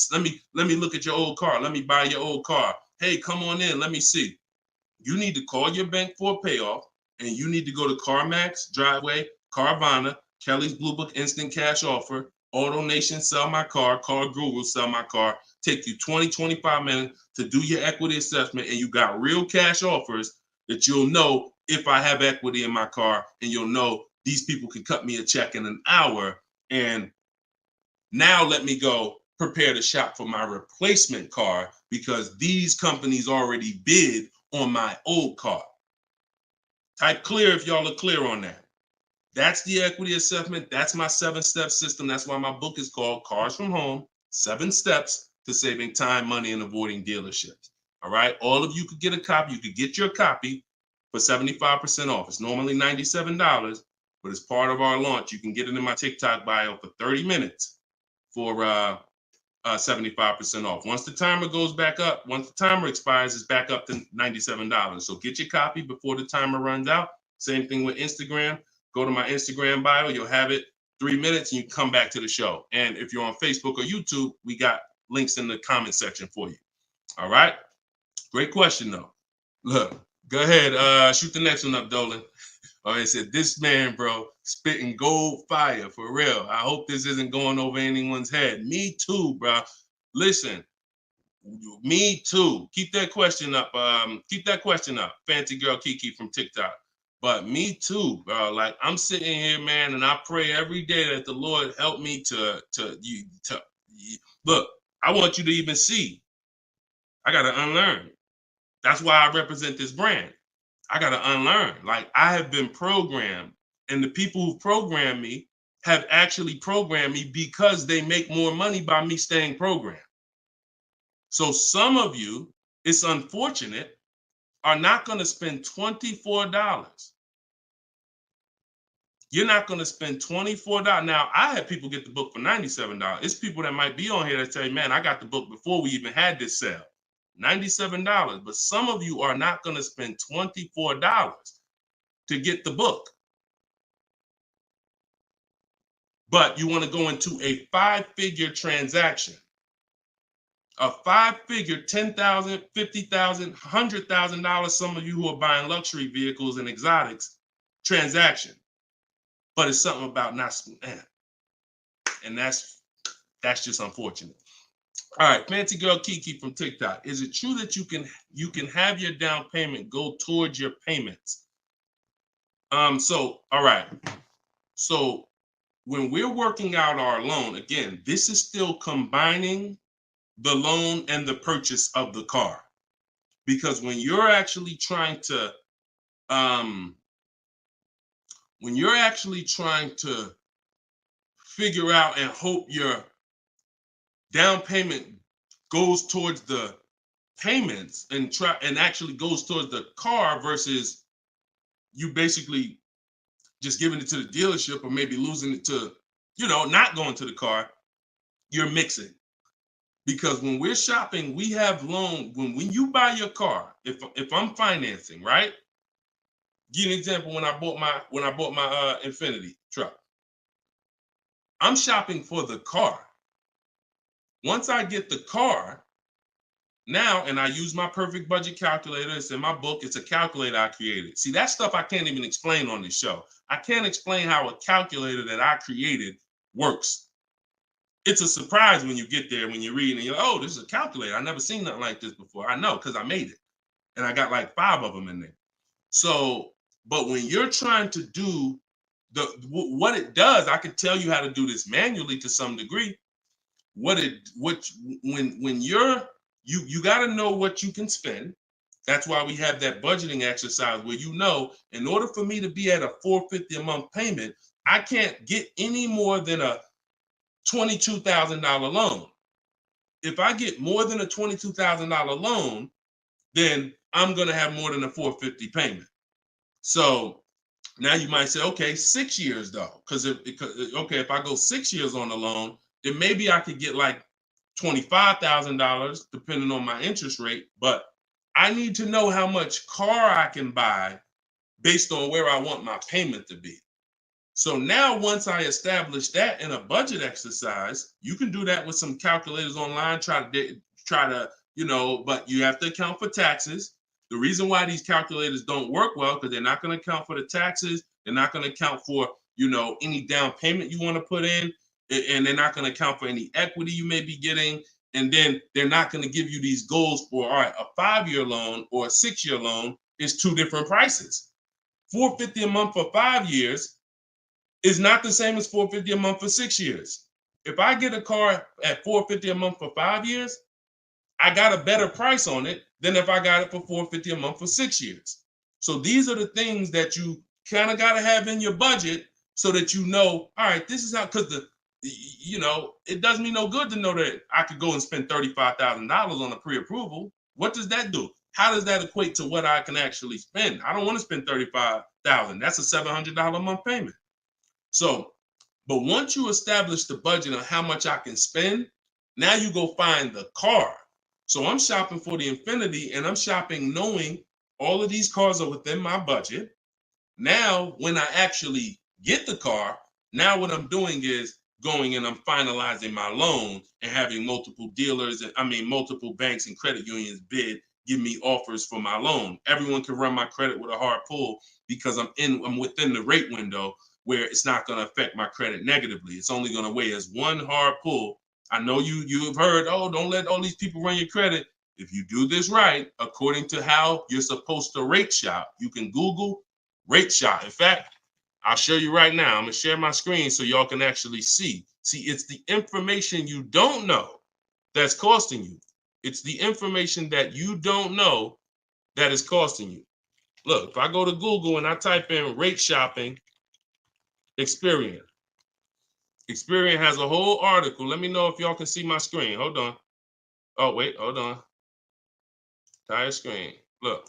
look at your old car. Let me buy your old car. Hey, come on in. Let me see. You need to call your bank for a payoff, and you need to go to CarMax, Driveway, Carvana, Kelly's Blue Book Instant Cash Offer, AutoNation, Sell My Car, Car Guru, Sell My Car. Take you 20, 25 minutes to do your equity assessment, and you got real cash offers that you'll know if I have equity in my car, and you'll know these people can cut me a check in an hour. And now let me go prepare to shop for my replacement car because these companies already bid on my old car. Type clear if y'all are clear on that. That's the equity assessment. That's my 7-step system. That's why my book is called Cars from Home, 7 Steps to Saving Time, Money, and Avoiding Dealerships. All right. All of you could get a copy. You could get your copy for 75% off. It's normally $97, but as part of our launch, you can get it in my TikTok bio for 30 minutes for 75% off. Once the timer goes back up, once the timer expires, it's back up to $97. So get your copy before the timer runs out. Same thing with Instagram. Go to my Instagram bio. You'll have it 3 minutes and you come back to the show. And if you're on Facebook or YouTube, we got links in the comment section for you. All right. Great question, though. Look, go ahead. Shoot the next one up, Dolan. It said, this man, bro, spitting gold fire for real. I hope this isn't going over anyone's head. Me too, bro. Listen, me too. Keep that question up. Fancy girl Kiki from TikTok. But me too, bro. Like, I'm sitting here, man, and I pray every day that the Lord help me to look. I want you to even see. I gotta unlearn. That's why I represent this brand. I got to unlearn. Like, I have been programmed, and the people who programmed me have actually programmed me because they make more money by me staying programmed. So some of you, it's unfortunate, are not going to spend $24. You're not going to spend $24. Now, I had people get the book for $97. It's people that might be on here that say, man, I got the book before we even had this sale. $97, but some of you are not going to spend $24 to get the book. But you want to go into a 5-figure transaction, a 5-figure, $10,000, $50,000, $100,000. Some of you who are buying luxury vehicles and exotics transaction, but it's something about not, and that's just unfortunate. All right, fancy girl Kiki from TikTok. Is it true that you can have your down payment go towards your payments? So all right. So when we're working out our loan, again, this is still combining the loan and the purchase of the car. Because when you're actually trying to figure out and hope your down payment goes towards the payments and actually goes towards the car versus you basically just giving it to the dealership or maybe losing it to, not going to the car, you're mixing. Because when we're shopping, we have loan. When you buy your car, if I'm financing, right? Give you an example. When I bought my Infiniti truck, I'm shopping for the car. Once I get the car, now, and I use my perfect budget calculator. It's in my book. It's a calculator I created. See, that stuff I can't even explain on this show. I can't explain how a calculator that I created works. It's a surprise when you get there, when you're reading and you're like, oh, this is a calculator. I've never seen nothing like this before. I know, because I made it. And I got like 5 of them in there. So, but when you're trying to do what it does, I can tell you how to do this manually to some degree. When you got to know what you can spend. That's why we have that budgeting exercise where in order for me to be at a $450 a month payment, I can't get any more than a $22,000 loan. If I get more than a $22,000 loan, then I'm going to have more than a $450 payment. So now you might say, okay, 6 years though, because if I go 6 years on the loan, then maybe I could get like $25,000 depending on my interest rate. But I need to know how much car I can buy based on where I want my payment to be. So now once I establish that in a budget exercise, you can do that with some calculators online, try to, but you have to account for taxes. The reason why these calculators don't work well, because they're not going to account for the taxes. They're not going to account for, any down payment you want to put in, and they're not going to account for any equity you may be getting. And then they're not going to give you these goals for, all right, a 5-year loan or a 6-year loan is 2 different prices. $450 a month for 5 years is not the same as $450 a month for 6 years. If I get a car at $450 a month for 5 years, I got a better price on it than if I got it for $450 a month for 6 years. So these are the things that you kind of got to have in your budget so that all right, this is how, because it does me no good to know that I could go and spend $35,000 on a pre-approval. What does that do? How does that equate to what I can actually spend? I don't want to spend $35,000. That's a $700 a month payment. So, but once you establish the budget on how much I can spend, now you go find the car. So I'm shopping for the Infiniti, and I'm shopping knowing all of these cars are within my budget. Now, when I actually get the car, now what I'm doing is going and I'm finalizing my loan and having multiple dealers, multiple banks and credit unions give me offers for my loan. Everyone can run my credit with a hard pull because I'm within the rate window where it's not going to affect my credit negatively. It's only going to weigh as one hard pull. I know you have heard, oh, don't let all these people run your credit. If you do this right, according to how you're supposed to rate shop, you can Google rate shop. In fact, I'll show you right now. I'm going to share my screen so y'all can actually see. See, it's the information you don't know that's costing you. It's the information that you don't know that is costing you. Look, if I go to Google and I type in rate shopping, Experian. Experian has a whole article. Let me know if y'all can see my screen. Hold on. Oh, wait, hold on. Entire screen. Look.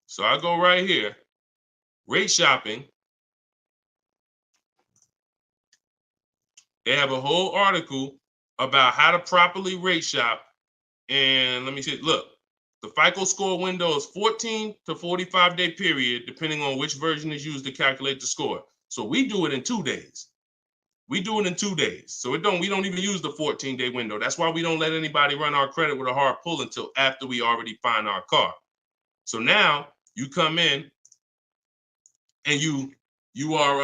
So I go right here. Rate shopping. They have a whole article about how to properly rate shop. And let me see. Look, the FICO score window is 14 to 45-day period, depending on which version is used to calculate the score. So we do it in 2 days. We do it in 2 days. So we don't even use the 14-day window. That's why we don't let anybody run our credit with a hard pull until after we already find our car. So now you come in and you are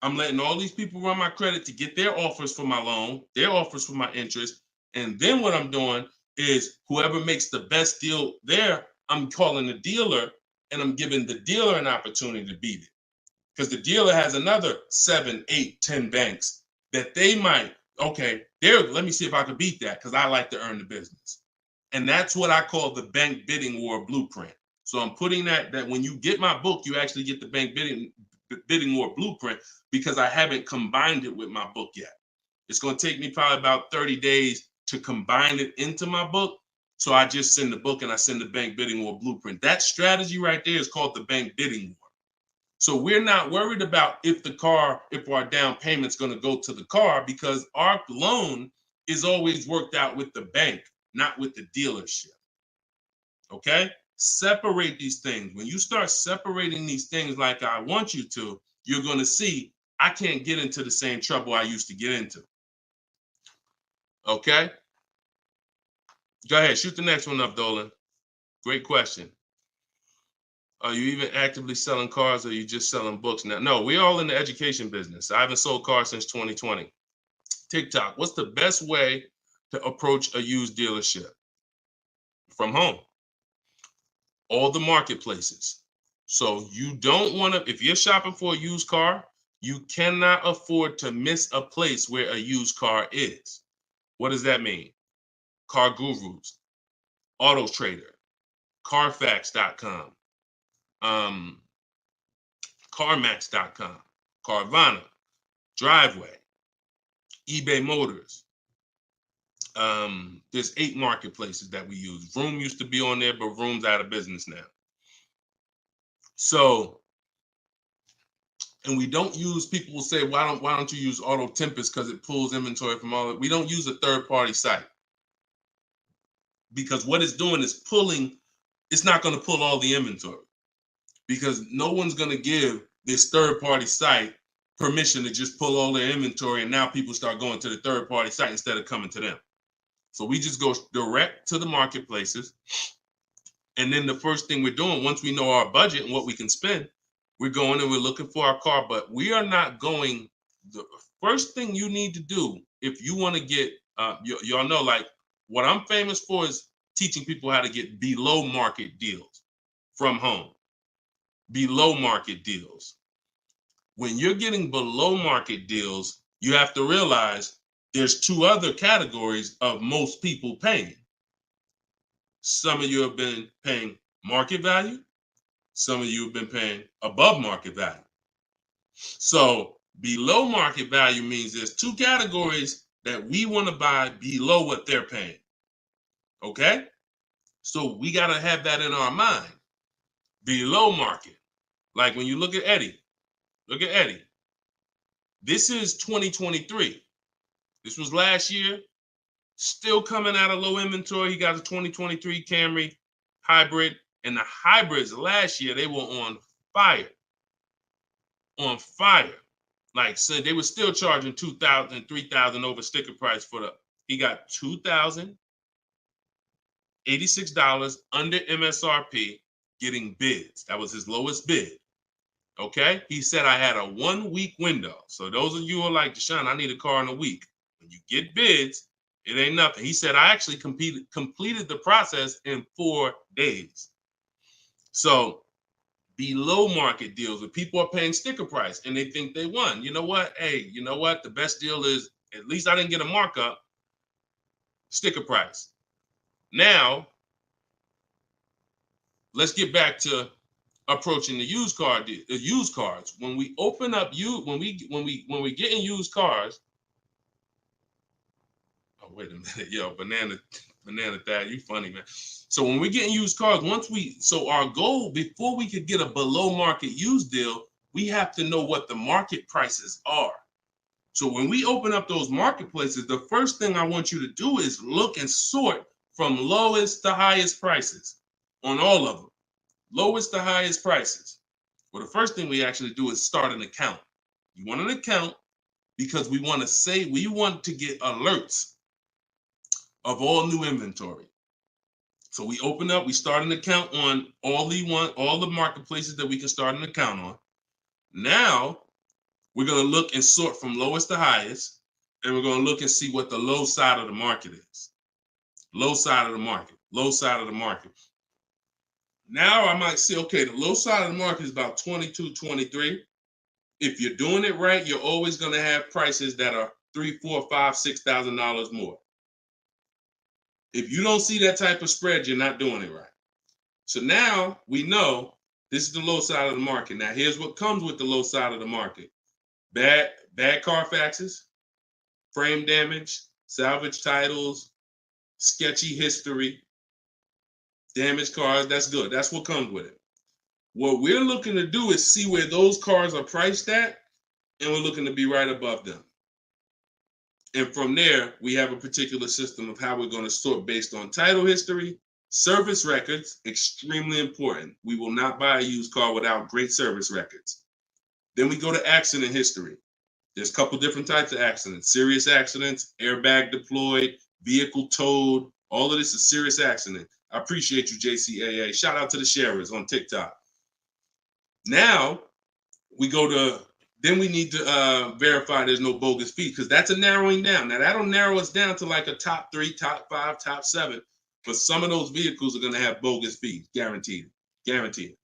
I'm letting all these people run my credit to get their offers for my loan, their offers for my interest. And then what I'm doing is whoever makes the best deal there, I'm calling the dealer and I'm giving the dealer an opportunity to beat it. Because the dealer has another 7, 8, 10 banks that they might, let me see if I can beat that because I like to earn the business. And that's what I call the bank bidding war blueprint. So I'm putting that when you get my book, you actually get the bank bidding war blueprint because I haven't combined it with my book yet. It's going to take me probably about 30 days to combine it into my book. So I just send the book and I send the bank bidding war blueprint. That strategy right there is called the bank bidding war. So we're not worried about if our down payment's going to go to the car, because our loan is always worked out with the bank, not with the dealership. Okay? Separate these things. When you start separating these things like I want you to, you're going to see I can't get into the same trouble I used to get into. Okay? Go ahead. Shoot the next one up, Dolan. Great question. Are you even actively selling cars, or are you just selling books now? No, we're all in the education business. I haven't sold cars since 2020. TikTok, what's the best way to approach a used dealership? From home. All the marketplaces. So you don't want to, if you're shopping for a used car, you cannot afford to miss a place where a used car is. What does that mean? Car Gurus, Auto Trader, Carfax.com, CarMax.com, Carvana, Driveway, eBay Motors. There's 8 marketplaces that we use. Vroom used to be on there, but Vroom's out of business now. So, and we don't use, people will say, why don't you use Auto Tempest because it pulls inventory from all of it. We don't use a third-party site, because what it's doing is pulling, it's not going to pull all the inventory, because no one's going to give this third-party site permission to just pull all their inventory, and now people start going to the third-party site instead of coming to them. So we just go direct to the marketplaces. And then the first thing we're doing, once we know our budget and what we can spend, we're going and we're looking for our car. But we are not going, the first thing you need to do if you want to get, y'all know, like, what I'm famous for is teaching people how to get below market deals from home. Below market deals. When you're getting below market deals, you have to realize there's 2 other categories of most people paying. Some of you have been paying market value. Some of you have been paying above market value. So below market value means there's 2 categories that we want to buy below what they're paying. Okay? So we got to have that in our mind. Below market. Like when you look at Eddie. Look at Eddie. This is 2023. This was last year. Still coming out of low inventory. He got a 2023 Camry hybrid. And the hybrids last year, they were on fire. On fire. Like, so they were still charging $2,000, $3,000 over sticker price for the, he got $2,086 under MSRP getting bids. That was his lowest bid. Okay? He said, I had a 1-week window. So those of you who are like, Deshone, I need a car in a week. When you get bids, it ain't nothing. He said, I actually completed the process in 4 days. So below market deals where people are paying sticker price and they think they won. You know what? Hey, you know what? The best deal is, at least I didn't get a markup, sticker price. Now, let's get back to approaching the used cars. When we open up when we get in used cars. Oh, wait a minute, yo, banana dad, you funny, man. So when we get in used cars, so our goal before we could get a below market used deal, we have to know what the market prices are. So when we open up those marketplaces, the first thing I want you to do is look and sort from lowest to highest prices on all of them. Lowest to highest prices. Well, the first thing we actually do is start an account. You want an account because we want to get alerts of all new inventory. So we start an account on all the marketplaces that we can start an account on. Now we're going to look and sort from lowest to highest, and we're going to look and see what the low side of the market is. Low side of the market, low side of the market. Now I might say, okay, the low side of the market is about 22, 23. If you're doing it right, you're always going to have prices that are $3,000, $4,000, $5,000, $6,000 more. If you don't see that type of spread, you're not doing it right. So now we know this is the low side of the market. Now here's what comes with the low side of the market. Bad Carfaxes, frame damage, salvage titles, sketchy history, Damaged cars, that's good. That's what comes with it. What we're looking to do is see where those cars are priced at, and we're looking to be right above them. And from there, we have a particular system of how we're going to sort based on title history, service records, extremely important. We will not buy a used car without great service records. Then we go to accident history. There's a couple different types of accidents: serious accidents, airbag deployed, vehicle towed. All of this is serious accident. I appreciate you, JCAA. Shout out to the sharers on TikTok. Now we go to, then we need to verify there's no bogus fees, because that's a narrowing down. Now that'll narrow us down to like a top 3, top 5, top 7. But some of those vehicles are going to have bogus fees, guaranteed, guaranteed.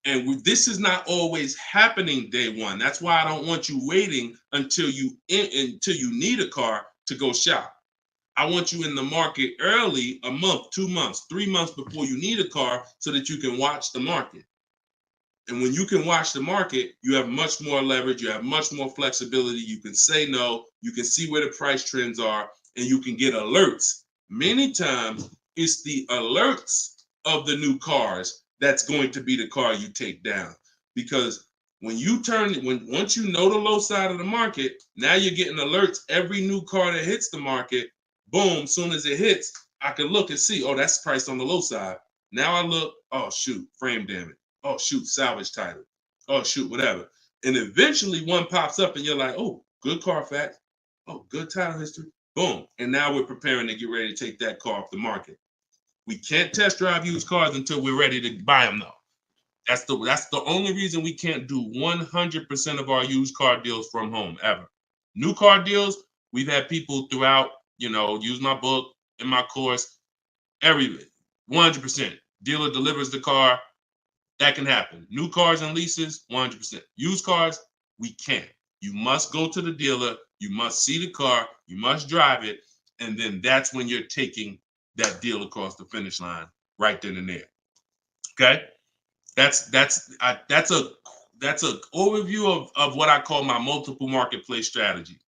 And this is not always happening day one. That's why I don't want you waiting until you need a car to go shop. I want you in the market early, a month, 2 months, 3 months before you need a car, so that you can watch the market. And when you can watch the market, you have much more leverage. You have much more flexibility. You can say no. You can see where the price trends are, and you can get alerts. Many times, it's the alerts of the new cars that's going to be the car you take down. Because when you once you know the low side of the market, now you're getting alerts. Every new car that hits the market, boom, soon as it hits, I can look and see, oh, that's priced on the low side. Now I look, oh, shoot, frame damage. Oh, shoot, salvage title. Oh, shoot, whatever. And eventually one pops up and you're like, oh, good Carfax. Oh, good title history. Boom. And now we're preparing to get ready to take that car off the market. We can't test drive used cars until we're ready to buy them, though. That's the only reason we can't do 100% of our used car deals from home, ever. New car deals, we've had people throughout, use my book, in my course, everything. 100%. Dealer delivers the car. That can happen. New cars and leases, 100%. Used cars, we can't. You must go to the dealer. You must see the car. You must drive it. And then that's when you're taking that deal across the finish line right then and there. Okay? That's a overview of what I call my multiple marketplace strategy.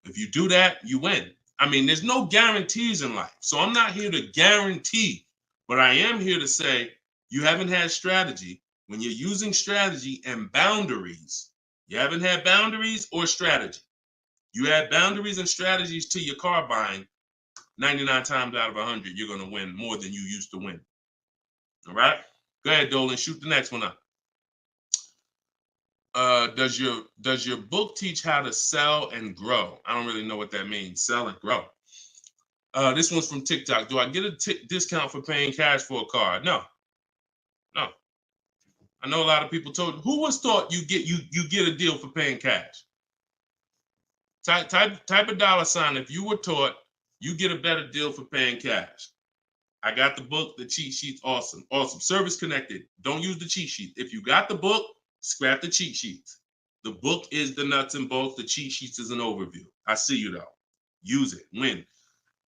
If you do that, you win. I mean, there's no guarantees in life. So I'm not here to guarantee, but I am here to say, you haven't had strategy. When you're using strategy and boundaries, you haven't had boundaries or strategy. You add boundaries and strategies to your car buying, 99 times out of 100, you're going to win more than you used to win. All right? Go ahead, Dolan. Shoot the next one up. Does your book teach how to sell and grow? I don't really know what that means. Sell and grow. This one's from TikTok. Do I get a discount for paying cash for a car? No. I know a lot of people told. Who was taught you get a deal for paying cash? Type a $sign if you were taught you get a better deal for paying cash. I got the book, the cheat sheets, awesome. Service connected. Don't use the cheat sheet. If you got the book, scrap the cheat sheets. The book is the nuts and bolts. The cheat sheets is an overview. I see you though. Use it. Win.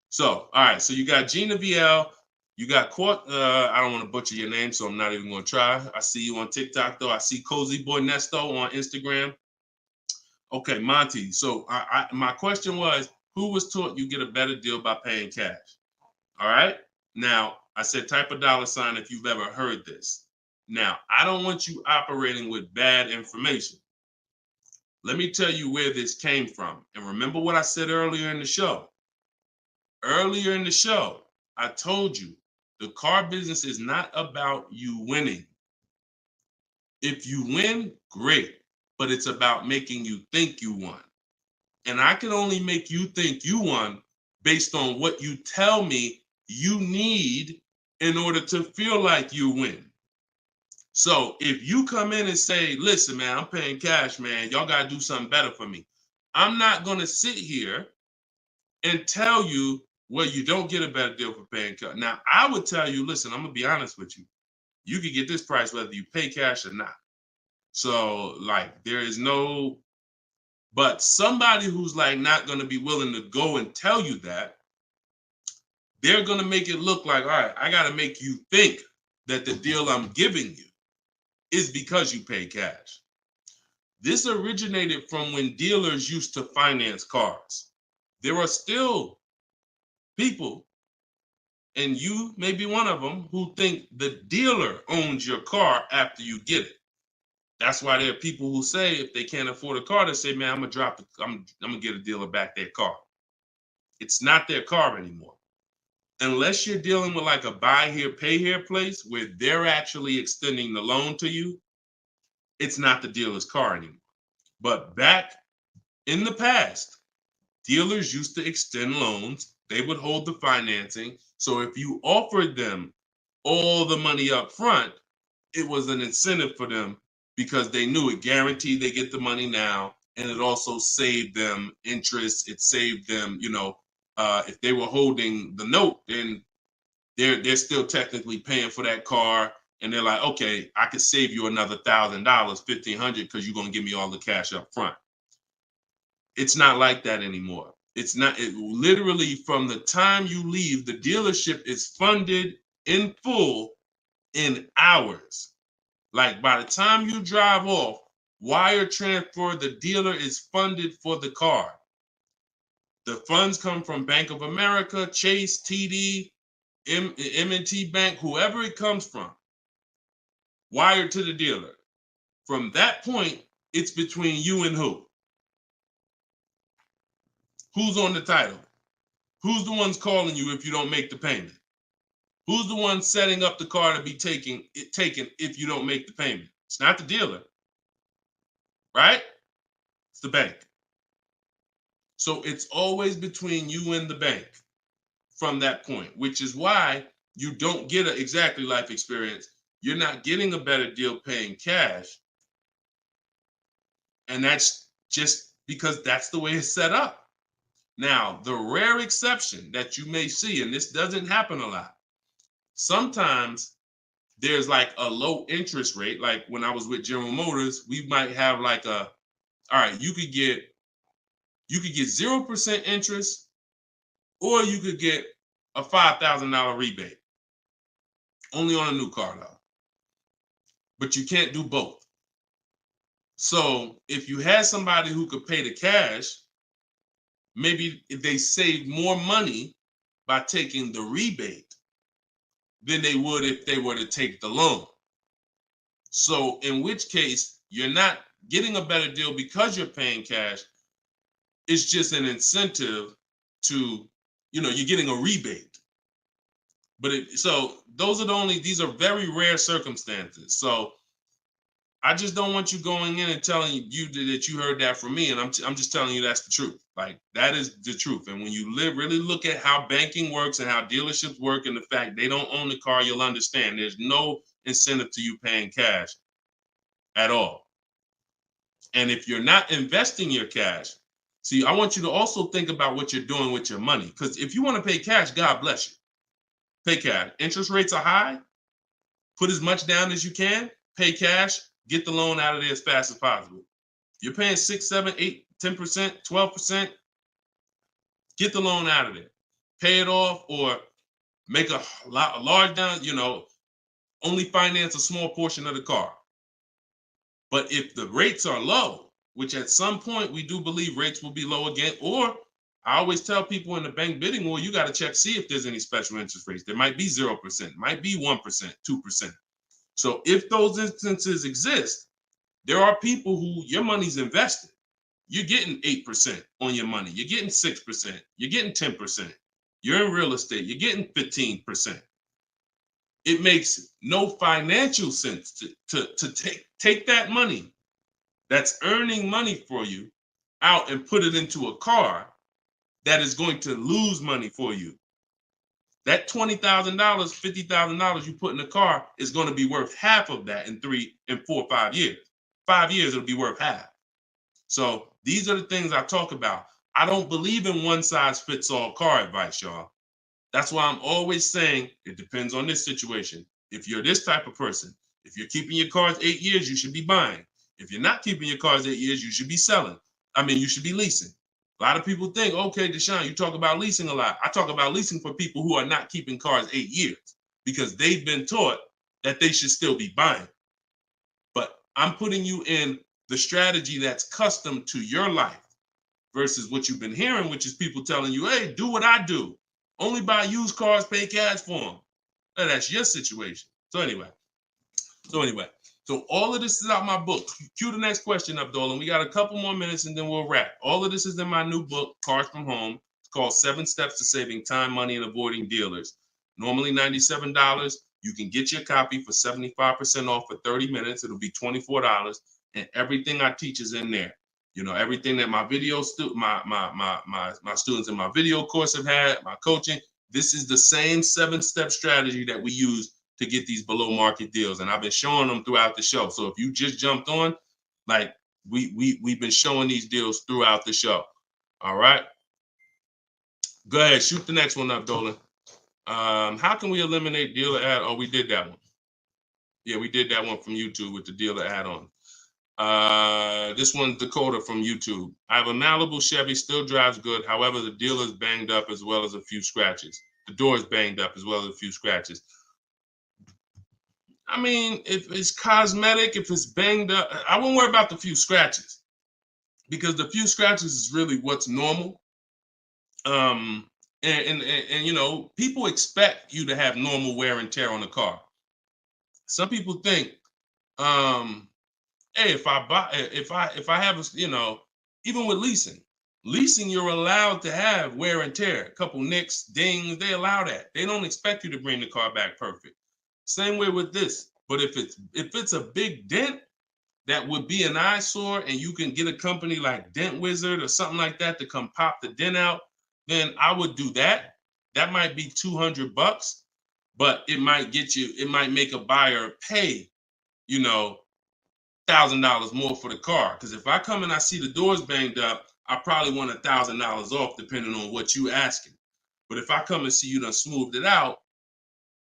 So, all right. So you got Gina VL. You got I don't want to butcher your name, so I'm not even going to try. I see you on TikTok, though. I see Cozy Boy Nesto on Instagram. Okay, Monty. So my question was, who was taught you get a better deal by paying cash? All right. Now, I said type a $sign if you've ever heard this. Now, I don't want you operating with bad information. Let me tell you where this came from. And remember what I said earlier in the show. Earlier in the show, I told you, the car business is not about you winning. If you win, great, but it's about making you think you won. And I can only make you think you won based on what you tell me you need in order to feel like you win. So if you come in and say, listen, man, I'm paying cash, man, y'all got to do something better for me. I'm not going to sit here and tell you, well, you don't get a better deal for paying cash. Now, I would tell you, listen, I'm going to be honest with you. You can get this price whether you pay cash or not. So, like, there is no, but somebody who's like not going to be willing to go and tell you that, they're going to make it look like, all right, I got to make you think that the deal I'm giving you is because you pay cash. This originated from when dealers used to finance cars. There are still people And you may be one of them who think the dealer owns your car after you get it. That's why there are people who say if they can't afford a car, they say, man, I'm gonna get a dealer back their car. It's not their car anymore. Unless you're dealing with like a buy here, pay here place where they're actually extending the loan to you, it's not the dealer's car anymore. But back in the past, dealers used to extend loans. They would hold the financing. So if you offered them all the money up front, it was an incentive for them because they knew it guaranteed they get the money now. And it also saved them interest. It saved them, if they were holding the note, then they're still technically paying for that car. And they're like, okay, I could save you another $1,000, $1,500 because you're going to give me all the cash up front. It's not like that anymore. It's not. It literally from the time you leave, the dealership is funded in full in hours. Like by the time you drive off, wire transfer, the dealer is funded for the car. The funds come from Bank of America, Chase, TD, M&T Bank, whoever it comes from, wired to the dealer. From that point, it's between you and who? Who's on the title? Who's the ones calling you if you don't make the payment? Who's the one setting up the car to be taken if you don't make the payment? It's not the dealer, right? It's the bank. So it's always between you and the bank from that point, which is why you don't get an exactly life experience. You're not getting a better deal paying cash. And that's just because that's the way it's set up. Now, the rare exception that you may see, and this doesn't happen a lot, sometimes there's like a low interest rate. Like when I was with General Motors, we might have like all right, you could get 0% interest, or you could get a $5,000 rebate. Only on a new car though. But you can't do both. So if you had somebody who could pay the cash, maybe if they save more money by taking the rebate than they would if they were to take the loan. So in which case, you're not getting a better deal because you're paying cash. It's just an incentive to, you're getting a rebate. But so those are these are very rare circumstances. So I just don't want you going in and telling you that you heard that from me. And I'm just telling you that's the truth. Like that is the truth. And when you really look at how banking works and how dealerships work and the fact they don't own the car, you'll understand there's no incentive to you paying cash at all. And if you're not investing your cash, see, I want you to also think about what you're doing with your money. Because if you want to pay cash, God bless you. Pay cash. Interest rates are high. Put as much down as you can. Pay cash. Get the loan out of there as fast as possible. You're paying 6, 7, 8, 10%, 12%. Get the loan out of there. Pay it off or make a large down, only finance a small portion of the car. But if the rates are low, which at some point we do believe rates will be low again, or I always tell people in the bank bidding war, you got to check, see if there's any special interest rates. There might be 0%, might be 1%, 2%. So if those instances exist, there are people who your money's invested. You're getting 8% on your money. You're getting 6%. You're getting 10%. You're in real estate. You're getting 15%. It makes no financial sense to take that money that's earning money for you out and put it into a car that is going to lose money for you. That $20,000, $50,000 you put in the car is going to be worth half of that in 3 and 4, 5 years. 5 years, it'll be worth half. So these are the things I talk about. I don't believe in one size fits all car advice, y'all. That's why I'm always saying it depends on this situation. If you're this type of person, if you're keeping your cars 8 years, you should be buying. If you're not keeping your cars 8 years, you should be selling. You should be leasing. A lot of people think, okay, Deshone, you talk about leasing a lot. I talk about leasing for people who are not keeping cars 8 years because they've been taught that they should still be buying. But I'm putting you in the strategy that's custom to your life versus what you've been hearing, which is people telling you, hey, do what I do. Only buy used cars, pay cash for them. Now, that's your situation. So anyway, so all of this is out my book. Cue the next question up, Dolan. We got a couple more minutes and then we'll wrap. All of this is in my new book, Cars from Home. It's called 7 Steps to Saving Time, Money, and Avoiding Dealers. Normally $97. You can get your copy for 75% off for 30 minutes. It'll be $24. And everything I teach is in there. You know, everything that my video my students in my video course have had, my coaching. This is the same 7-step strategy that we use to get these below market deals. And I've been showing them throughout the show. So if you just jumped on, like we've been showing these deals throughout the show. All right. Go ahead, shoot the next one up, Dolan. How can we eliminate dealer ad? Oh, we did that one. Yeah, we did that one from YouTube with the dealer add-on. This one's Dakota from YouTube. I have a Malibu Chevy, still drives good. However, the dealer is banged up as well as a few scratches. The door is banged up as well as a few scratches. I mean, if it's cosmetic, if it's banged up, I won't worry about the few scratches because the few scratches is really what's normal. And you know, people expect you to have normal wear and tear on the car. Some people think, hey, if I have a, you know, even with leasing, you're allowed to have wear and tear, a couple nicks, dings, they allow that. They don't expect you to bring the car back perfect. Same way with this. But if it's a big dent that would be an eyesore and you can get a company like Dent Wizard or something like that to come pop the dent out, then I would do that. That might be $200, but it might make a buyer pay, you know, $1,000 more for the car. Because if I come and I see the doors banged up, I probably want $1,000 off depending on what you asking. But if I come and see you done smoothed it out,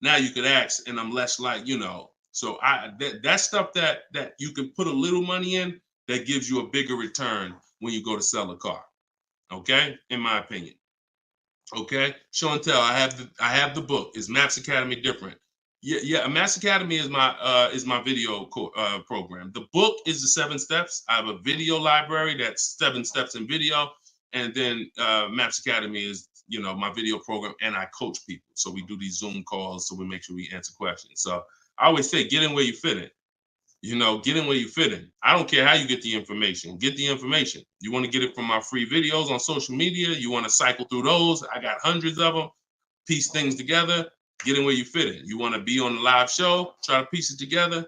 now you could ask, and I'm less like, you know. So that stuff that you can put a little money in that gives you a bigger return when you go to sell a car. Okay, in my opinion. Okay, show and tell. I have the book. Is Maps Academy different? Yeah. Maps Academy is my video program. The book is the 7 steps. I have a video library that's 7 steps in video, and then Maps Academy is, you know, my video program, and I coach people. So we do these Zoom calls, so we make sure we answer questions. So I always say, get in where you fit in. You know, get in where you fit in. I don't care how you get the information. Get the information. You want to get it from my free videos on social media. You want to cycle through those. I got hundreds of them. Piece things together. Get in where you fit in. You want to be on the live show. Try to piece it together.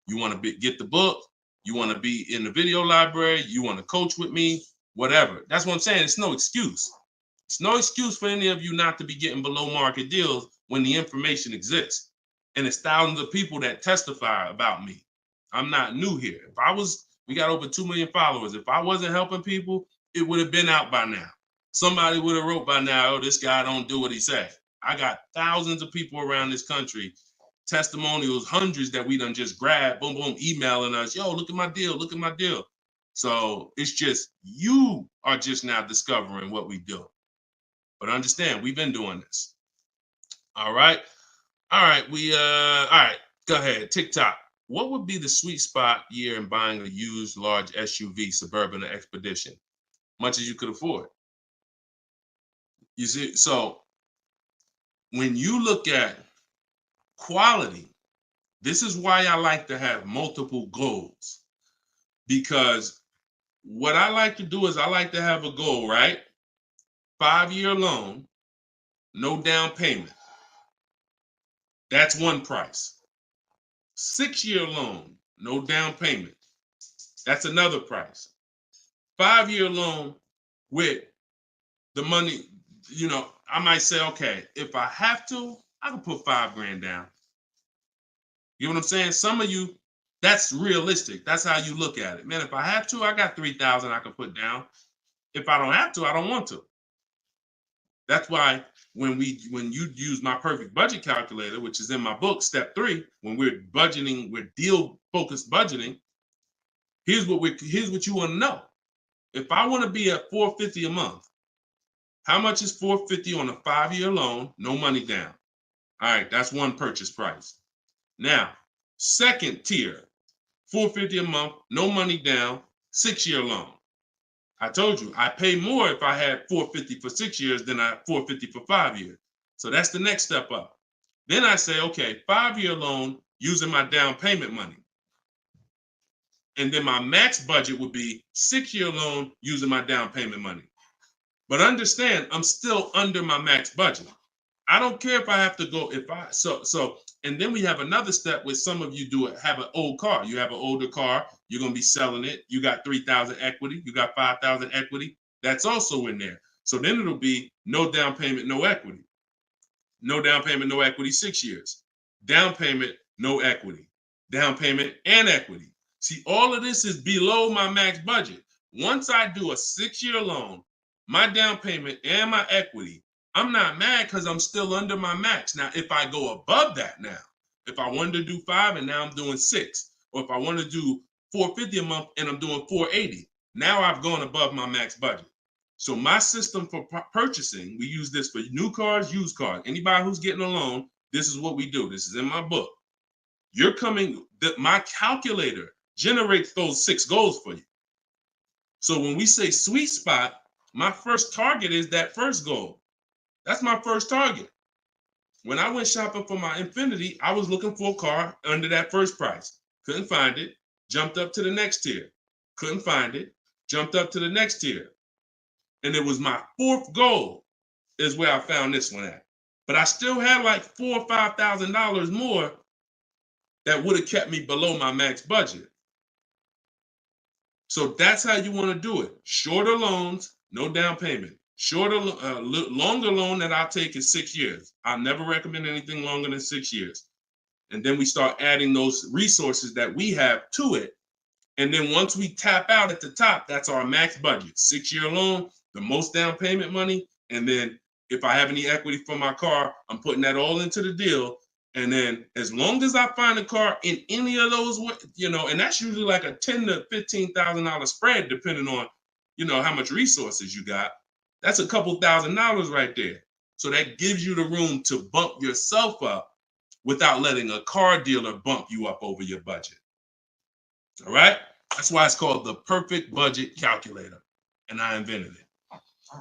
You want to get the book. You want to be in the video library. You want to coach with me. Whatever. That's what I'm saying. It's no excuse. It's no excuse for any of you not to be getting below market deals when the information exists. And it's thousands of people that testify about me. I'm not new here. We got over 2 million followers. If I wasn't helping people, it would have been out by now. Somebody would have wrote by now, oh, this guy don't do what he said. I got thousands of people around this country, testimonials, hundreds that we done just grabbed, boom, boom, emailing us, yo, look at my deal, look at my deal. So it's just, you are just now discovering what we do. But understand, we've been doing this. All right. All right. All right. Go ahead. TikTok. What would be the sweet spot year in buying a used large SUV, Suburban or Expedition? Much as you could afford. You see, so when you look at quality, this is why I like to have multiple goals. Because what I like to do is I like to have a goal, right? 5-year loan, no down payment. That's one price. 6-year loan, no down payment. That's another price. 5-year loan with the money, you know, I might say, okay, if I have to, I can put $5,000 down. You know what I'm saying? Some of you, that's realistic. That's how you look at it. Man, if I have to, I got $3,000 I can put down. If I don't have to, I don't want to. That's why when you use my perfect budget calculator, which is in my book, step 3, when we're budgeting, we're deal focused budgeting. Here's what you want to know. If I want to be at $450 a month, how much is $450 on a 5-year loan, no money down? All right, that's one purchase price. Now, second tier, $450 a month, no money down, 6-year loan. I told you, I pay more if I had $450 for 6 years than I $450 for 5 years. So that's the next step up. Then I say, okay, 5-year loan using my down payment money. And then my max budget would be 6-year loan using my down payment money. But understand, I'm still under my max budget. I don't care if I have to go, and then we have another step where some of you have an old car. You have an older car, you're going to be selling it. You got 3,000 equity, you got 5,000 equity. That's also in there. So then it'll be no down payment, no equity. No down payment, no equity, 6 years. Down payment, no equity. Down payment and equity. See, all of this is below my max budget. Once I do a 6-year loan, my down payment and my equity, I'm not mad because I'm still under my max. Now, if I go above that now, if I wanted to do 5 and now I'm doing 6, or if I want to do $450 a month and I'm doing $480, now I've gone above my max budget. So my system for purchasing, we use this for new cars, used cars. Anybody who's getting a loan, this is what we do. This is in my book. My calculator generates those 6 goals for you. So when we say sweet spot, my first target is that first goal. That's my first target. When I went shopping for my Infiniti, I was looking for a car under that first price. Couldn't find it. Jumped up to the next tier. Couldn't find it. Jumped up to the next tier. And it was my 4th goal is where I found this one at. But I still had like $4,000 or $5,000 more that would have kept me below my max budget. So that's how you want to do it. Shorter loans, no down payment. Longer loan that I'll take is 6 years. I never recommend anything longer than 6 years. And then we start adding those resources that we have to it. And then once we tap out at the top, that's our max budget. 6-year loan, the most down payment money. And then if I have any equity for my car, I'm putting that all into the deal. And then as long as I find a car in any of those, and that's usually like a $10,000 to $15,000 spread, depending on, how much resources you got. That's a couple $1,000s right there. So that gives you the room to bump yourself up without letting a car dealer bump you up over your budget. All right? That's why it's called the perfect budget calculator. And I invented it.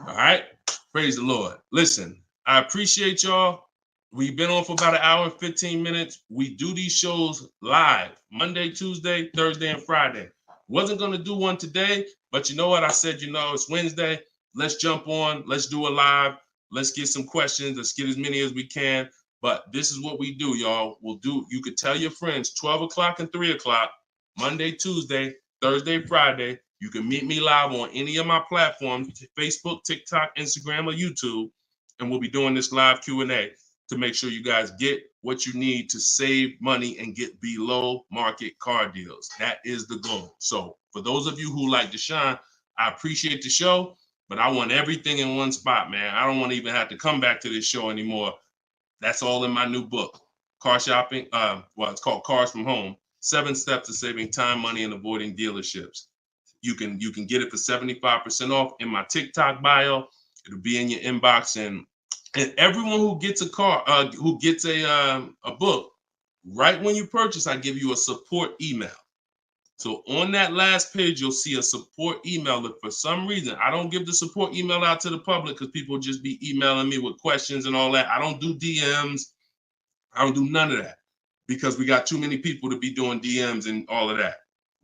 All right? Praise the Lord. Listen, I appreciate y'all. We've been on for about 1 hour and 15 minutes. We do these shows live Monday, Tuesday, Thursday, and Friday. Wasn't going to do one today, but you know what? I said, it's Wednesday. Let's jump on. Let's do a live. Let's get some questions. Let's get as many as we can. But this is what we do, y'all. You could tell your friends 12 o'clock and 3 o'clock, Monday, Tuesday, Thursday, Friday. You can meet me live on any of my platforms, Facebook, TikTok, Instagram, or YouTube. And we'll be doing this live Q&A to make sure you guys get what you need to save money and get below market car deals. That is the goal. So for those of you who like Deshone, I appreciate the show, but I want everything in one spot, man. I don't want to even have to come back to this show anymore. That's all in my new book, Car Shopping. It's called Cars from Home, 7 Steps to Saving Time, Money, and Avoiding Dealerships. You can get it for 75% off in my TikTok bio. It'll be in your inbox, and everyone who gets a car, who gets a book, right when you purchase, I give you a support email. So on that last page, you'll see a support email. If for some reason I don't give the support email out to the public because people just be emailing me with questions and all that, I don't do DMs. I don't do none of that because we got too many people to be doing DMs and all of that.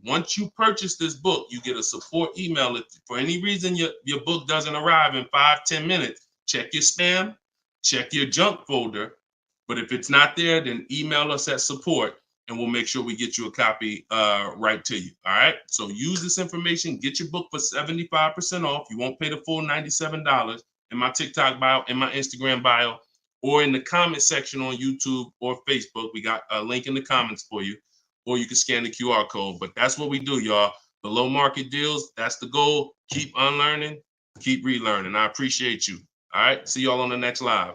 Once you purchase this book, you get a support email. If for any reason your book doesn't arrive in 5-10 minutes, check your spam, check your junk folder. But if it's not there, then email us at support and we'll make sure we get you a copy right to you. All right. So use this information, get your book for 75% off. You won't pay the full $97 in my TikTok bio, in my Instagram bio, or in the comment section on YouTube or Facebook. We got a link in the comments for you, or you can scan the QR code. But that's what we do, y'all. Below market deals. That's the goal. Keep unlearning, keep relearning. I appreciate you. All right. See y'all on the next live.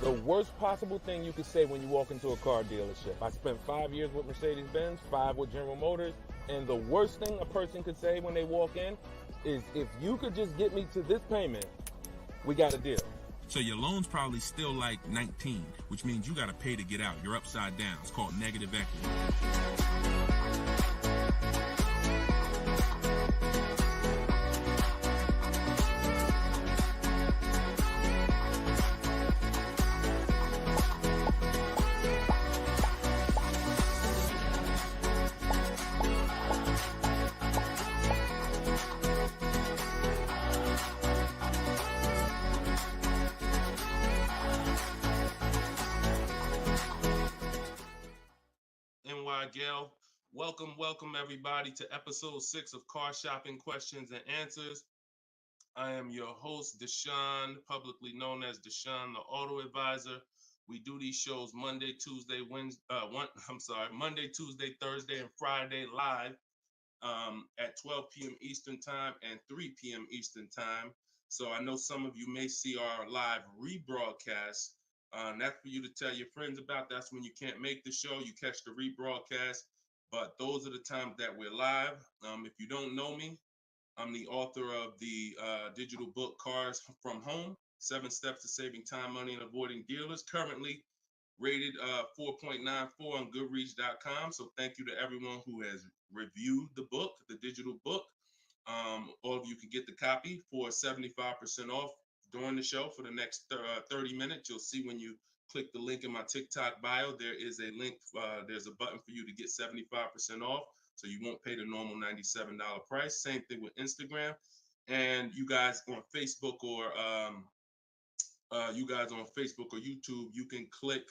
The worst possible thing you could say when you walk into a car dealership. I spent 5 years with Mercedes-Benz, 5 with General Motors, and the worst thing a person could say when they walk in is if you could just get me to this payment, we got a deal. So your loan's probably still like 19, which means you got to pay to get out. You're upside down. It's called negative equity. Gail, welcome everybody to episode 6 of Car Shopping Questions and Answers. I am your host, Deshone, publicly known as Deshone the Auto Advisor. We do these shows Monday, Tuesday, Thursday, and Friday live at 12 p.m. Eastern Time and 3 p.m. Eastern Time. So I know some of you may see our live rebroadcast. That's for you to tell your friends about. That's when you can't make the show, you catch the rebroadcast. But those are the times that we're live. If you don't know me, I'm the author of the digital book Cars from Home, 7 Steps to Saving Time, Money, and Avoiding Dealers, currently rated 4.94 on Goodreads.com. So thank you to everyone who has reviewed the book, the digital book. All of you can get the copy for 75% off during the show for the next 30 minutes. You'll see when you click the link in my TikTok bio, there is a link, there's a button for you to get 75% off. So you won't pay the normal $97 price. Same thing with Instagram. And you guys on Facebook or YouTube, you can click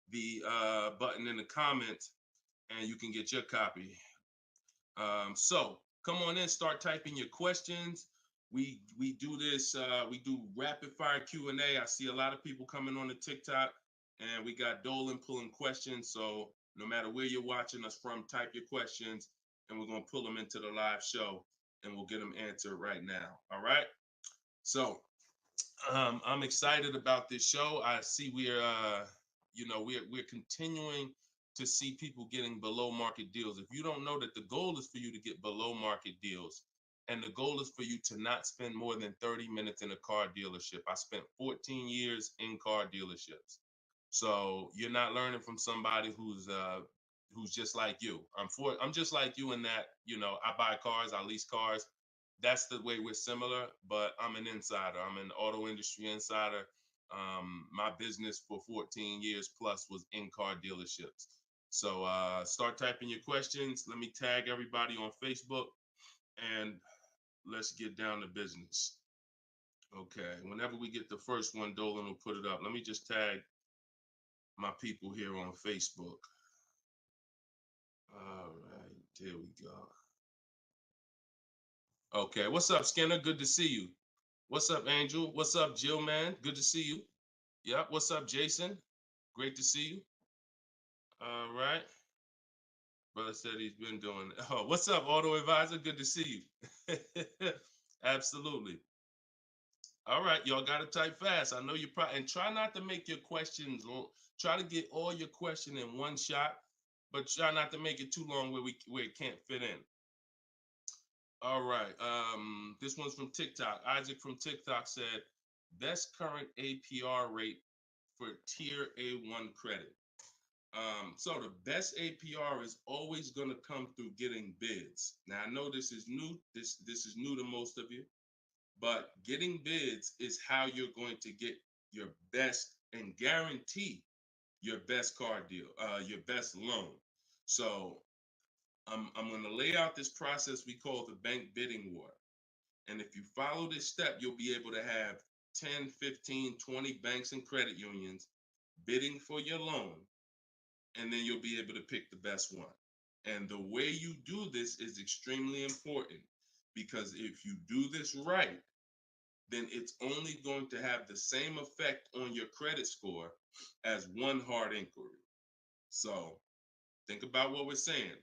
the button in the comments and you can get your copy. So come on in, start typing your questions. We do this, we do rapid fire Q&A. I see a lot of people coming on the TikTok, and we got Dolan pulling questions. So no matter where you're watching us from, type your questions and we're going to pull them into the live show and we'll get them answered right now. All right. So I'm excited about this show. I see we're continuing to see people getting below market deals. If you don't know that the goal is for you to get below market deals, and the goal is for you to not spend more than 30 minutes in a car dealership. I spent 14 years in car dealerships. So you're not learning from somebody who's just like you. I'm just like you in that, I buy cars, I lease cars. That's the way we're similar, but I'm an insider. I'm an auto industry insider. My business for 14 years plus was in car dealerships. So start typing your questions. Let me tag everybody on Facebook and let's get down to business. Okay, whenever we get the first one, Dolan will put it up. Let me just tag my people here on Facebook. All right, there we go. Okay, what's up, Skinner? Good to see you. What's up, Angel? What's up, Jill, man? Good to see you. Yep, what's up, Jason? Great to see you. All right. Brother said he's been doing it. Oh, what's up, Auto Advisor? Good to see you. Absolutely. All right, y'all got to type fast. I know you probably, and try not to make your questions long. Try to get all your question in one shot, but try not to make it too long where it can't fit in. All right, this one's from TikTok. Isaac from TikTok said, best current APR rate for tier A1 credit. So the best APR is always going to come through getting bids. Now I know this is new. This is new to most of you. But getting bids is how you're going to get your best and guarantee your best car deal, your best loan. So I'm going to lay out this process we call the bank bidding war. And if you follow this step, you'll be able to have 10, 15, 20 banks and credit unions bidding for your loan. And then you'll be able to pick the best one. And the way you do this is extremely important, because if you do this right, then it's only going to have the same effect on your credit score as one hard inquiry. So think about what we're saying.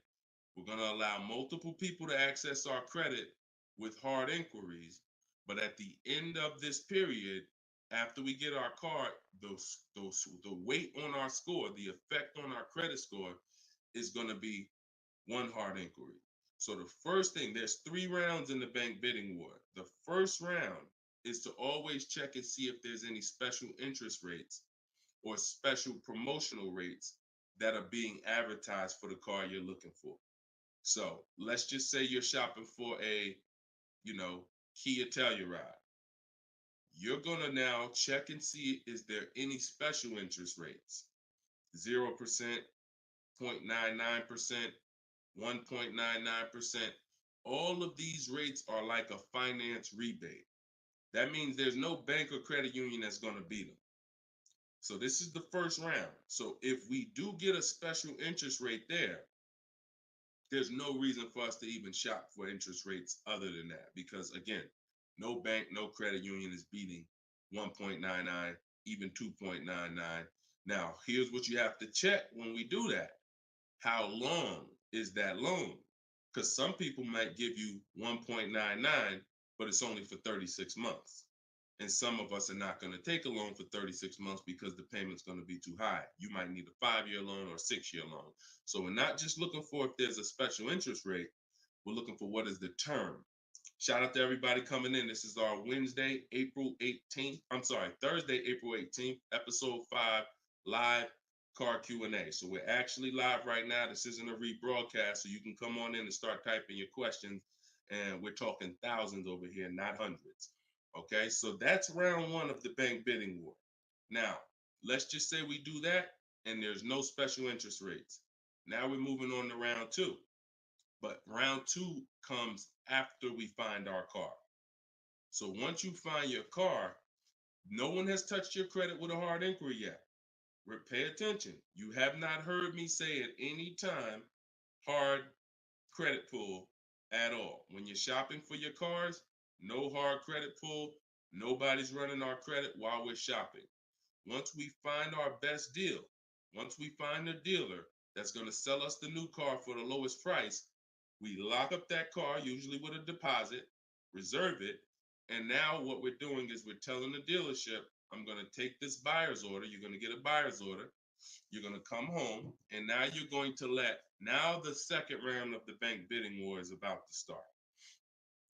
We're going to allow multiple people to access our credit with hard inquiries, but at the end of this period, after we get our car, the weight on our score, the effect on our credit score is going to be one hard inquiry. So the first thing, there's 3 rounds in the bank bidding war. The first round is to always check and see if there's any special interest rates or special promotional rates that are being advertised for the car you're looking for. So let's just say you're shopping for a, Kia Telluride. You're gonna now check and see, is there any special interest rates? 0%, 0.99%, 1.99%. All of these rates are like a finance rebate. That means there's no bank or credit union that's gonna beat them. So this is the first round. So if we do get a special interest rate there's no reason for us to even shop for interest rates other than that. Because again, no bank, no credit union is beating 1.99, even 2.99. Now, here's what you have to check when we do that. How long is that loan? Because some people might give you 1.99, but it's only for 36 months. And some of us are not going to take a loan for 36 months because the payment's going to be too high. You might need a 5-year loan or a 6-year loan. So we're not just looking for if there's a special interest rate, we're looking for what is the term. Shout out to everybody coming in. This is our Thursday, April 18th, episode 5, live car Q&A. So we're actually live right now. This isn't a rebroadcast, so you can come on in and start typing your questions. And we're talking thousands over here, not hundreds. Okay, so that's round 1 of the bank bidding war. Now, let's just say we do that and there's no special interest rates. Now we're moving on to round 2. But round 2 comes after we find our car. So once you find your car, no one has touched your credit with a hard inquiry yet. Pay attention. You have not heard me say at any time hard credit pull at all. When you're shopping for your cars, no hard credit pull. Nobody's running our credit while we're shopping. Once we find our best deal, once we find a dealer that's going to sell us the new car for the lowest price, we lock up that car, usually with a deposit, reserve it. And now what we're doing is we're telling the dealership, I'm going to take this buyer's order. You're going to get a buyer's order. You're going to come home, and now you're going to now the second round of the bank bidding war is about to start.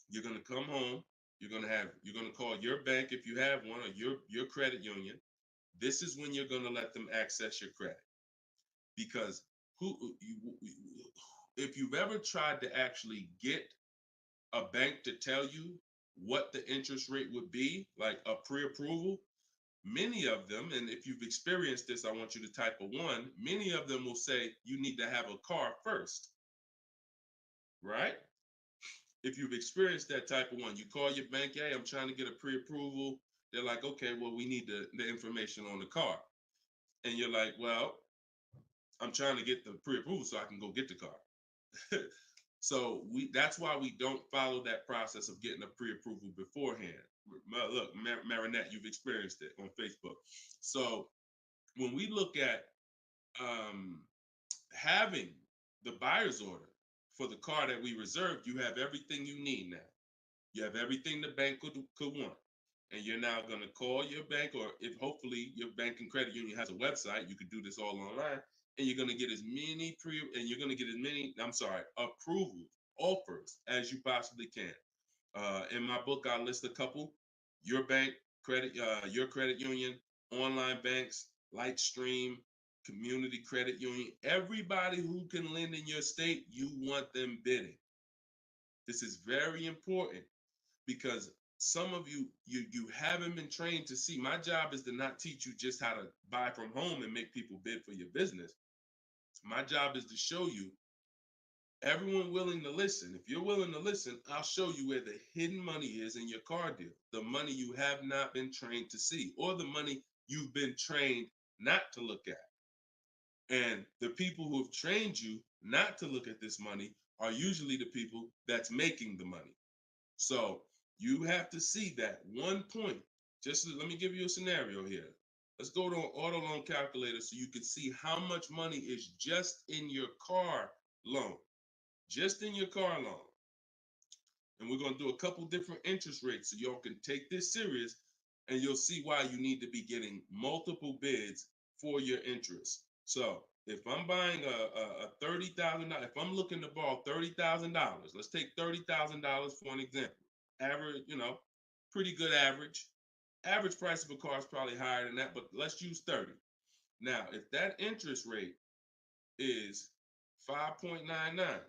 You're going to come home. You're going to call your bank if you have one, or your credit union. This is when you're going to let them access your credit. Because if you've ever tried to actually get a bank to tell you what the interest rate would be, like a pre-approval, many of them, and if you've experienced this, I want you to type a 1, many of them will say you need to have a car first, right? If you've experienced that type of 1, you call your bank, hey, I'm trying to get a pre-approval. They're like, okay, well, we need the information on the car. And you're like, well, I'm trying to get the pre-approval so I can go get the car. So that's why we don't follow that process of getting a pre-approval beforehand. Look, Marinette, you've experienced it on Facebook. So when we look at having the buyer's order for the car that we reserved, you have everything you need now. You have everything the bank could want. And you're now going to call your bank, or if hopefully your bank and credit union has a website, you could do this all online, and you're going to get as many approvals, offers as you possibly can. In my book, I list a couple: your bank, your credit union, online banks, Lightstream, community credit union, everybody who can lend in your state, you want them bidding. This is very important because some of you haven't been trained to see. My job is to not teach you just how to buy from home and make people bid for your business. My job is to show you everyone willing to listen. If you're willing to listen, I'll show you where the hidden money is in your car deal, the money you have not been trained to see, or the money you've been trained not to look at. And the people who have trained you not to look at this money are usually the people that's making the money. So you have to see that one point. Let me give you a scenario here. Let's go to an auto loan calculator so you can see how much money is just in your car loan. Just in your car loan. And we're going to do a couple different interest rates so y'all can take this serious, and you'll see why you need to be getting multiple bids for your interest. So if I'm buying a $30,000, if I'm looking to borrow $30,000, let's take $30,000 for an example. Average, pretty good average. Average price of a car is probably higher than that, but let's use 30. Now, if that interest rate is 5.99,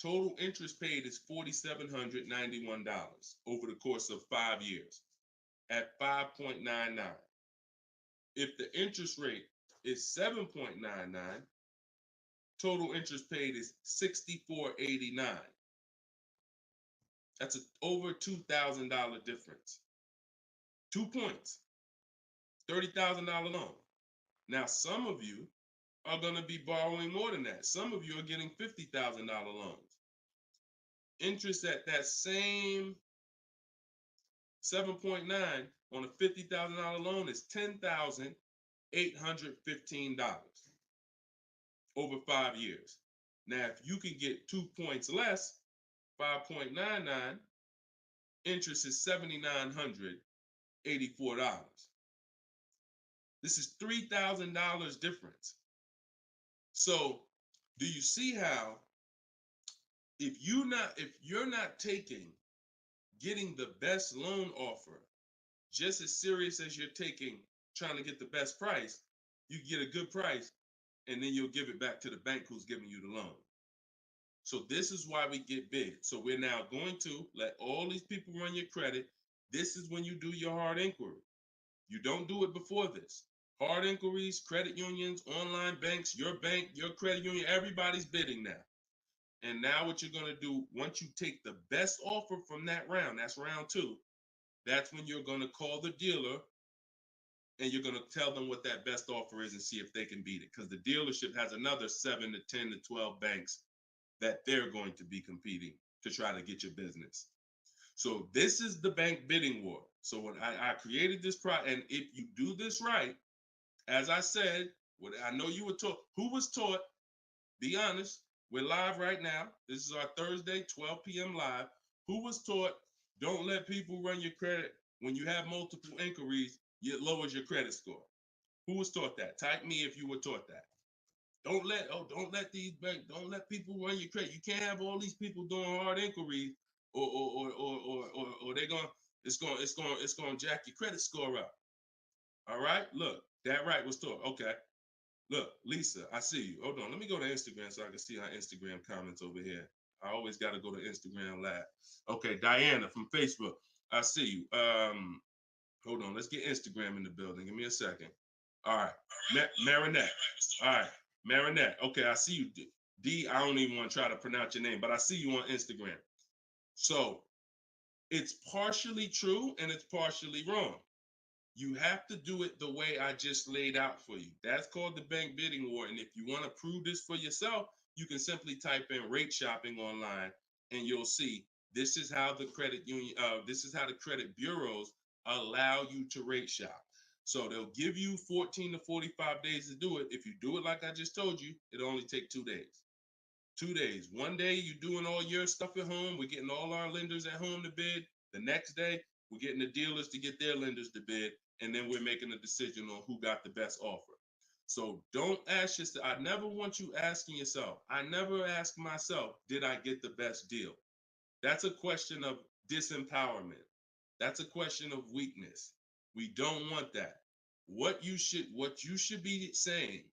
total interest paid is $4,791 over the course of 5 years at 5.99. If the interest rate is 7.99, total interest paid is $64.89. That's over $2,000 difference. 2 points, $30,000 loan. Now, some of you are going to be borrowing more than that. Some of you are getting $50,000 loans. Interest at that same 7.9 on a $50,000 loan is $10,815 over 5 years. Now, if you can get 2 points less, 5.99, interest is $7,984. This is $3,000 difference. So, do you see how if you're not getting the best loan offer just as serious as you're taking trying to get the best price, you get a good price and then you'll give it back to the bank who's giving you the loan. So this is why we get big. So we're now going to let all these people run your credit. This is when you do your hard inquiry. You don't do it before this. Hard inquiries, credit unions, online banks, your bank, your credit union, everybody's bidding now. And now what you're going to do, once you take the best offer from that round, that's round 2, that's when you're going to call the dealer and you're going to tell them what that best offer is and see if they can beat it. Because the dealership has another 7 to 10 to 12 banks that they're going to be competing to try to get your business. So this is the bank bidding war. So when I created this product, and if you do this right, as I said, what I know you were taught, who was taught, be honest, we're live right now. This is our Thursday, 12 p.m. live. Who was taught, don't let people run your credit. When you have multiple inquiries, it lowers your credit score. Who was taught that? Type me if you were taught that. Don't let these banks, don't let people run your credit. You can't have all these people doing hard inquiries or they're going, it's going to jack your credit score up. All right, look, that right was taught. Okay. Look, Lisa, I see you. Hold on. Let me go to Instagram so I can see our Instagram comments over here. I always got to go to Instagram Live. Okay, Diana from Facebook. I see you. Hold on. Let's get Instagram in the building. Give me a second. All right. Marinette. All right. Marinette. Okay, I see you. D, I don't even want to try to pronounce your name, but I see you on Instagram. So it's partially true and it's partially wrong. You have to do it the way I just laid out for you. That's called the bank bidding war. And if you want to prove this for yourself, you can simply type in rate shopping online and you'll see this is how the credit union, this is how the credit bureaus allow you to rate shop. So they'll give you 14 to 45 days to do it. If you do it like I just told you, it'll only take 2 days. 2 days. One day you're doing all your stuff at home. We're getting all our lenders at home to bid. The next day, we're getting the dealers to get their lenders to bid. And then we're making a decision on who got the best offer. So don't ask yourself. I never want you asking yourself. I never ask myself, did I get the best deal? That's a question of disempowerment. That's a question of weakness. We don't want that. What you should be saying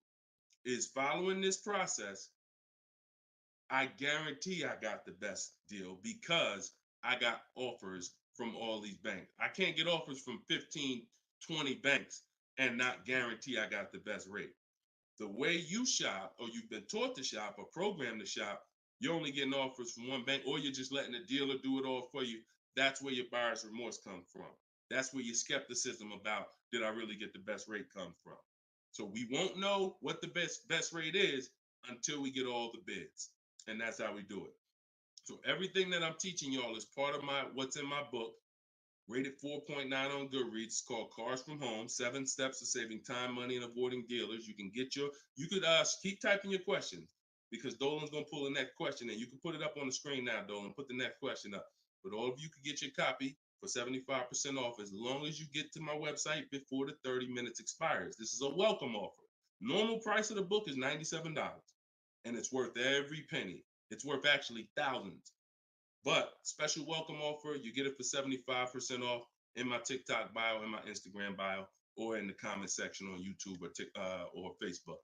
is, following this process, I guarantee I got the best deal because I got offers from all these banks. I can't get offers from 15, 20 banks and not guarantee I got the best rate. The way you shop, or you've been taught to shop or programmed to shop, you're only getting offers from one bank, or you're just letting the dealer do it all for you. That's where your buyer's remorse comes from. That's where your skepticism about, did I really get the best rate, come from. So we won't know what the best rate is until we get all the bids. And that's how we do it. So everything that I'm teaching y'all is part of what's in my book, rated 4.9 on Goodreads. It's called Cars from Home, 7 Steps to Saving Time, Money, and Avoiding Dealers. You could keep typing your questions because Dolan's going to pull the next question and you can put it up on the screen now, Dolan. Put the next question up. But all of you can get your copy for 75% off as long as you get to my website before the 30 minutes expires. This is a welcome offer. Normal price of the book is $97, and it's worth every penny. It's worth actually thousands. But special welcome offer, you get it for 75% off in my TikTok bio, in my Instagram bio, or in the comment section on YouTube or Facebook.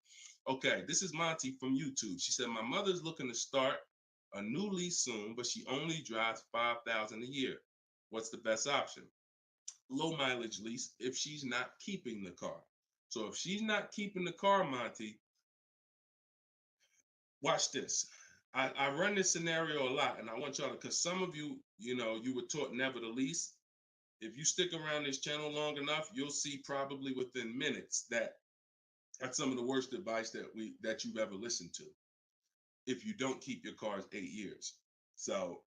Okay, this is Monty from YouTube. She said, my mother's looking to start a new lease soon, but she only drives 5,000 a year. What's the best option? Low mileage lease if she's not keeping the car. So if she's not keeping the car, Monty, watch this. I run this scenario a lot, and I want y'all to, because some of you, you were taught never to lease. If you stick around this channel long enough, you'll see probably within minutes that that's some of the worst advice that you've ever listened to. If you don't keep your cars 8 years, so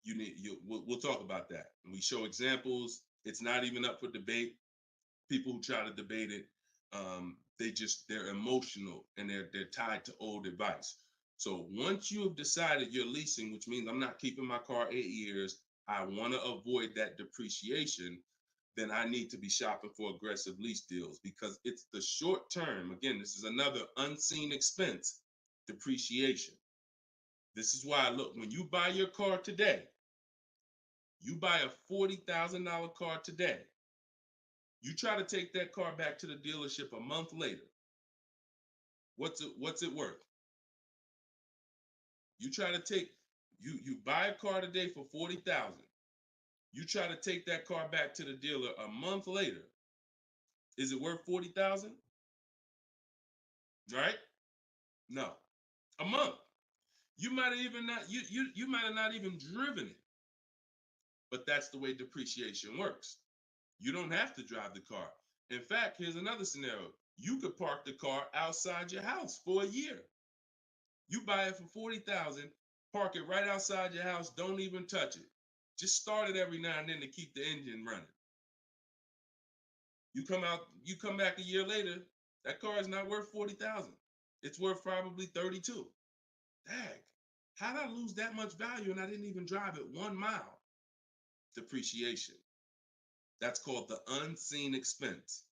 we'll talk about that. And we show examples. It's not even up for debate. People who try to debate it, they're emotional and they're tied to old advice. So once you have decided you're leasing, which means I'm not keeping my car 8 years, I want to avoid that depreciation, then I need to be shopping for aggressive lease deals, because it's the short term. Again, this is another unseen expense, depreciation. This is why, look, when you buy your car today, you buy a $40,000 car today, you try to take that car back to the dealership a month later, what's it worth? You try to take, you buy a car today for $40,000. You try to take that car back to the dealer a month later. Is it worth $40,000? Right? No. A month. You might have even not you might have not even driven it. But that's the way depreciation works. You don't have to drive the car. In fact, here's another scenario. You could park the car outside your house for a year. You buy it for $40,000, park it right outside your house, don't even touch it. Just start it every now and then to keep the engine running. You come back a year later, that car is not worth $40,000. It's worth probably $32,000. Dang, how did I lose that much value and I didn't even drive it 1 mile? Depreciation. That's called the unseen expense.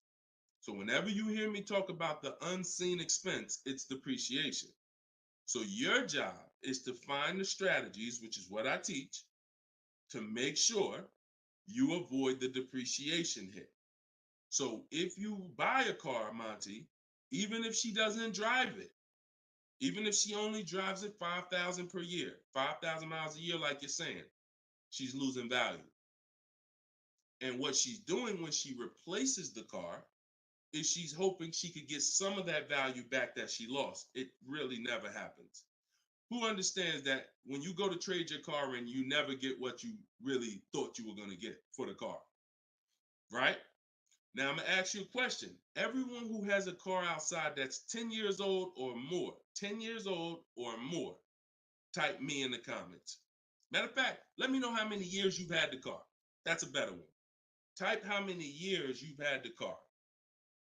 So whenever you hear me talk about the unseen expense, it's depreciation. So your job is to find the strategies, which is what I teach, to make sure you avoid the depreciation hit. So if you buy a car, Monty, even if she doesn't drive it, even if she only drives it 5,000 per year, 5,000 miles a year, like you're saying, she's losing value. And what she's doing when she replaces the car is she's hoping she could get some of that value back that she lost. It really never happens. Who understands that when you go to trade your car in, you never get what you really thought you were going to get for the car, right? Now I'm going to ask you a question. Everyone who has a car outside that's 10 years old or more, 10 years old or more, type me in the comments. Matter of fact, let me know how many years you've had the car. That's a better one. Type how many years you've had the car.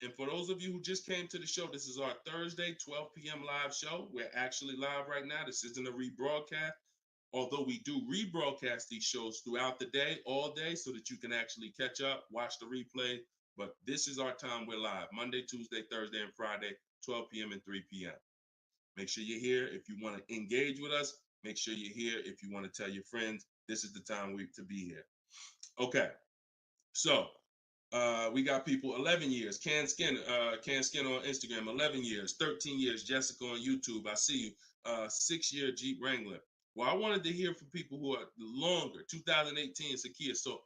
And for those of you who just came to the show, this is our Thursday, 12 p.m. live show. We're actually live right now. This isn't a rebroadcast, although we do rebroadcast these shows throughout the day, all day, so that you can actually catch up, watch the replay. But this is our time. We're live Monday, Tuesday, Thursday, and Friday, 12 p.m. and 3 p.m. Make sure you're here. If you want to engage with us, make sure you're here. If you want to tell your friends, this is the time to be here. Okay. So we got people 11 years. Can Skin on Instagram, 11 years, 13 years. Jessica on YouTube, I see you. 6-year Jeep Wrangler. Well, I wanted to hear from people who are longer. 2018 Sakia. So,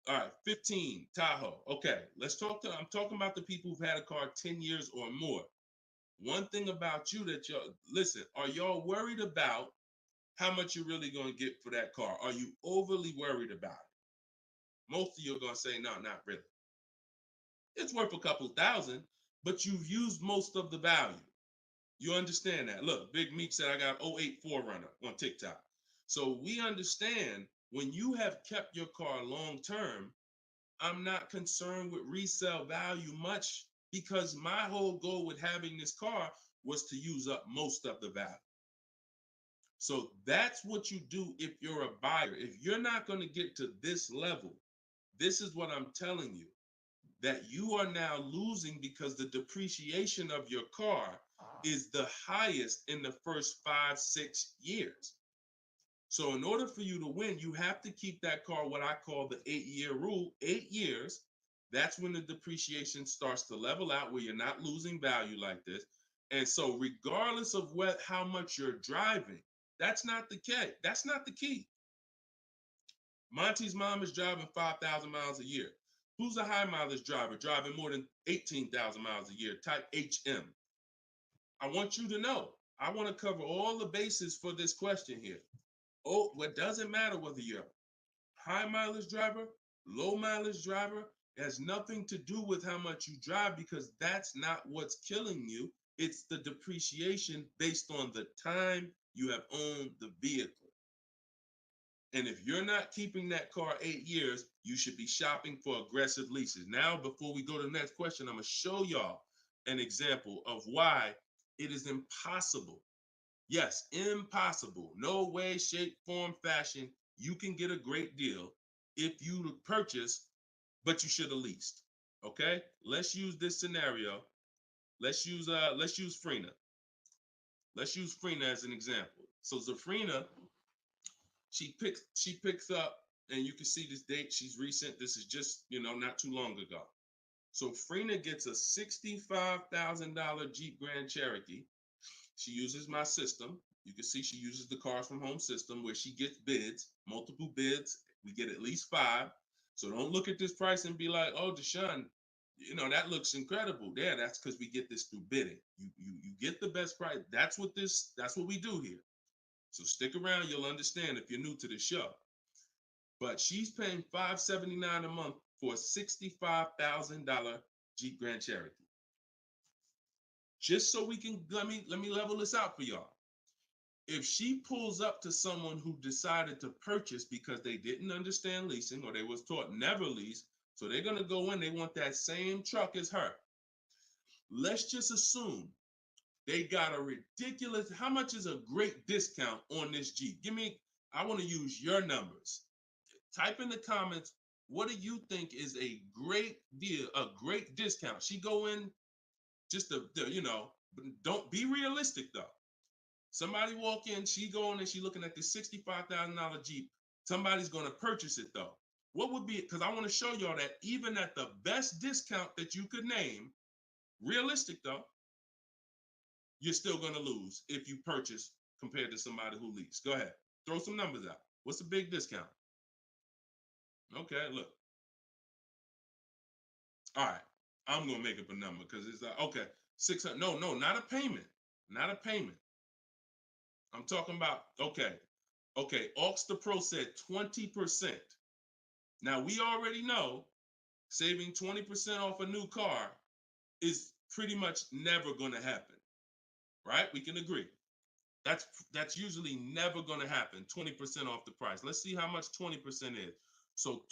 all right, 15 Tahoe. Okay, I'm talking about the people who've had a car 10 years or more. One thing about you that listen, are y'all worried about how much you're really going to get for that car? Are you overly worried about it? Most of you are going to say, no, not really. It's worth a couple thousand, but you've used most of the value. You understand that? Look, Big Meek said I got 08 4Runner on TikTok. So we understand when you have kept your car long term, I'm not concerned with resale value much, because my whole goal with having this car was to use up most of the value. So that's what you do if you're a buyer. If you're not going to get to this level, this is what I'm telling you. that you are now losing because the depreciation of your car is the highest in the first 5-6 years. So in order for you to win, you have to keep that car, what I call the 8-year rule. 8 years, that's when the depreciation starts to level out, where you're not losing value like this. And so regardless of how much you're driving, that's not the key. That's not the key. Monty's mom is driving 5,000 miles a year. Who's a high mileage driver driving more than 18,000 miles a year, type HM? I want you to know, I want to cover all the bases for this question here. Oh, what doesn't matter whether you're a high mileage driver, low mileage driver, it has nothing to do with how much you drive, because that's not what's killing you. It's the depreciation based on the time you have owned the vehicle. And if you're not keeping that car 8 years, you should be shopping for aggressive leases. Now, before we go to the next question, I'm going to show y'all an example of why it is impossible. Yes, impossible. No way, shape, form, fashion. You can get a great deal if you purchase, but you should have leased. Okay? Let's use this scenario. Let's use Frina. Let's use Frina as an example. So Zafrina, she picks up, and you can see this date. She's recent. This is just, not too long ago. So Frina gets a $65,000 Jeep Grand Cherokee. She uses my system. You can see she uses the Cars from Home system, where she gets bids, multiple bids. We get at least 5. So don't look at this price and be like, oh, Deshone, that looks incredible. Yeah, that's because we get this through bidding. You get the best price. That's what we do here. So stick around, you'll understand if you're new to the show. But she's paying $579 a month for a $65,000 Jeep Grand Cherokee. Just so we can, let me level this out for y'all. If she pulls up to someone who decided to purchase because they didn't understand leasing, or they was taught never lease, so they're going to go in, they want that same truck as her. Let's just assume they got a ridiculous, how much is a great discount on this Jeep? I want to use your numbers. Type in the comments, what do you think is a great deal, a great discount? She go in just don't be realistic though. Somebody walk in, she go in and she looking at this $65,000 Jeep. Somebody's going to purchase it though. What would be, because I want to show y'all that even at the best discount that you could name, realistic though, you're still going to lose if you purchase compared to somebody who leased. Go ahead. Throw some numbers out. What's a big discount? Okay, look. All right. I'm going to make up a number because it's like, okay, 600. No, not a payment. Not a payment. I'm talking about, okay. Aux the Pro said 20%. Now, we already know saving 20% off a new car is pretty much never going to happen, right? We can agree. That's usually never going to happen, 20% off the price. Let's see how much 20% is. So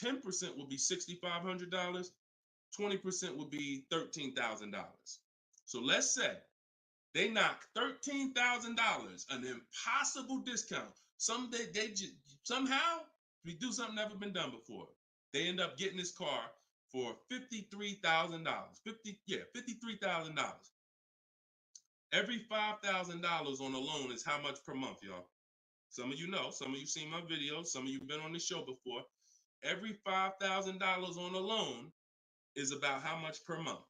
10% would be $6,500. 20% would be $13,000. So let's say they knock $13,000, an impossible discount. Somehow we do something never been done before. They end up getting this car for $53,000. $53,000. Every $5,000 on a loan is how much per month, y'all? Some of you know, some of you seen my videos, some of you been on the show before. Every $5,000 on a loan is about how much per month?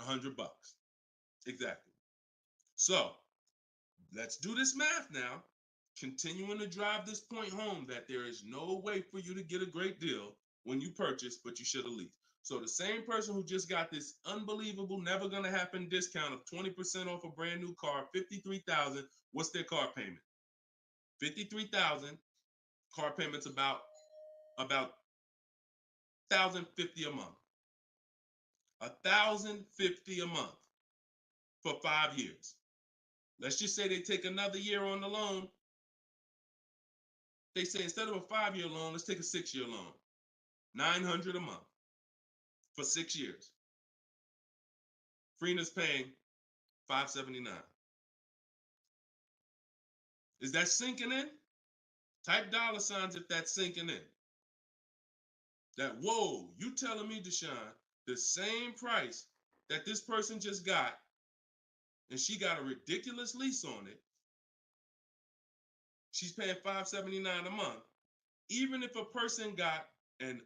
$100. Exactly. So let's do this math now. Continuing to drive this point home that there is no way for you to get a great deal when you purchase, but you should have leased. So the same person who just got this unbelievable, never gonna happen discount of 20% off a brand new car, $53,000, what's their car payment? $53,000, car payment's about $1,050 a month. $1,050 a month for 5 years. Let's just say they take another year on the loan. They say instead of a 5-year loan, let's take a 6-year loan. $900 a month for 6 years. Freena's paying $579. Is that sinking in? Type $ if that's sinking in. that, whoa, you telling me, Deshone, the same price that this person just got, and she got a ridiculous lease on it, she's paying $579 a month, even if a person got an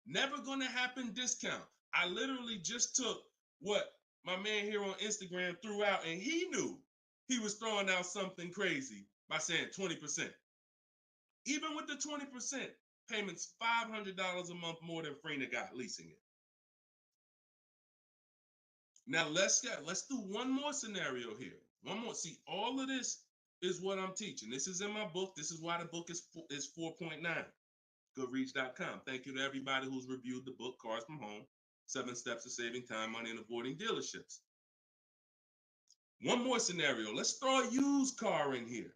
never gonna happen discount. I literally just took what my man here on Instagram threw out, and he knew he was throwing out something crazy by saying 20%. Even with the 20%, payments $500 a month more than Freener got leasing it. Now let's do one more scenario here. One more. See, all of this is what I'm teaching. This is in my book. This is why the book is 4.9. Goodreads.com. Thank you to everybody who's reviewed the book, Cars from Home, 7 Steps to Saving Time, Money, and Avoiding Dealerships. One more scenario. Let's throw a used car in here.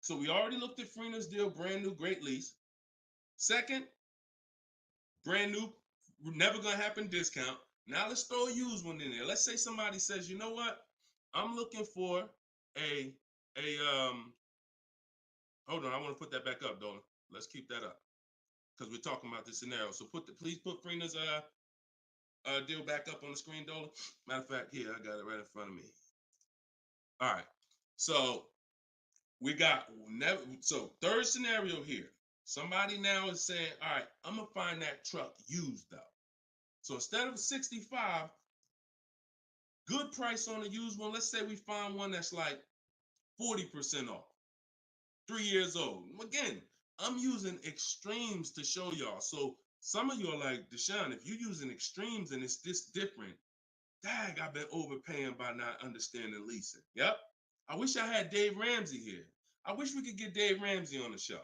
So we already looked at Freener's deal, brand new, great lease. Second, brand new, never gonna happen discount. Now let's throw a used one in there. Let's say somebody says, you know what? I'm looking for a hold on, I want to put that back up, Dolan. Let's keep that up because we're talking about this scenario. So please put Freener's deal back up on the screen, Dolan. Matter of fact, here, I got it right in front of me. All right. So we got third scenario here. Somebody now is saying, all right, I'm gonna find that truck used though. So instead of 65, good price on a used one. Let's say we find one that's like 40% off, 3 years old. Again, I'm using extremes to show y'all. So some of you are like, Deshone, if you're using extremes and it's this different, dang, I've been overpaying by not understanding leasing. Yep. I wish I had Dave Ramsey here. I wish we could get Dave Ramsey on the show.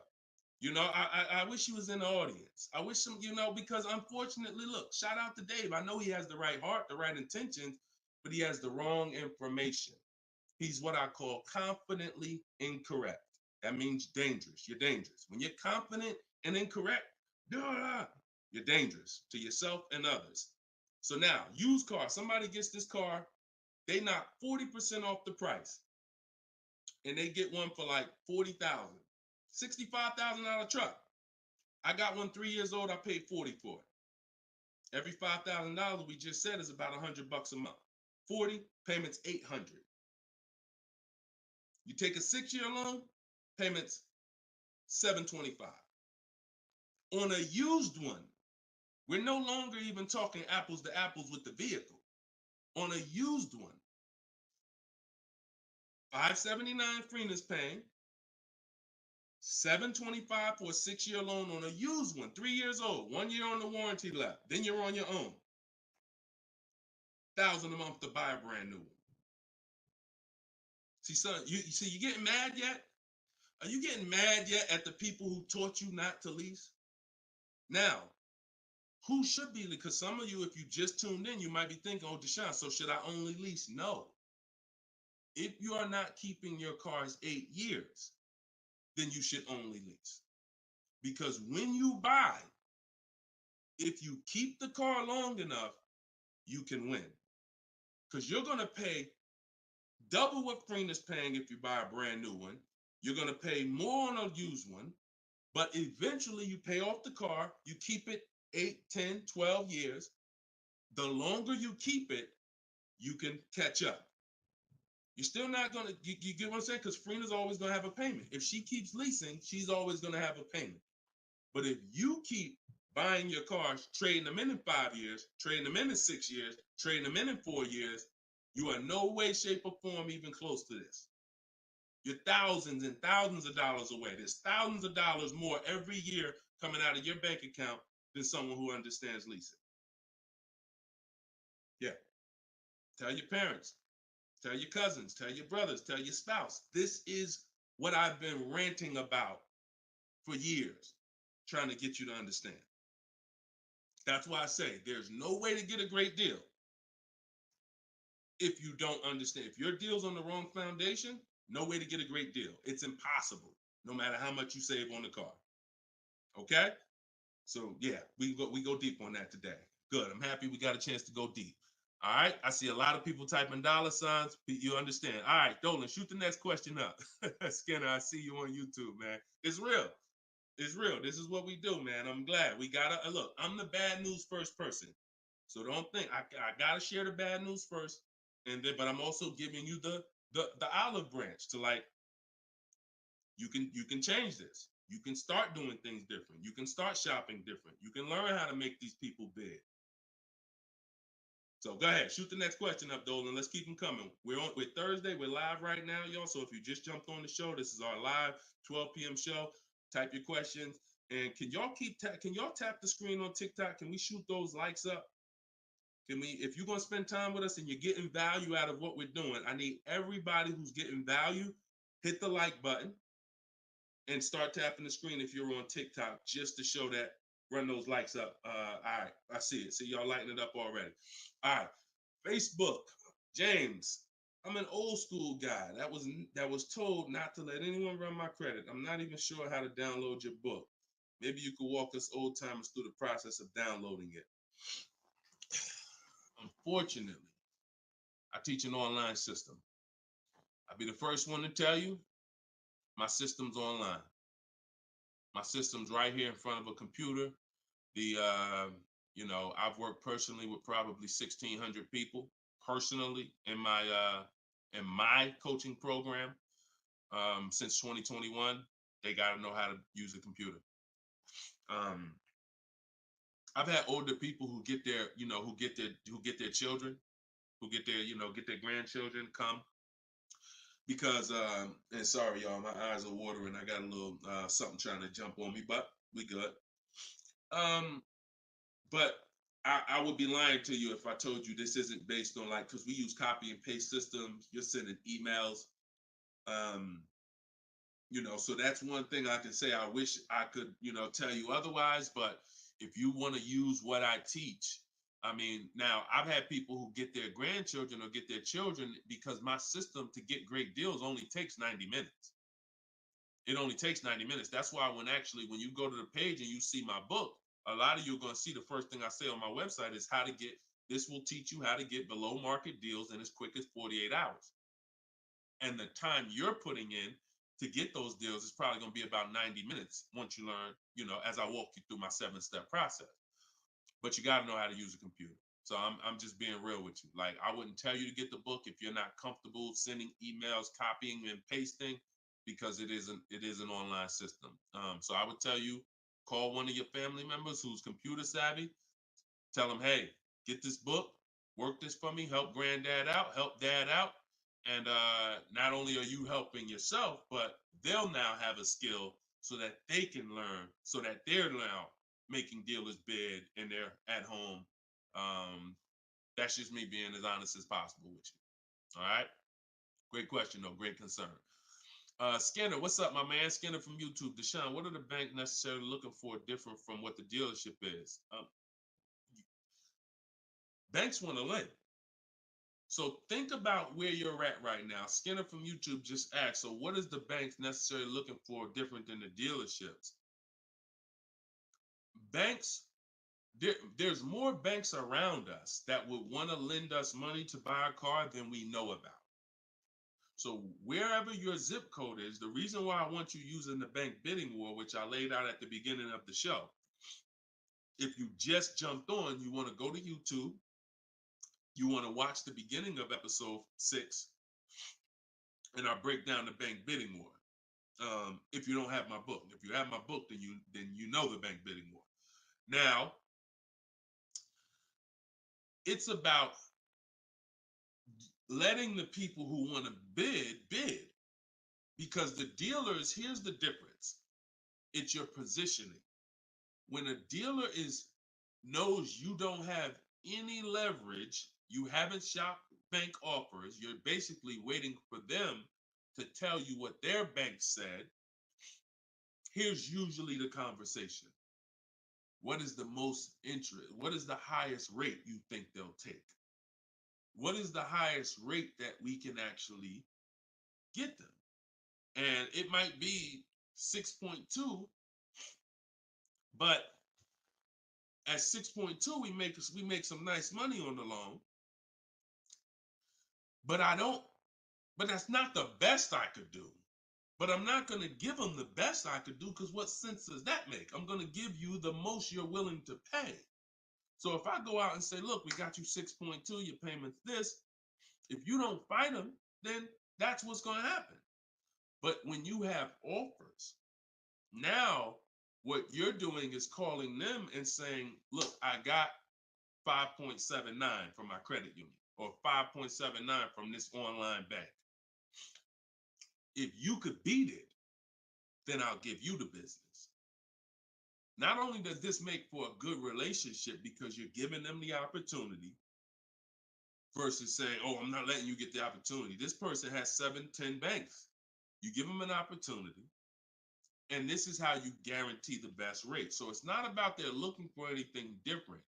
You know, I wish he was in the audience. I wish him, because unfortunately, look, shout out to Dave. I know he has the right heart, the right intentions, but he has the wrong information. He's what I call confidently incorrect. That means dangerous. You're dangerous. When you're confident and incorrect, you're dangerous to yourself and others. So now, used car, somebody gets this car, they knock 40% off the price, and they get one for like $40,000, $65,000 truck. I got one 3 years old. I paid $40 for it. Every $5,000 we just said is about $100 a month. 40 payments, $800. You take a 6-year loan, payments $725. On a used one, we're no longer even talking apples to apples with the vehicle. On a used one, $579 Freener's paying, $725 for a 6-year loan on a used one, 3 years old, 1 year on the warranty left. Then you're on your own. $1,000 a month to buy a brand new one. See, son, you getting mad yet? Are you getting mad yet at the people who taught you not to lease? Now, who should be? Because some of you, if you just tuned in, you might be thinking, oh, Deshone, so should I only lease? No. If you are not keeping your cars 8 years, then you should only lease. Because when you buy, if you keep the car long enough, you can win. Because you're going to pay double what Freener's paying if you buy a brand new one. You're going to pay more on a used one, but eventually you pay off the car, you keep it 8, 10, 12 years. The longer you keep it, you can catch up. You're still not going to, you get what I'm saying? Because Freener's always going to have a payment. If she keeps leasing, she's always going to have a payment. But if you keep buying your cars, trading them in 5 years, trading them in 6 years, trading them in 4 years, you are no way, shape, or form even close to this. You're thousands and thousands of dollars away. There's thousands of dollars more every year coming out of your bank account than someone who understands leasing. Yeah. Tell your parents, tell your cousins, tell your brothers, tell your spouse. This is what I've been ranting about for years, trying to get you to understand. That's why I say there's no way to get a great deal if you don't understand. If your deal's on the wrong foundation, no way to get a great deal. It's impossible, no matter how much you save on the car. Okay? So yeah, we go deep on that today. Good. I'm happy we got a chance to go deep. All right. I see a lot of people typing $signs. You understand. All right, Dolan, shoot the next question up. Skinner, I see you on YouTube, man. It's real. It's real. This is what we do, man. I'm glad we gotta look. I'm the bad news first person, so don't think I gotta share the bad news first, and then but I'm also giving you the olive branch to like you can change this. You can start doing things different. You can start shopping different. You can learn how to make these people big. So go ahead, shoot the next question up, Dolan. Let's keep them coming. We're Thursday. We're live right now, y'all. So if you just jumped on the show, this is our live 12 p.m. show. Type your questions, and can y'all tap the screen on TikTok? Can we shoot those likes up? Can we? If you're gonna spend time with us and you're getting value out of what we're doing, I need everybody who's getting value hit the like button and start tapping the screen if you're on TikTok just to show that. Run those likes up. All right, I see it. See y'all lighting it up already. All right, Facebook, James. I'm an old school guy that was told not to let anyone run my credit. I'm not even sure how to download your book. Maybe you could walk us old timers through the process of downloading it. Unfortunately, I teach an online system. I'll be the first one to tell you my system's online. My system's right here in front of a computer. I've worked personally with probably 1,600 people personally in my coaching program since 2021. They got to know how to use a computer. I've had older people who get their children, who get their grandchildren come because and sorry y'all, my eyes are watering. I got a little something trying to jump on me, but we good. But I would be lying to you if I told you this isn't based on because we use copy and paste systems. You're sending emails, so that's one thing I can say. I wish I could, tell you otherwise. But if you want to use what I teach, I mean, now I've had people who get their grandchildren or get their children because my system to get great deals only takes 90 minutes. It only takes 90 minutes. That's why when you go to the page and you see my book, a lot of you are going to see the first thing I say on my website is this will teach you how to get below market deals in as quick as 48 hours. And the time you're putting in to get those deals is probably going to be about 90 minutes once you learn, as I walk you through my 7-step process. But you got to know how to use a computer. So I'm just being real with you. Like, I wouldn't tell you to get the book if you're not comfortable sending emails, copying and pasting, because it is an online system. So I would tell you, call one of your family members who's computer savvy. Tell them, hey, get this book, work this for me, help granddad out, help dad out. And not only are you helping yourself, but they'll now have a skill so that they can learn, so that they're now making dealers bid and they're at home. That's just me being as honest as possible with you. All right. Great question, though. Great concern. Skinner, what's up, my man? Skinner from YouTube. Deshone, what are the bank necessarily looking for different from what the dealership is? Banks want to lend. So think about where you're at right now. Skinner from YouTube just asked, so what is the banks necessarily looking for different than the dealerships? Banks, there's more banks around us that would want to lend us money to buy a car than we know about. So wherever your zip code is, the reason why I want you using the bank bidding war, which I laid out at the beginning of the show, if you just jumped on, you want to go to YouTube, you want to watch the beginning of episode 6, and I break down the bank bidding war. If you don't have my book, if you have my book, then you know the bank bidding war. Now, it's about letting the people who want to bid, because the dealers, here's the difference. It's your positioning. When a dealer knows you don't have any leverage, you haven't shopped bank offers, you're basically waiting for them to tell you what their bank said. Here's usually the conversation. What is the most interest? What is the highest rate you think they'll take? What is the highest rate that we can actually get them? And it might be 6.2, but at 6.2, we make some nice money on the loan. But that's not the best I could do. But I'm not going to give them the best I could do, because what sense does that make? I'm going to give you the most you're willing to pay. So if I go out and say, look, we got you 6.2, your payment's this. If you don't fight them, then that's what's going to happen. But when you have offers, now what you're doing is calling them and saying, look, I got 5.79 from my credit union, or 5.79 from this online bank. If you could beat it, then I'll give you the business. Not only does this make for a good relationship because you're giving them the opportunity versus saying, oh, I'm not letting you get the opportunity. This person has 7, 10 banks. You give them an opportunity, and this is how you guarantee the best rate. So it's not about they're looking for anything different.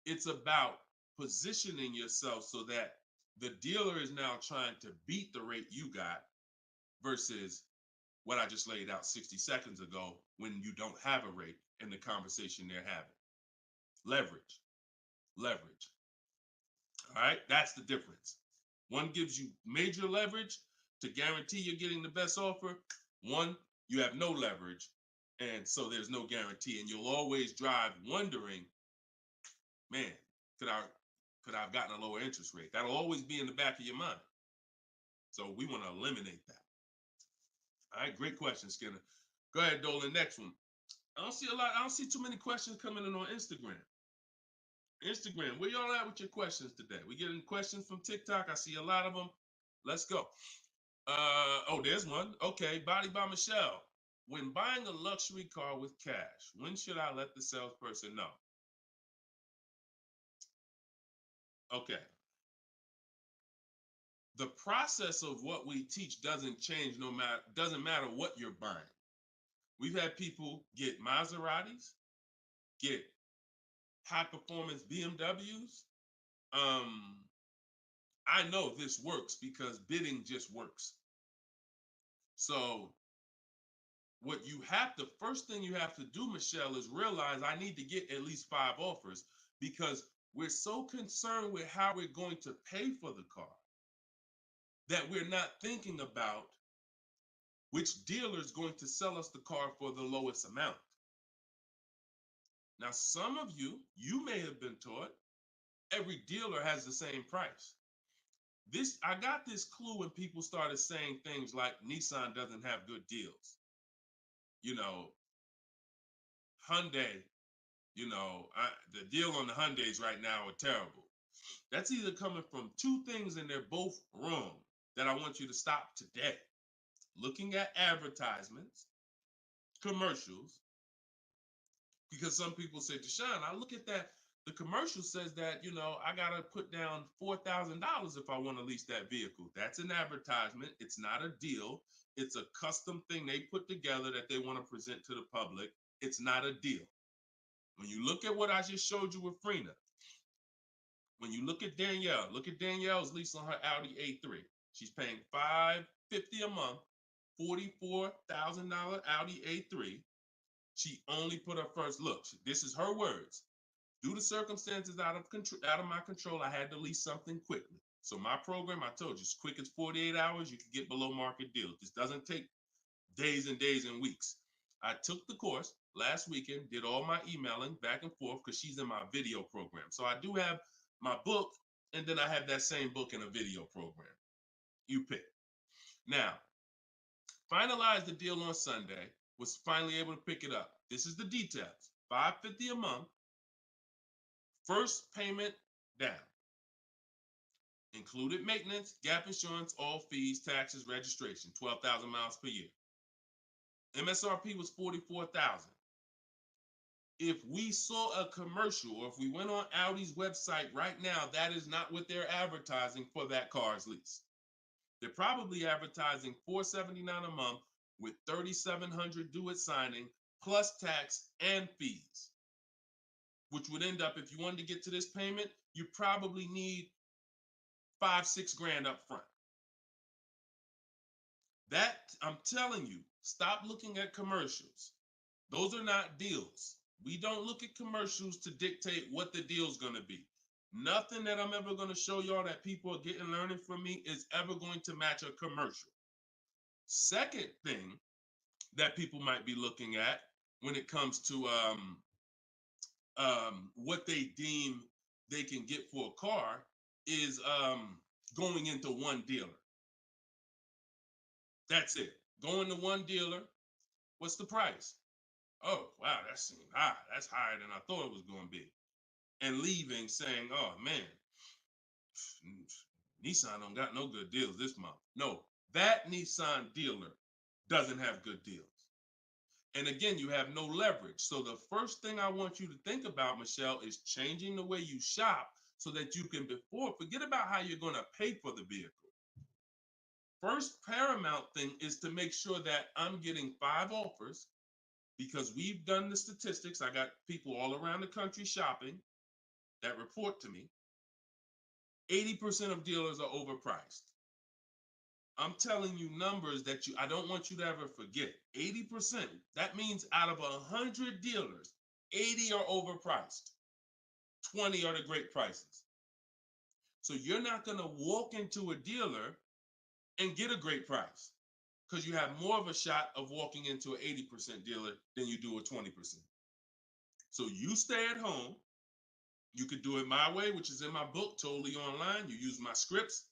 It's about positioning yourself so that the dealer is now trying to beat the rate you got versus what I just laid out 60 seconds ago when you don't have a rate in the conversation they're having. Leverage. Leverage. All right, that's the difference. One gives you major leverage to guarantee you're getting the best offer. One, you have no leverage, and so there's no guarantee. And you'll always drive wondering, man, could I have gotten a lower interest rate? That'll always be in the back of your mind. So we want to eliminate that. All right, great question, Skinner. Go ahead, Dolan. Next one. I don't see too many questions coming in on Instagram. Instagram, where y'all at with your questions today? We getting questions from TikTok. I see a lot of them. Let's go. Oh, there's one. Okay, Body by Michelle. When buying a luxury car with cash, when should I let the salesperson know? Okay. The process of what we teach doesn't change doesn't matter what you're buying. We've had people get Maseratis, get high performance BMWs. I know this works because bidding just works. So first thing you have to do, Michelle, is realize I need to get at least 5 offers, because we're so concerned with how we're going to pay for the car that we're not thinking about which dealer is going to sell us the car for the lowest amount. Now, some of you may have been taught every dealer has the same price. I got this clue when people started saying things like Nissan doesn't have good deals. Hyundai, the deal on the Hyundais right now are terrible. That's either coming from 2 things, and they're both wrong, that I want you to stop today. Looking at advertisements, commercials, because some people say, Deshone, I look at that, the commercial says that, I got to put down $4,000 if I want to lease that vehicle. That's an advertisement. It's not a deal. It's a custom thing they put together that they want to present to the public. It's not a deal. When you look at what I just showed you with Frina, when you look at Danielle's lease on her Audi A3. She's paying $550 a month, $44,000 Audi A3. She only put her first look. This is her words. Due to circumstances out of my control, I had to lease something quickly. So my program, I told you, as quick as 48 hours, you can get below market deals. This doesn't take days and days and weeks. I took the course last weekend, did all my emailing back and forth because she's in my video program. So I do have my book, and then I have that same book in a video program. You pick. Now, finalized the deal on Sunday, was finally able to pick it up. This is the details. $550 a month, first payment down. Included maintenance, gap insurance, all fees, taxes, registration, 12,000 miles per year. MSRP was $44,000. If we saw a commercial, or if we went on Audi's website right now, that is not what they're advertising for that car's lease. They're probably advertising $479 a month with $3,700 due at signing, plus tax and fees, which would end up, if you wanted to get to this payment, you probably need $5-6 grand up front. That, I'm telling you, stop looking at commercials. Those are not deals. We don't look at commercials to dictate what the deal's going to be. Nothing that I'm ever going to show y'all that people are getting learning from me is ever going to match a commercial. Second thing that people might be looking at when it comes to what they deem they can get for a car is going into one dealer. That's it. Going to one dealer. What's the price? Oh, wow, that seems high. That's higher than I thought it was going to be. And leaving saying, oh, man, Nissan don't got no good deals this month. No, that Nissan dealer doesn't have good deals. And again, you have no leverage. So the first thing I want you to think about, Michelle, is changing the way you shop so that you can forget about how you're going to pay for the vehicle. First paramount thing is to make sure that I'm getting 5 offers, because we've done the statistics. I got people all around the country shopping that report to me. 80% of dealers are overpriced. I'm telling you numbers that I don't want you to ever forget. 80%. That means out of 100 dealers, 80 are overpriced. 20 are the great prices. So you're not going to walk into a dealer and get a great price, because you have more of a shot of walking into an 80% dealer than you do a 20%. So you stay at home. You could do it my way, which is in my book, totally online. You use my scripts,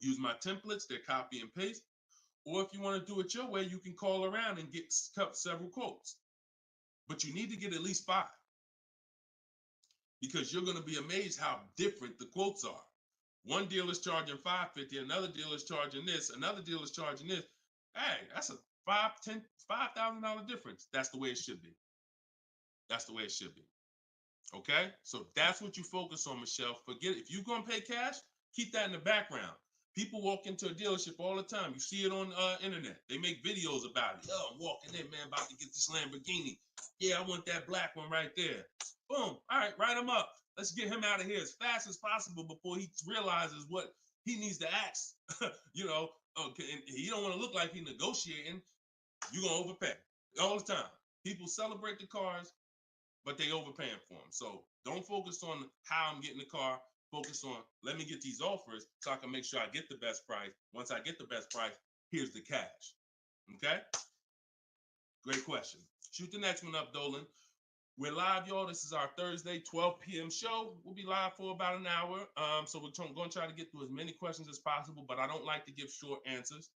use my templates, they're copy and paste. Or if you want to do it your way, you can call around and get several quotes. But you need to get at least 5, because you're going to be amazed how different the quotes are. One dealer's charging $550, another dealer's charging this, another dealer's charging this. Hey, that's a $5,000 difference. That's the way it should be. That's the way it should be. Okay? So that's what you focus on, Michelle. Forget it. If you're going to pay cash, keep that in the background. People walk into a dealership all the time. You see it on internet. They make videos about it. Oh, I'm walking in, man, about to get this Lamborghini. Yeah, I want that black one right there. Boom. All right, write him up. Let's get him out of here as fast as possible before he realizes what he needs to ask. Okay, and he don't want to look like he's negotiating. You're going to overpay all the time. People celebrate the cars, but they overpaying for them. So don't focus on how I'm getting the car. Focus on, let me get these offers so I can make sure I get the best price. Once I get the best price, here's the cash. Okay? Great question. Shoot the next one up, Dolan. We're live, y'all. This is our Thursday, 12 p.m. show. We'll be live for about an hour. So we're going to try to get through as many questions as possible, but I don't like to give short answers.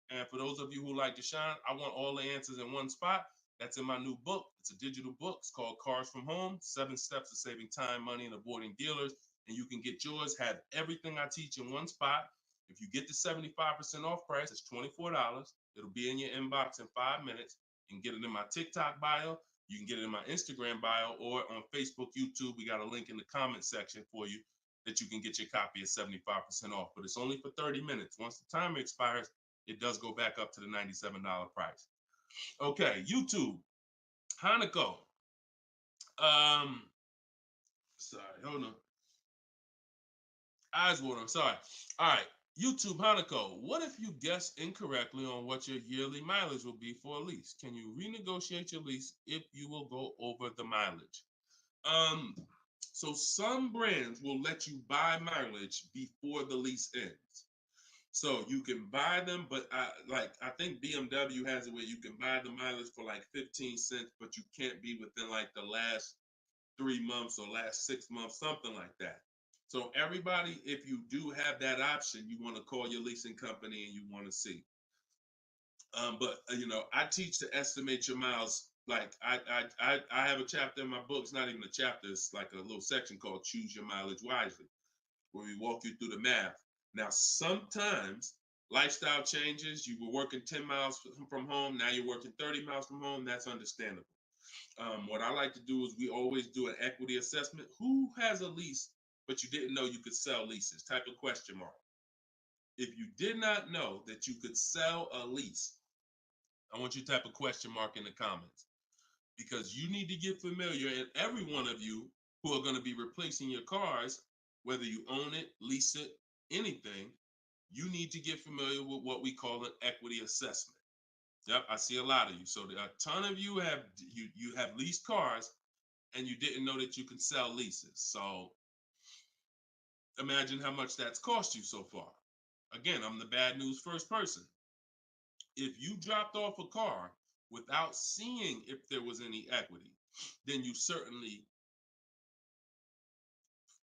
And for those of you who like to shine, I want all the answers in one spot. That's in my new book. It's a digital book. It's called Cars from Home, 7 Steps to Saving Time, Money, and Avoiding Dealers. And you can get yours, have everything I teach in one spot. If you get the 75% off price, it's $24. It'll be in your inbox in 5 minutes. You can get it in my TikTok bio. You can get it in my Instagram bio, or on Facebook, YouTube. We got a link in the comment section for you that you can get your copy at 75% off. But it's only for 30 minutes. Once the timer expires, it does go back up to the $97 price. Okay, YouTube, Hanako. Sorry, hold on. Eyes water, I'm sorry. All right, YouTube, Hanako. What if you guess incorrectly on what your yearly mileage will be for a lease? Can you renegotiate your lease if you will go over the mileage? So some brands will let you buy mileage before the lease ends. So you can buy them, but I think BMW has it where you can buy the mileage for like 15 cents, but you can't be within like the last 3 months or last 6 months, something like that. So everybody, if you do have that option, you want to call your leasing company and you want to see. But I teach to estimate your miles. Like I have a chapter in my book. It's not even a chapter. It's like a little section called Choose Your Mileage Wisely, where we walk you through the math. Now, sometimes lifestyle changes. You were working 10 miles from home. Now you're working 30 miles from home. That's understandable. What I like to do is we always do an equity assessment. Who has a lease, but you didn't know you could sell leases? Type of question mark. If you did not know that you could sell a lease, I want you to type a question mark in the comments, because you need to get familiar, and every one of you who are going to be replacing your cars, whether you own it, lease it, anything, you need to get familiar with what we call an equity assessment. Yep, I see a lot of you. So a ton of you have leased cars and you didn't know that you can sell leases. So imagine how much that's cost you so far. Again, I'm the bad news first person. If you dropped off a car without seeing if there was any equity, then you certainly,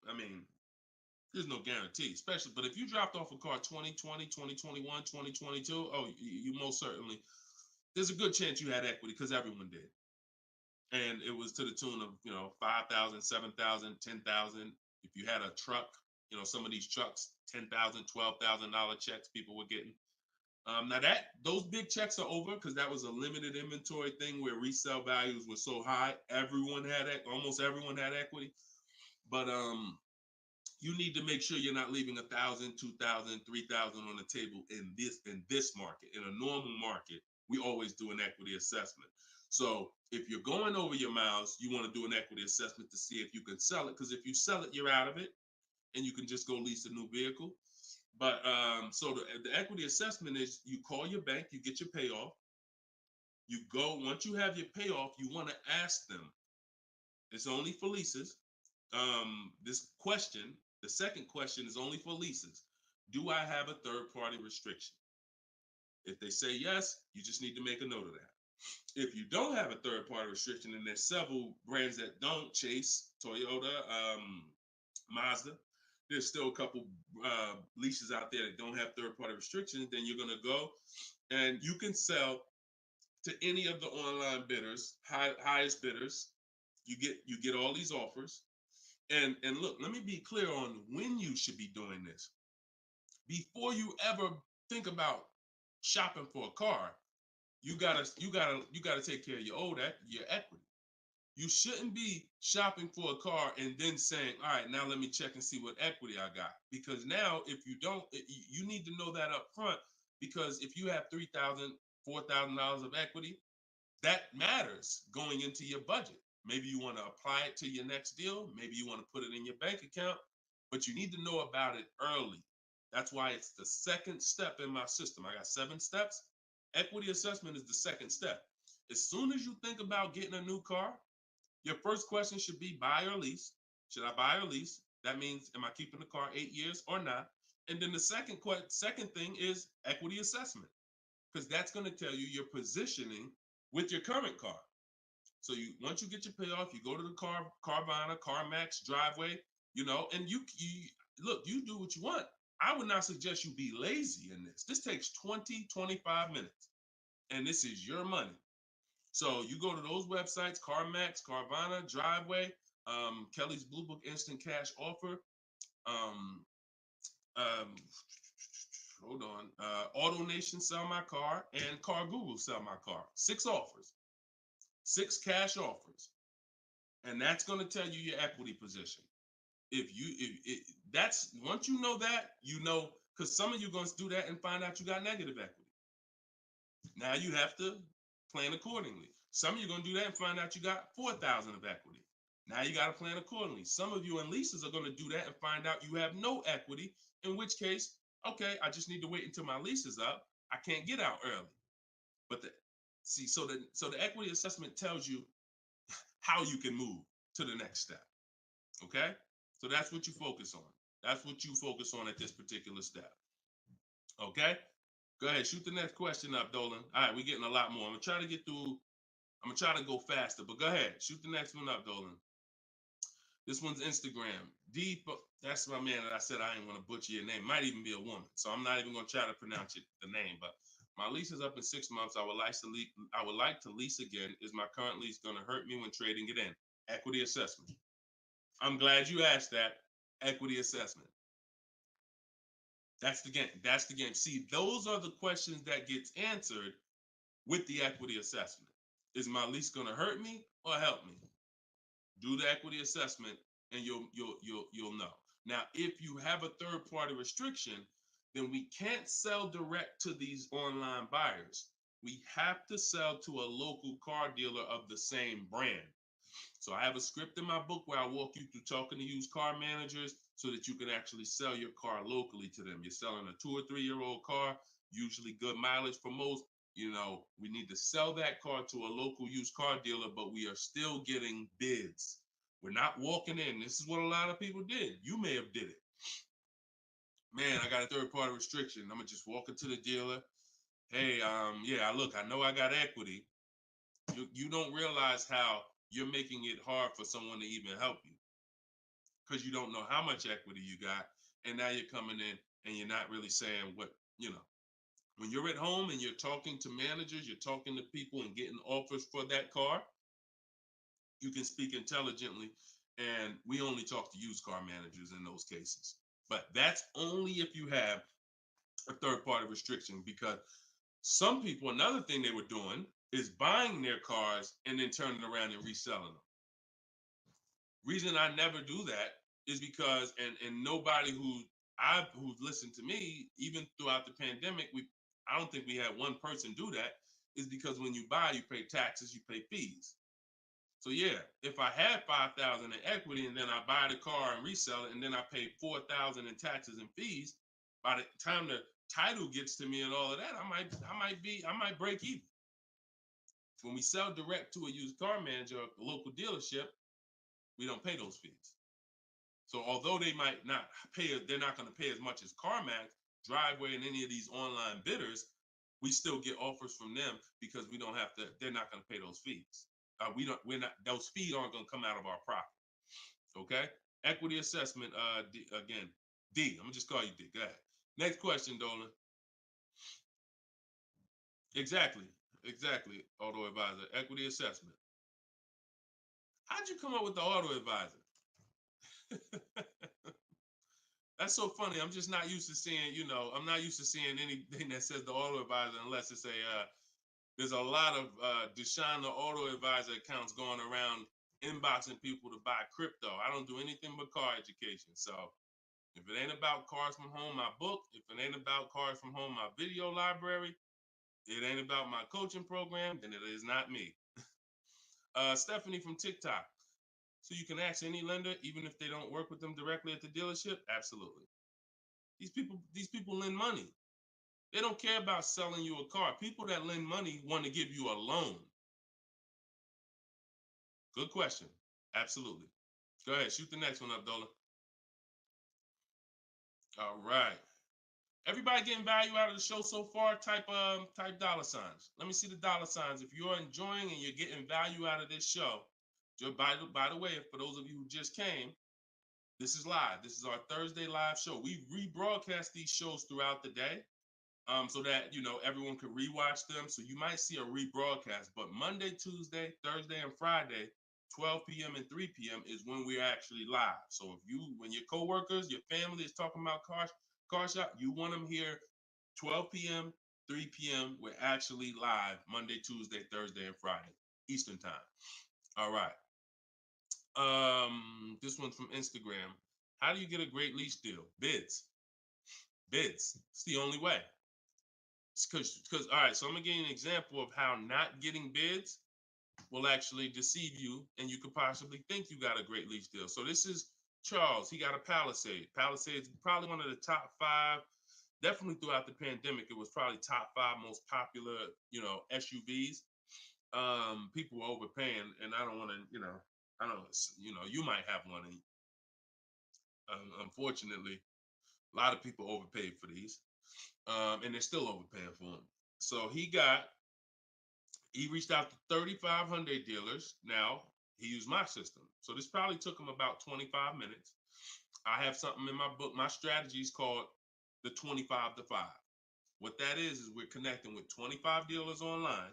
I mean, there's no guarantee, especially, but if you dropped off a car 2020, 2021, 2022, oh, you most certainly, there's a good chance you had equity because everyone did. And it was to the tune of, 5,000, 7,000, 10,000. If you had a truck, some of these trucks, $10,000, $12,000 checks people were getting. Now those big checks are over because that was a limited inventory thing where resale values were so high. Almost everyone had equity. But you need to make sure you're not leaving 1,000, 2,000, 3,000 on the table in this market. In a normal market, we always do an equity assessment. So if you're going over your miles, you want to do an equity assessment to see if you can sell it. Because if you sell it, you're out of it, and you can just go lease a new vehicle. But so the equity assessment is you call your bank, you get your payoff. You go, once you have your payoff, you want to ask them. It's only for leases. The second question is only for leases. Do I have a third party restriction? If they say yes, you just need to make a note of that. If you don't have a third party restriction, and there's several brands that don't, Chase, Toyota, Mazda, there's still a couple leases out there that don't have third party restrictions, then you're going to go and you can sell to any of the online bidders, highest bidders. You get all these offers. And look, let me be clear on when you should be doing this. Before you ever think about shopping for a car, you gotta take care of your equity. You shouldn't be shopping for a car and then saying, all right, now let me check and see what equity I got. Because now if you don't, you need to know that up front, because if you have $3,000, $4,000 of equity, that matters going into your budget. Maybe you want to apply it to your next deal. Maybe you want to put it in your bank account, but you need to know about it early. That's why it's the second step in my system. I got 7 steps. Equity assessment is the second step. As soon as you think about getting a new car, your first question should be buy or lease. Should I buy or lease? That means, am I keeping the car 8 years or not? And then the second thing is equity assessment, because that's going to tell you your positioning with your current car. So once you get your payoff, you go to the Carvana, CarMax, Driveway, and you look, you do what you want. I would not suggest you be lazy in this. This takes 20, 25 minutes, and this is your money. So you go to those websites, CarMax, Carvana, Driveway, Kelly's Blue Book Instant Cash Offer, hold on, AutoNation Sell My Car, and Car Google Sell My Car. 6 offers. 6 cash offers, and that's going to tell you your equity position. That's once you know that, because some of you are going to do that and find out you got negative equity. Now you have to plan accordingly. Some of you are going to do that and find out you got 4,000 of equity. Now you got to plan accordingly. Some of you in leases are going to do that and find out you have no equity, in which case, okay, I just need to wait until my lease is up. I can't get out early. But so the equity assessment tells you how you can move to the next step. Okay? So that's what you focus on. That's what you focus on at this particular step. Okay? Go ahead, shoot the next question up, Dolan. All right, we're getting a lot more. I'm gonna try to get through. I'm gonna try to go faster, but go ahead, shoot the next one up, Dolan. This one's Instagram. That's my man that I said I didn't want to butcher your name. Might even be a woman, so I'm not even gonna try to pronounce the name. But my lease is up in 6 months. I would like to lease again. Is my current lease gonna hurt me when trading it in? Equity assessment. I'm glad you asked that. Equity assessment. That's the game. That's the game. See, those are the questions that gets answered with the equity assessment. Is my lease going to hurt me or help me? Do the equity assessment, and you'll know. Now, if you have a third-party restriction, then we can't sell direct to these online buyers. We have to sell to a local car dealer of the same brand. So I have a script in my book where I walk you through talking to used car managers so that you can actually sell your car locally to them. You're selling a 2 or 3 year old car, usually good mileage for most. We need to sell that car to a local used car dealer, but we are still getting bids. We're not walking in. This is what a lot of people did. You may have did it. Man, I got a third party restriction. I'm gonna just walk into the dealer. hey, yeah, look, I know I got equity. You don't realize how you're making it hard for someone to even help you because you don't know how much equity you got, and now you're coming in and you're not really saying what you know. When you're at home and you're talking to managers, you're talking to people and getting offers for that car, you can speak intelligently. And we only talk to used car managers in those cases. But that's only if you have a third party restriction, because some people, another thing they were doing is buying their cars and then turning around and reselling them. Reason I never do that is because, and nobody who's listened to me, even throughout the pandemic, I don't think we had one person do that, is because when you buy, you pay taxes, you pay fees. So yeah, if I had 5,000 in equity and then I buy the car and resell it and then I pay 4,000 in taxes and fees, by the time the title gets to me and all of that, I might break even. When we sell direct to a used car manager, a local dealership, we don't pay those fees. So although they might not pay, they're not going to pay as much as CarMax, Driveway, and any of these online bidders, we still get offers from them because we don't have to. They're not going to pay those fees. We're not. Those fees aren't going to come out of our profit. Okay. Equity assessment. Again, D. I'm gonna just call you D. Go ahead. Next question, Dolan. Exactly. Exactly. Auto advisor. Equity assessment. How'd you come up with the auto advisor? That's so funny. I'm just not used to seeing, I'm not used to seeing anything that says the auto advisor unless it's there's a lot of Deshone the Auto Advisor accounts going around inboxing people to buy crypto. I don't do anything but car education. So if it ain't about Cars from Home, my book, if it ain't about Cars from Home, my video library, it ain't about my coaching program, then it is not me. Stephanie from TikTok. So you can ask any lender, even if they don't work with them directly at the dealership? Absolutely. These people lend money. They don't care about selling you a car. People that lend money want to give you a loan. Good question. Absolutely. Go ahead. Shoot the next one up, Dola. All right. Everybody getting value out of the show so far? Type dollar signs. Let me see the dollar signs. If you're enjoying and you're getting value out of this show, by the way, for those of you who just came, this is live. This is our Thursday live show. We rebroadcast these shows throughout the day, so that everyone can rewatch them. So you might see a rebroadcast, but Monday, Tuesday, Thursday, and Friday, 12 p.m. and 3 p.m. is when we're actually live. So when your coworkers, your family is talking about car shop, you want them here 12 p.m., 3 p.m. We're actually live Monday, Tuesday, Thursday, and Friday, Eastern time. All right. This one's from Instagram. How do you get a great lease deal? Bids. It's the only way. Because all right, so I'm gonna give you an example of how not getting bids will actually deceive you, and you could possibly think you got a great lease deal. So this is Charles. He got a Palisade. Palisade is probably one of the top 5. Definitely throughout the pandemic, it was probably top 5 most popular, SUVs. People were overpaying, and I don't want to, I don't, you might have one. And, unfortunately, a lot of people overpaid for these, and they're still overpaying for them. So he reached out to 3,500 dealers. Now he used my system. So this probably took him about 25 minutes. I have something in my book. My strategy is called the 25 to 5. What that is we're connecting with 25 dealers online.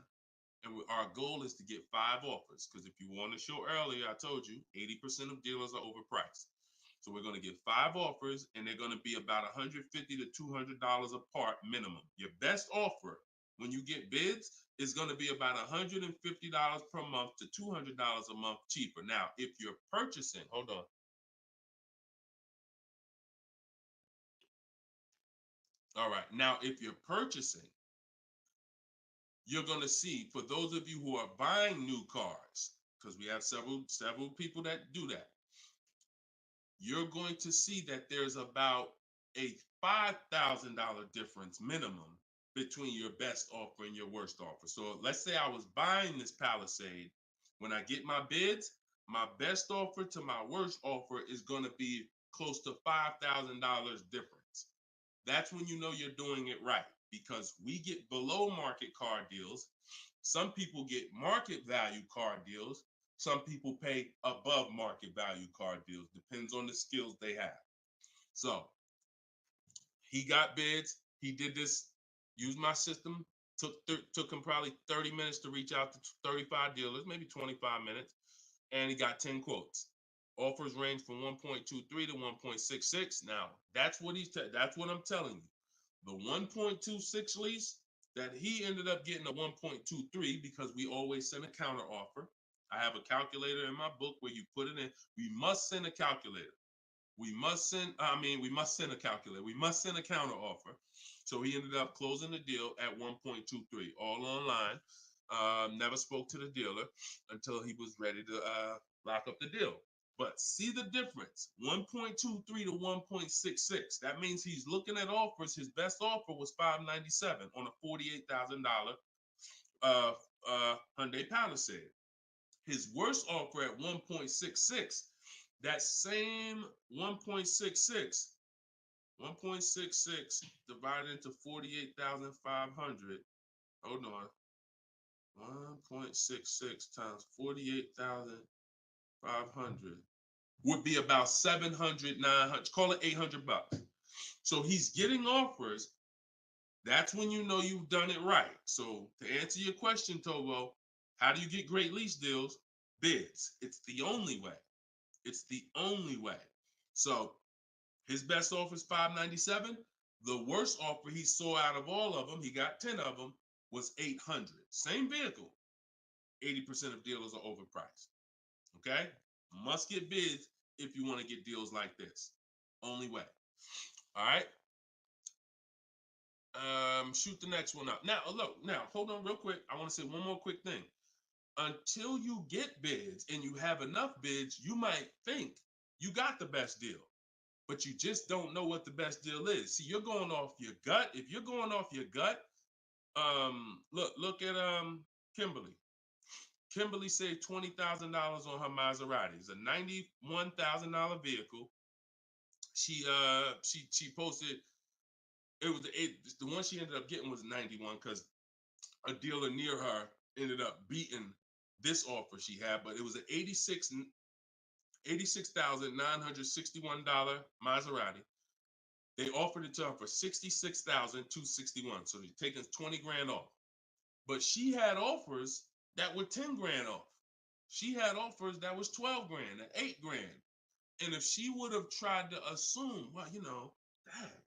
And our goal is to get 5 offers. Because if you want to show earlier, I told you 80% of dealers are overpriced. So we're going to get 5 offers, and they're going to be about $150 to $200 apart minimum. Your best offer when you get bids is going to be about $150 per month to $200 a month cheaper. Now, if you're purchasing, hold on. All right. Now, if you're purchasing, you're going to see, for those of you who are buying new cars, because we have several people that do that, you're going to see that there's about a $5,000 difference minimum between your best offer and your worst offer. So let's say I was buying this Palisade. When I get my bids, my best offer to my worst offer is going to be close to $5,000 difference. That's when you know you're doing it right. because we get below market car deals. Some people get market value car deals. Some people pay above market value car deals. Depends on the skills they have. So he got bids. He did this, used my system. Took him probably 30 minutes to reach out to 35 dealers, maybe 25 minutes, and he got 10 quotes. Offers range from 1.23 to 1.66. Now, that's what that's what I'm telling you. The 1.26 lease that he ended up getting a 1.23 because we always send a counter offer. I have a calculator in my book where you put it in. We must send a calculator. We must send a calculator. We must send a counter offer. So he ended up closing the deal at 1.23, all online. Never spoke to the dealer until he was ready to lock up the deal. But see the difference, 1.23 to 1.66. That means he's looking at offers. His best offer was $597 on a $48,000 Hyundai Palisade. His worst offer at 1.66, that same 1.66 divided into 48,500. Hold on. 1.66 times 48,500 would be about 700, 900, call it $800. So he's getting offers. That's when you know you've done it right. So to answer your question, Tobo, how do you get great lease deals? Bids. It's the only way. It's the only way. So his best offer is $597. The worst offer he saw out of all of them, he got 10 of them, was $800. Same vehicle. 80% of dealers are overpriced. Okay? Must get bids if you want to get deals like this. Only way. All right? Shoot the next one up. Now, look, hold on real quick. I want to say one more quick thing. Until you get bids and you have enough bids, you might think you got the best deal, but you just don't know what the best deal is. See, you're going off your gut. If you're going off your gut, look at Kimberly. Kimberly saved $20,000 on her Maserati. It's a $91,000 vehicle. She posted, the one she ended up getting was 91 because a dealer near her ended up beating this offer she had, but it was an $86,961 Maserati. They offered it to her for $66,261. So they're taking 20 grand off. But she had offers that were 10 grand off. She had offers that was 12 grand and 8 grand. And if she would have tried to assume, well, damn,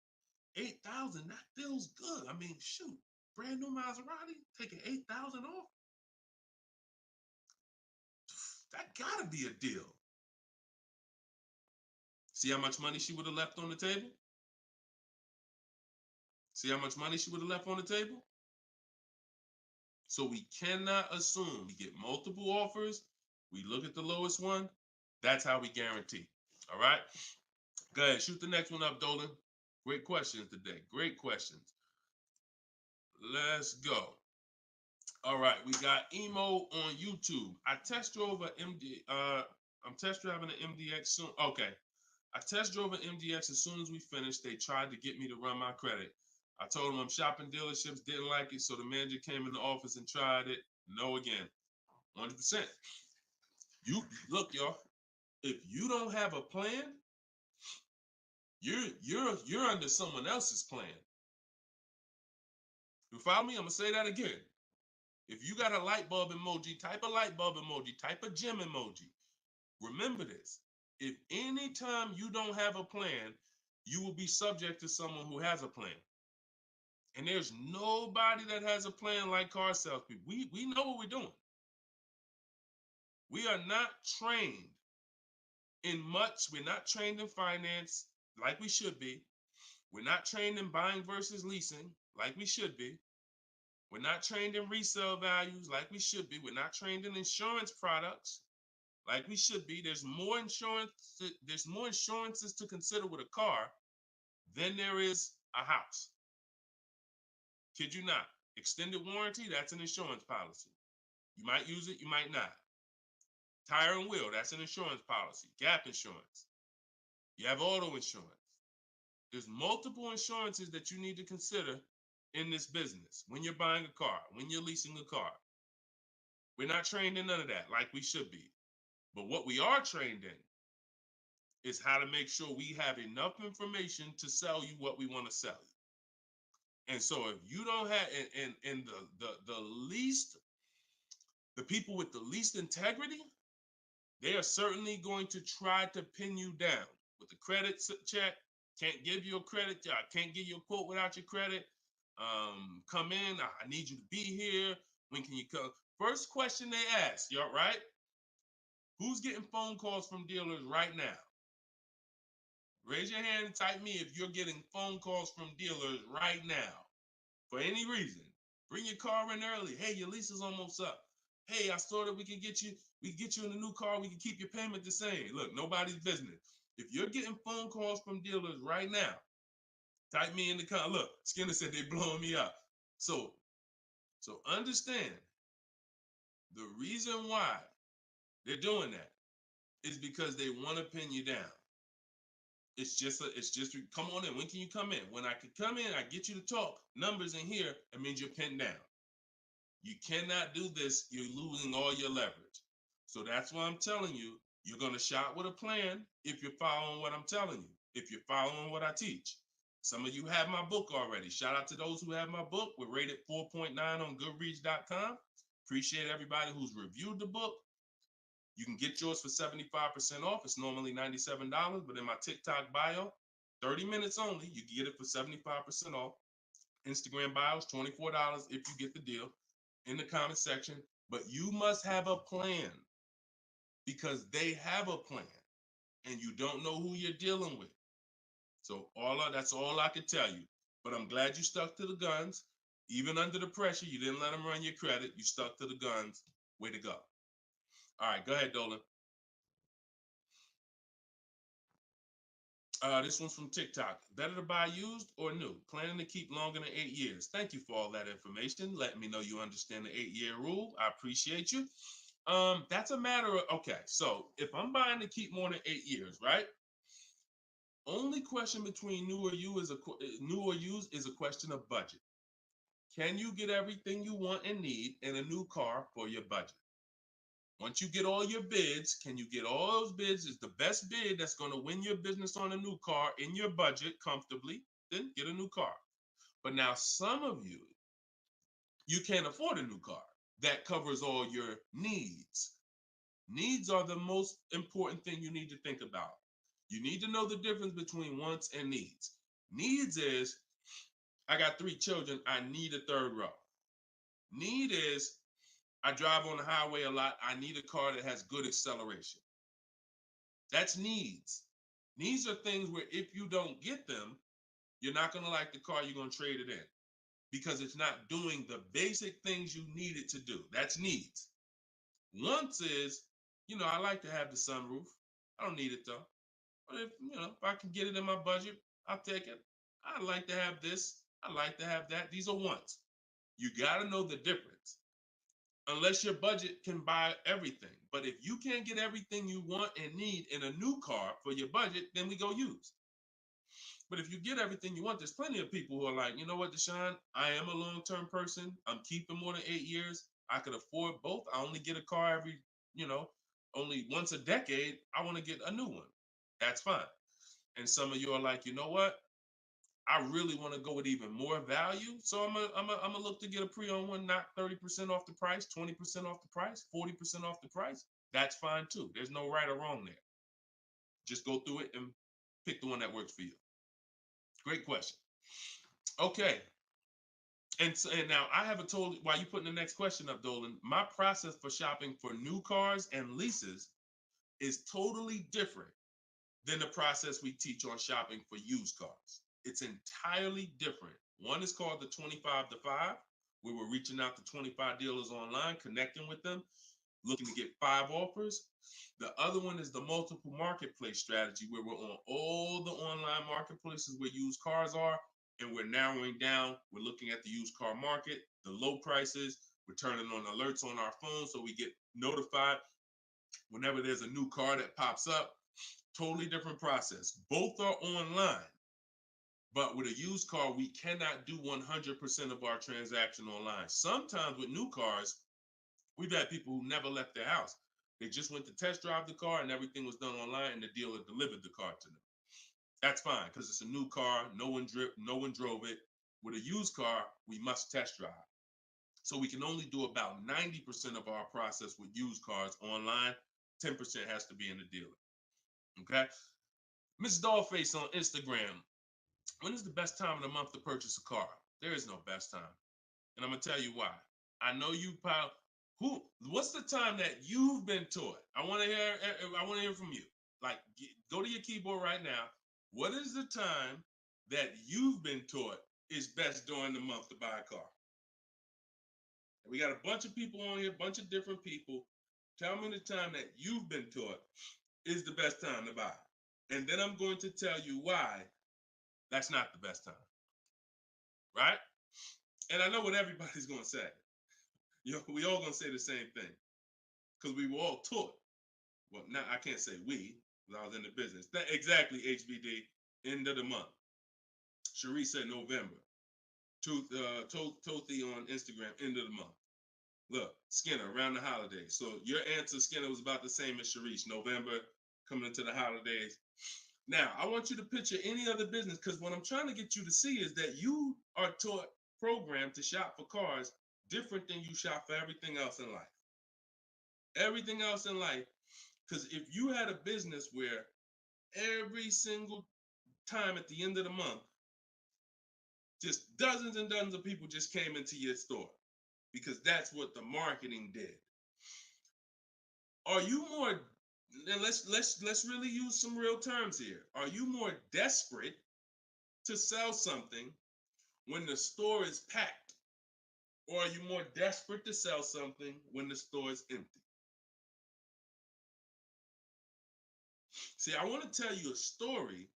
8,000, that feels good. I mean, shoot, brand new Maserati, taking 8,000 off. That gotta be a deal. See how much money she would have left on the table? See how much money she would have left on the table? So we cannot assume. We get multiple offers. We look at the lowest one. That's how we guarantee. All right? Go ahead. Shoot the next one up, Dolan. Great questions today. Great questions. Let's go. All right. We got Emo on YouTube. I test drove an MD. I'm test driving an MDX soon. Okay. I test drove an MDX as soon as we finished. They tried to get me to run my credit. I told them I'm shopping dealerships, didn't like it, so the manager came in the office and tried it. No again. 100%. You look, y'all. If you don't have a plan, you're under someone else's plan. You follow me? I'm gonna say that again. If you got a light bulb emoji, type a light bulb emoji, type a gem emoji. Remember this. If anytime you don't have a plan, you will be subject to someone who has a plan. And there's nobody that has a plan like car salespeople. We know what we're doing. We are not trained in much. We're not trained in finance like we should be. We're not trained in buying versus leasing like we should be. We're not trained in resale values like we should be. We're not trained in insurance products like we should be. There's more insurances to consider with a car than there is a house. Kid you not. Extended warranty, that's an insurance policy. You might use it, you might not. Tire and wheel, that's an insurance policy. Gap insurance. You have auto insurance. There's multiple insurances that you need to consider in this business, when you're buying a car, when you're leasing a car. We're not trained in none of that like we should be. But what we are trained in is how to make sure we have enough information to sell you what we want to sell you. And so if you don't have, and the least, the people with the least integrity, they are certainly going to try to pin you down with the credit check. Can't give you a credit. I can't give you a quote without your credit. Come in. I need you to be here. When can you come? First question they ask, y'all, right? Who's getting phone calls from dealers right now? Raise your hand and type me if you're getting phone calls from dealers right now for any reason. Bring your car in early. Hey, your lease is almost up. Hey, I saw that we can get you in a new car. We can keep your payment the same. Look, nobody's business. If you're getting phone calls from dealers right now, type me in the comment. Look, Skinner said they blowing me up. So understand the reason why they're doing that is because they want to pin you down. It's just come on in. When can you come in? When I can come in, I get you to talk. Numbers in here, it means you're pinned down. You cannot do this. You're losing all your leverage. So that's why I'm telling you, you're going to shop with a plan if you're following what I'm telling you, if you're following what I teach. Some of you have my book already. Shout out to those who have my book. We're rated 4.9 on Goodreads.com. Appreciate everybody who's reviewed the book. You can get yours for 75% off. It's normally $97, but in my TikTok bio, 30 minutes only, you can get it for 75% off. Instagram bio is $24 if you get the deal in the comment section. But you must have a plan because they have a plan and you don't know who you're dealing with. So that's all I can tell you. But I'm glad you stuck to the guns. Even under the pressure, you didn't let them run your credit. You stuck to the guns. Way to go. All right, go ahead, Dolan. This one's from TikTok. Better to buy used or new? Planning to keep longer than 8 years. Thank you for all that information. Letting me know you understand the 8-year rule. I appreciate you. That's a matter of, okay, so if I'm buying to keep more than 8 years, right? Only question between new or used is a question of budget. Can you get everything you want and need in a new car for your budget? Once you get all your bids, can you get all those bids? Is the best bid that's going to win your business on a new car in your budget comfortably, then get a new car. But now some of you can't afford a new car that covers all your needs. Needs are the most important thing you need to think about. You need to know the difference between wants and needs. Needs is, I got 3 children, I need a third row. Need is, I drive on the highway a lot. I need a car that has good acceleration. That's needs. Needs are things where if you don't get them, you're not going to like the car, you're going to trade it in because it's not doing the basic things you need it to do. That's needs. Wants is, I like to have the sunroof. I don't need it though. But if I can get it in my budget, I'll take it. I like to have this. I like to have that. These are wants. You got to know the difference. Unless your budget can buy everything. But if you can't get everything you want and need in a new car for your budget, then we go used. But if you get everything you want, there's plenty of people who are like, you know what, Deshone, I am a long-term person. I'm keeping more than 8 years. I could afford both. I only get a car every, only once a decade. I want to get a new one. That's fine. And some of you are like, you know what? I really want to go with even more value. So I'm gonna look to get a pre-owned one, not 30% off the price, 20% off the price, 40% off the price. That's fine too. There's no right or wrong there. Just go through it and pick the one that works for you. Great question. Okay. And now I have while you putting the next question up, Dolan, my process for shopping for new cars and leases is totally different than the process we teach on shopping for used cars. It's entirely different. One is called the 25 to 5, where we're reaching out to 25 dealers online, connecting with them, looking to get 5 offers. The other one is the multiple marketplace strategy, where we're on all the online marketplaces where used cars are, and we're narrowing down. We're looking at the used car market, the low prices. We're turning on alerts on our phone so we get notified whenever there's a new car that pops up. Totally different process. Both are online, But with a used car, we cannot do 100% of our transaction online. Sometimes with new cars, we've had people who never left their house. They just went to test drive the car and everything was done online and the dealer delivered the car to them. That's fine because it's a new car. No one drove it. With a used car, we must test drive. So we can only do about 90% of our process with used cars online. 10% has to be in the dealer. Okay. Miss Dollface on Instagram. When is the best time of the month to purchase a car? There is no best time. And I'm going to tell you why. I know you pal. What's the time that you've been taught? I want to hear from you. Like, go to your keyboard right now. What is the time that you've been taught is best during the month to buy a car? And we got a bunch of people on here, a bunch of different people. Tell me the time that you've been taught is the best time to buy. And then I'm going to tell you why that's not the best time. Right? And I know what everybody's going to say. We all going to say the same thing because we were all taught. Well, now I can't say we because I was in the business. Exactly, HBD, end of the month. Cherie said November. Tothy on Instagram, end of the month. Look, Skinner, around the holidays. So your answer, Skinner, was about the same as Sharice. November, coming into the holidays. Now, I want you to picture any other business because what I'm trying to get you to see is that you are taught, programmed to shop for cars different than you shop for everything else in life. Everything else in life, because if you had a business where every single time at the end of the month, just dozens and dozens of people just came into your store because that's what the marketing did. Are you more, and let's really use some real terms here. Are you more desperate to sell something when the store is packed? Or are you more desperate to sell something when the store is empty? See, I want to tell you a story.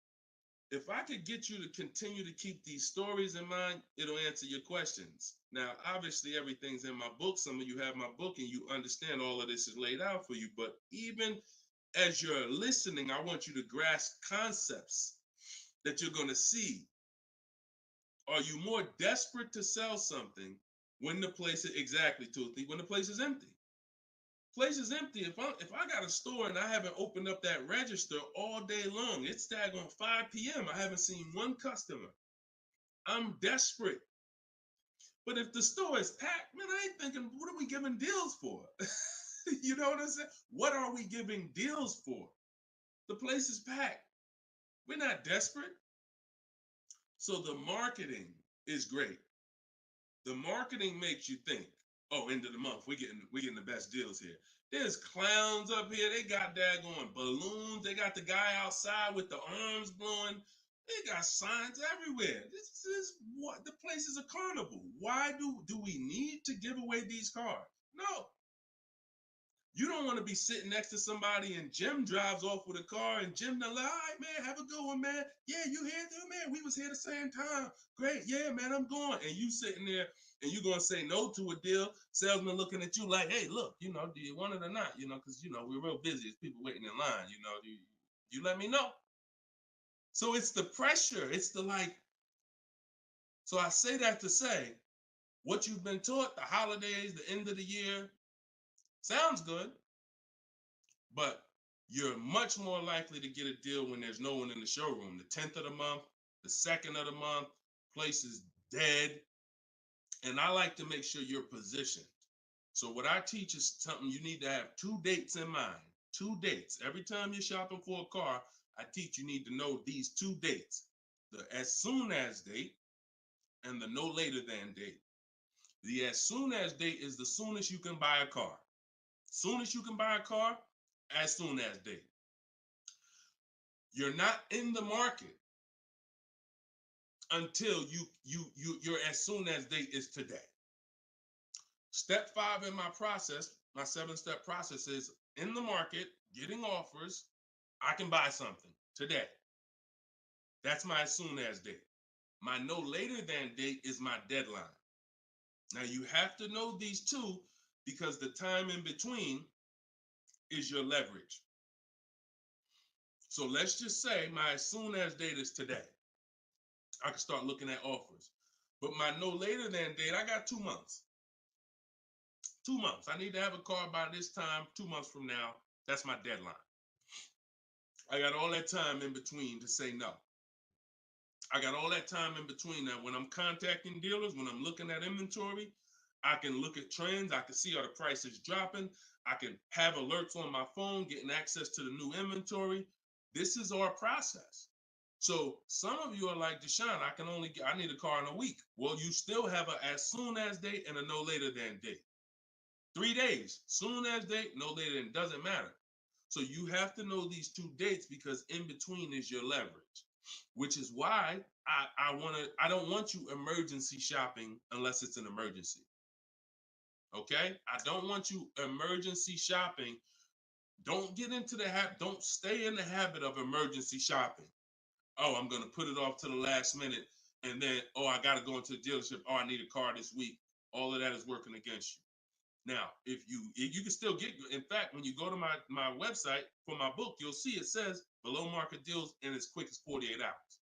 If I could get you to continue to keep these stories in mind, it'll answer your questions. Now, obviously, everything's in my book. Some of you have my book and you understand all of this is laid out for you. But even as you're listening, I want you to grasp concepts that you're going to see. Are you more desperate to sell something when the place is exactly, Toothy, when the place is empty? Place is empty. If I got a store and I haven't opened up that register all day long, it's daggone 5 p.m. I haven't seen one customer. I'm desperate. But if the store is packed, man, I ain't thinking, what are we giving deals for? You know what I'm saying? What are we giving deals for? The place is packed. We're not desperate. So the marketing is great. The marketing makes you think, oh, end of the month, we're getting the best deals here. There's clowns up here. They got daggone balloons. They got the guy outside with the arms blowing. They got signs everywhere. This is what the place is a carnival. Why do we need to give away these cars? No. You don't want to be sitting next to somebody and Jim drives off with a car and Jim like, all right, man, have a good one, man. Yeah, you here too, man. We was here the same time. Great. Yeah, man, I'm going. And you sitting there and you going to say no to a deal. Salesman looking at you like, hey, look, do you want it or not? Because, we're real busy. It's people waiting in line. Do you let me know? So it's the pressure. It's the like. So I say that to say what you've been taught, the holidays, the end of the year, sounds good. But you're much more likely to get a deal when there's no one in the showroom. The 10th of the month, the 2nd of the month, place is dead. And I like to make sure you're positioned. So what I teach is something you need to have 2 dates in mind. 2 dates. Every time you're shopping for a car, I teach you need to know these 2 dates. The as soon as date and the no later than date. The as soon as date is the soonest you can buy a car. Soon as you can buy a car, as soon as date. You're not in the market until your as soon as date is today. Step 5 in my process, my 7-step process is in the market, getting offers. I can buy something today. That's my as soon as date. My no later than date is my deadline. Now you have to know these 2 because the time in between is your leverage. So let's just say my as soon as date is today. I can start looking at offers. But my no later than date, I got 2 months. 2 months. I need to have a car by this time, 2 months from now. That's my deadline. I got all that time in between to say no. I got all that time in between. Now, when I'm contacting dealers, when I'm looking at inventory, I can look at trends. I can see are the prices dropping. I can have alerts on my phone, getting access to the new inventory. This is our process. So some of you are like, Deshone, I need a car in a week. Well, you still have a as soon as date and a no later than date. 3 days, soon as date, no later than, doesn't matter. So you have to know these 2 dates because in between is your leverage, which is why I don't want you emergency shopping unless it's an emergency. Okay? I don't want you emergency shopping. Don't get into the habit, don't stay in the habit of emergency shopping. Oh, I'm going to put it off to the last minute. And then, oh, I got to go into the dealership. Oh, I need a car this week. All of that is working against you. Now, if you can still get, in fact, when you go to my website for my book, you'll see it says below market deals in as quick as 48 hours.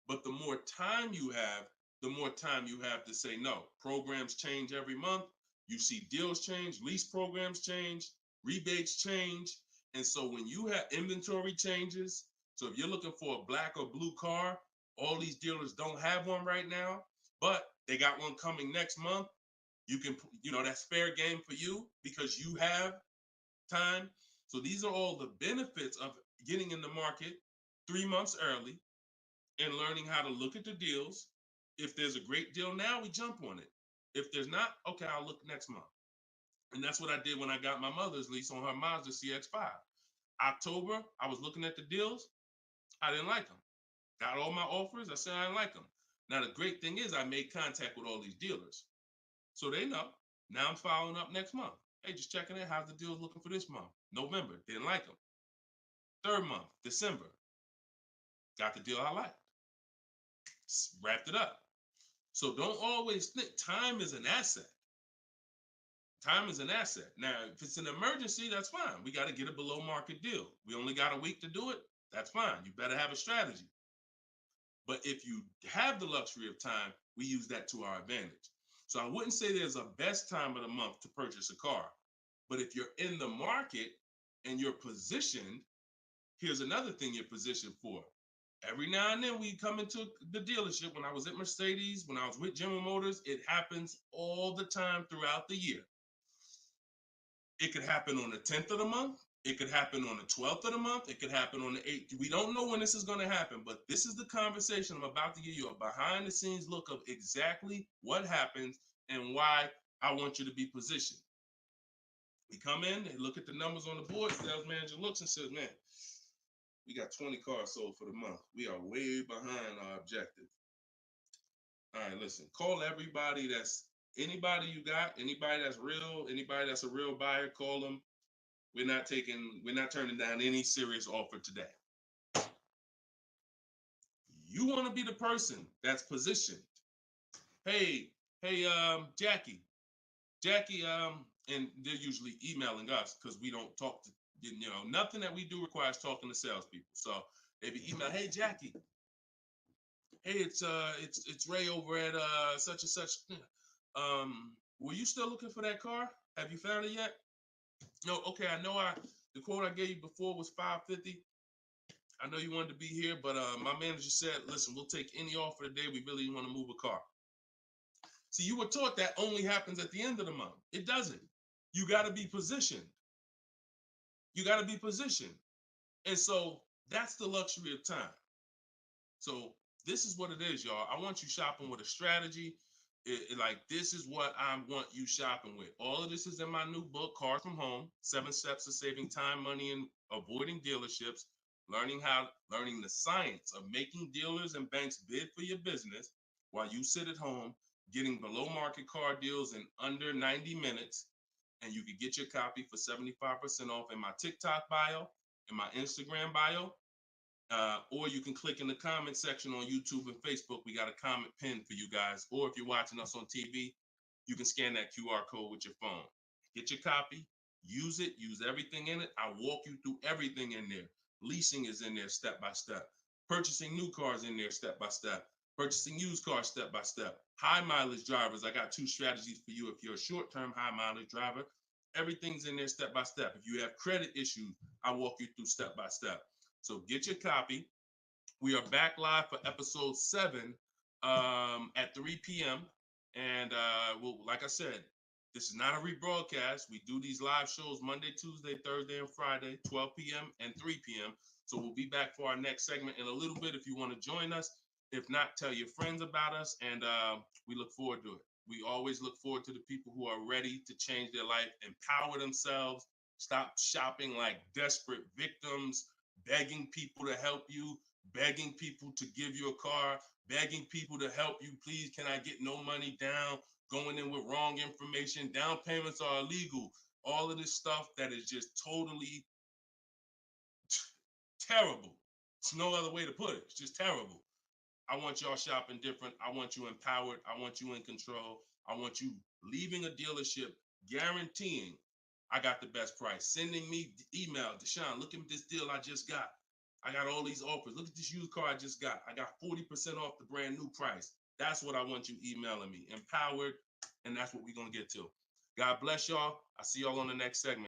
But the more time you have, the more time you have to say no. Programs change every month. You see deals change, lease programs change, rebates change. And so when you have inventory changes, so if you're looking for a black or blue car, all these dealers don't have one right now, but they got one coming next month. You can, that's fair game for you because you have time. So these are all the benefits of getting in the market 3 months early and learning how to look at the deals. If there's a great deal now, we jump on it. If there's not, okay, I'll look next month. And that's what I did when I got my mother's lease on her Mazda CX-5. October, I was looking at the deals. I didn't like them. Got all my offers. I said I didn't like them. Now, the great thing is I made contact with all these dealers. So they know. Now I'm following up next month. Hey, just checking in. How's the deals looking for this month? November, didn't like them. 3rd month, December, got the deal I liked. Wrapped it up. So don't always think time is an asset. Time is an asset. Now, if it's an emergency, that's fine. We got to get a below market deal. We only got a week to do it. That's fine. You better have a strategy. But if you have the luxury of time, we use that to our advantage. So I wouldn't say there's a best time of the month to purchase a car. But if you're in the market and you're positioned, here's another thing you're positioned for. Every now and then we come into the dealership. When I was at Mercedes, when I was with General Motors, it happens all the time throughout the year. It could happen on the 10th of the month. It could happen on the 12th of the month. It could happen on the 8th. We don't know when this is going to happen, but this is the conversation I'm about to give you a behind the scenes look of exactly what happens and why I want you to be positioned. We come in, they look at the numbers on the board. Sales manager looks and says, man, we got 20 cars sold for the month. We are way behind our objective. All right, listen, call everybody anybody you got, anybody that's real, anybody that's a real buyer, call them. We're not turning down any serious offer today. You want to be the person that's positioned. Hey, Jackie, and they're usually emailing us because we don't talk to, nothing that we do requires talking to salespeople. So they be email, hey Jackie, hey, it's Ray over at such and such. Were you still looking for that car? Have you found it yet? No, okay, I know the quote I gave you before was $550. I know you wanted to be here, but my manager said, listen, we'll take any offer today. We really want to move a car. See, you were taught that only happens at the end of the month. It doesn't. You got to be positioned. You got to be positioned. And so that's the luxury of time. So this is what it is, y'all. I want you shopping with a strategy. Like, this is what I want you shopping with. All of this is in my new book, Cars from Home, 7 Steps to Saving Time, Money, and Avoiding Dealerships. Learning the science of making dealers and banks bid for your business while you sit at home, getting below market car deals in under 90 minutes. And you can get your copy for 75% off in my TikTok bio, in my Instagram bio, or you can click in the comment section on YouTube and Facebook. We got a comment pinned for you guys. Or if you're watching us on TV, you can scan that QR code with your phone. Get your copy, use it, use everything in it. I'll walk you through everything in there. Leasing is in there step by step. Purchasing new cars in there step by step. Purchasing used cars step by step. High mileage drivers, I got 2 strategies for you. If you're a short-term high mileage driver, everything's in there step by step. If you have credit issues, I walk you through step by step. So get your copy. We are back live for episode 7 at 3 p.m. And like I said, this is not a rebroadcast. We do these live shows Monday, Tuesday, Thursday, and Friday, 12 p.m. and 3 p.m. So we'll be back for our next segment in a little bit if you want to join us. If not, tell your friends about us, and we look forward to it. We always look forward to the people who are ready to change their life, empower themselves, stop shopping like desperate victims, begging people to help you, begging people to give you a car, begging people to help you. Please, can I get no money down? Going in with wrong information. Down payments are illegal. All of this stuff that is just totally terrible. It's no other way to put it. It's just terrible. I want y'all shopping different. I want you empowered. I want you in control. I want you leaving a dealership guaranteeing I got the best price. Sending me email, Deshone, look at this deal I just got. I got all these offers. Look at this used car I just got. I got 40% off the brand new price. That's what I want you emailing me. Empowered, and that's what we're going to get to. God bless y'all. I'll see y'all on the next segment.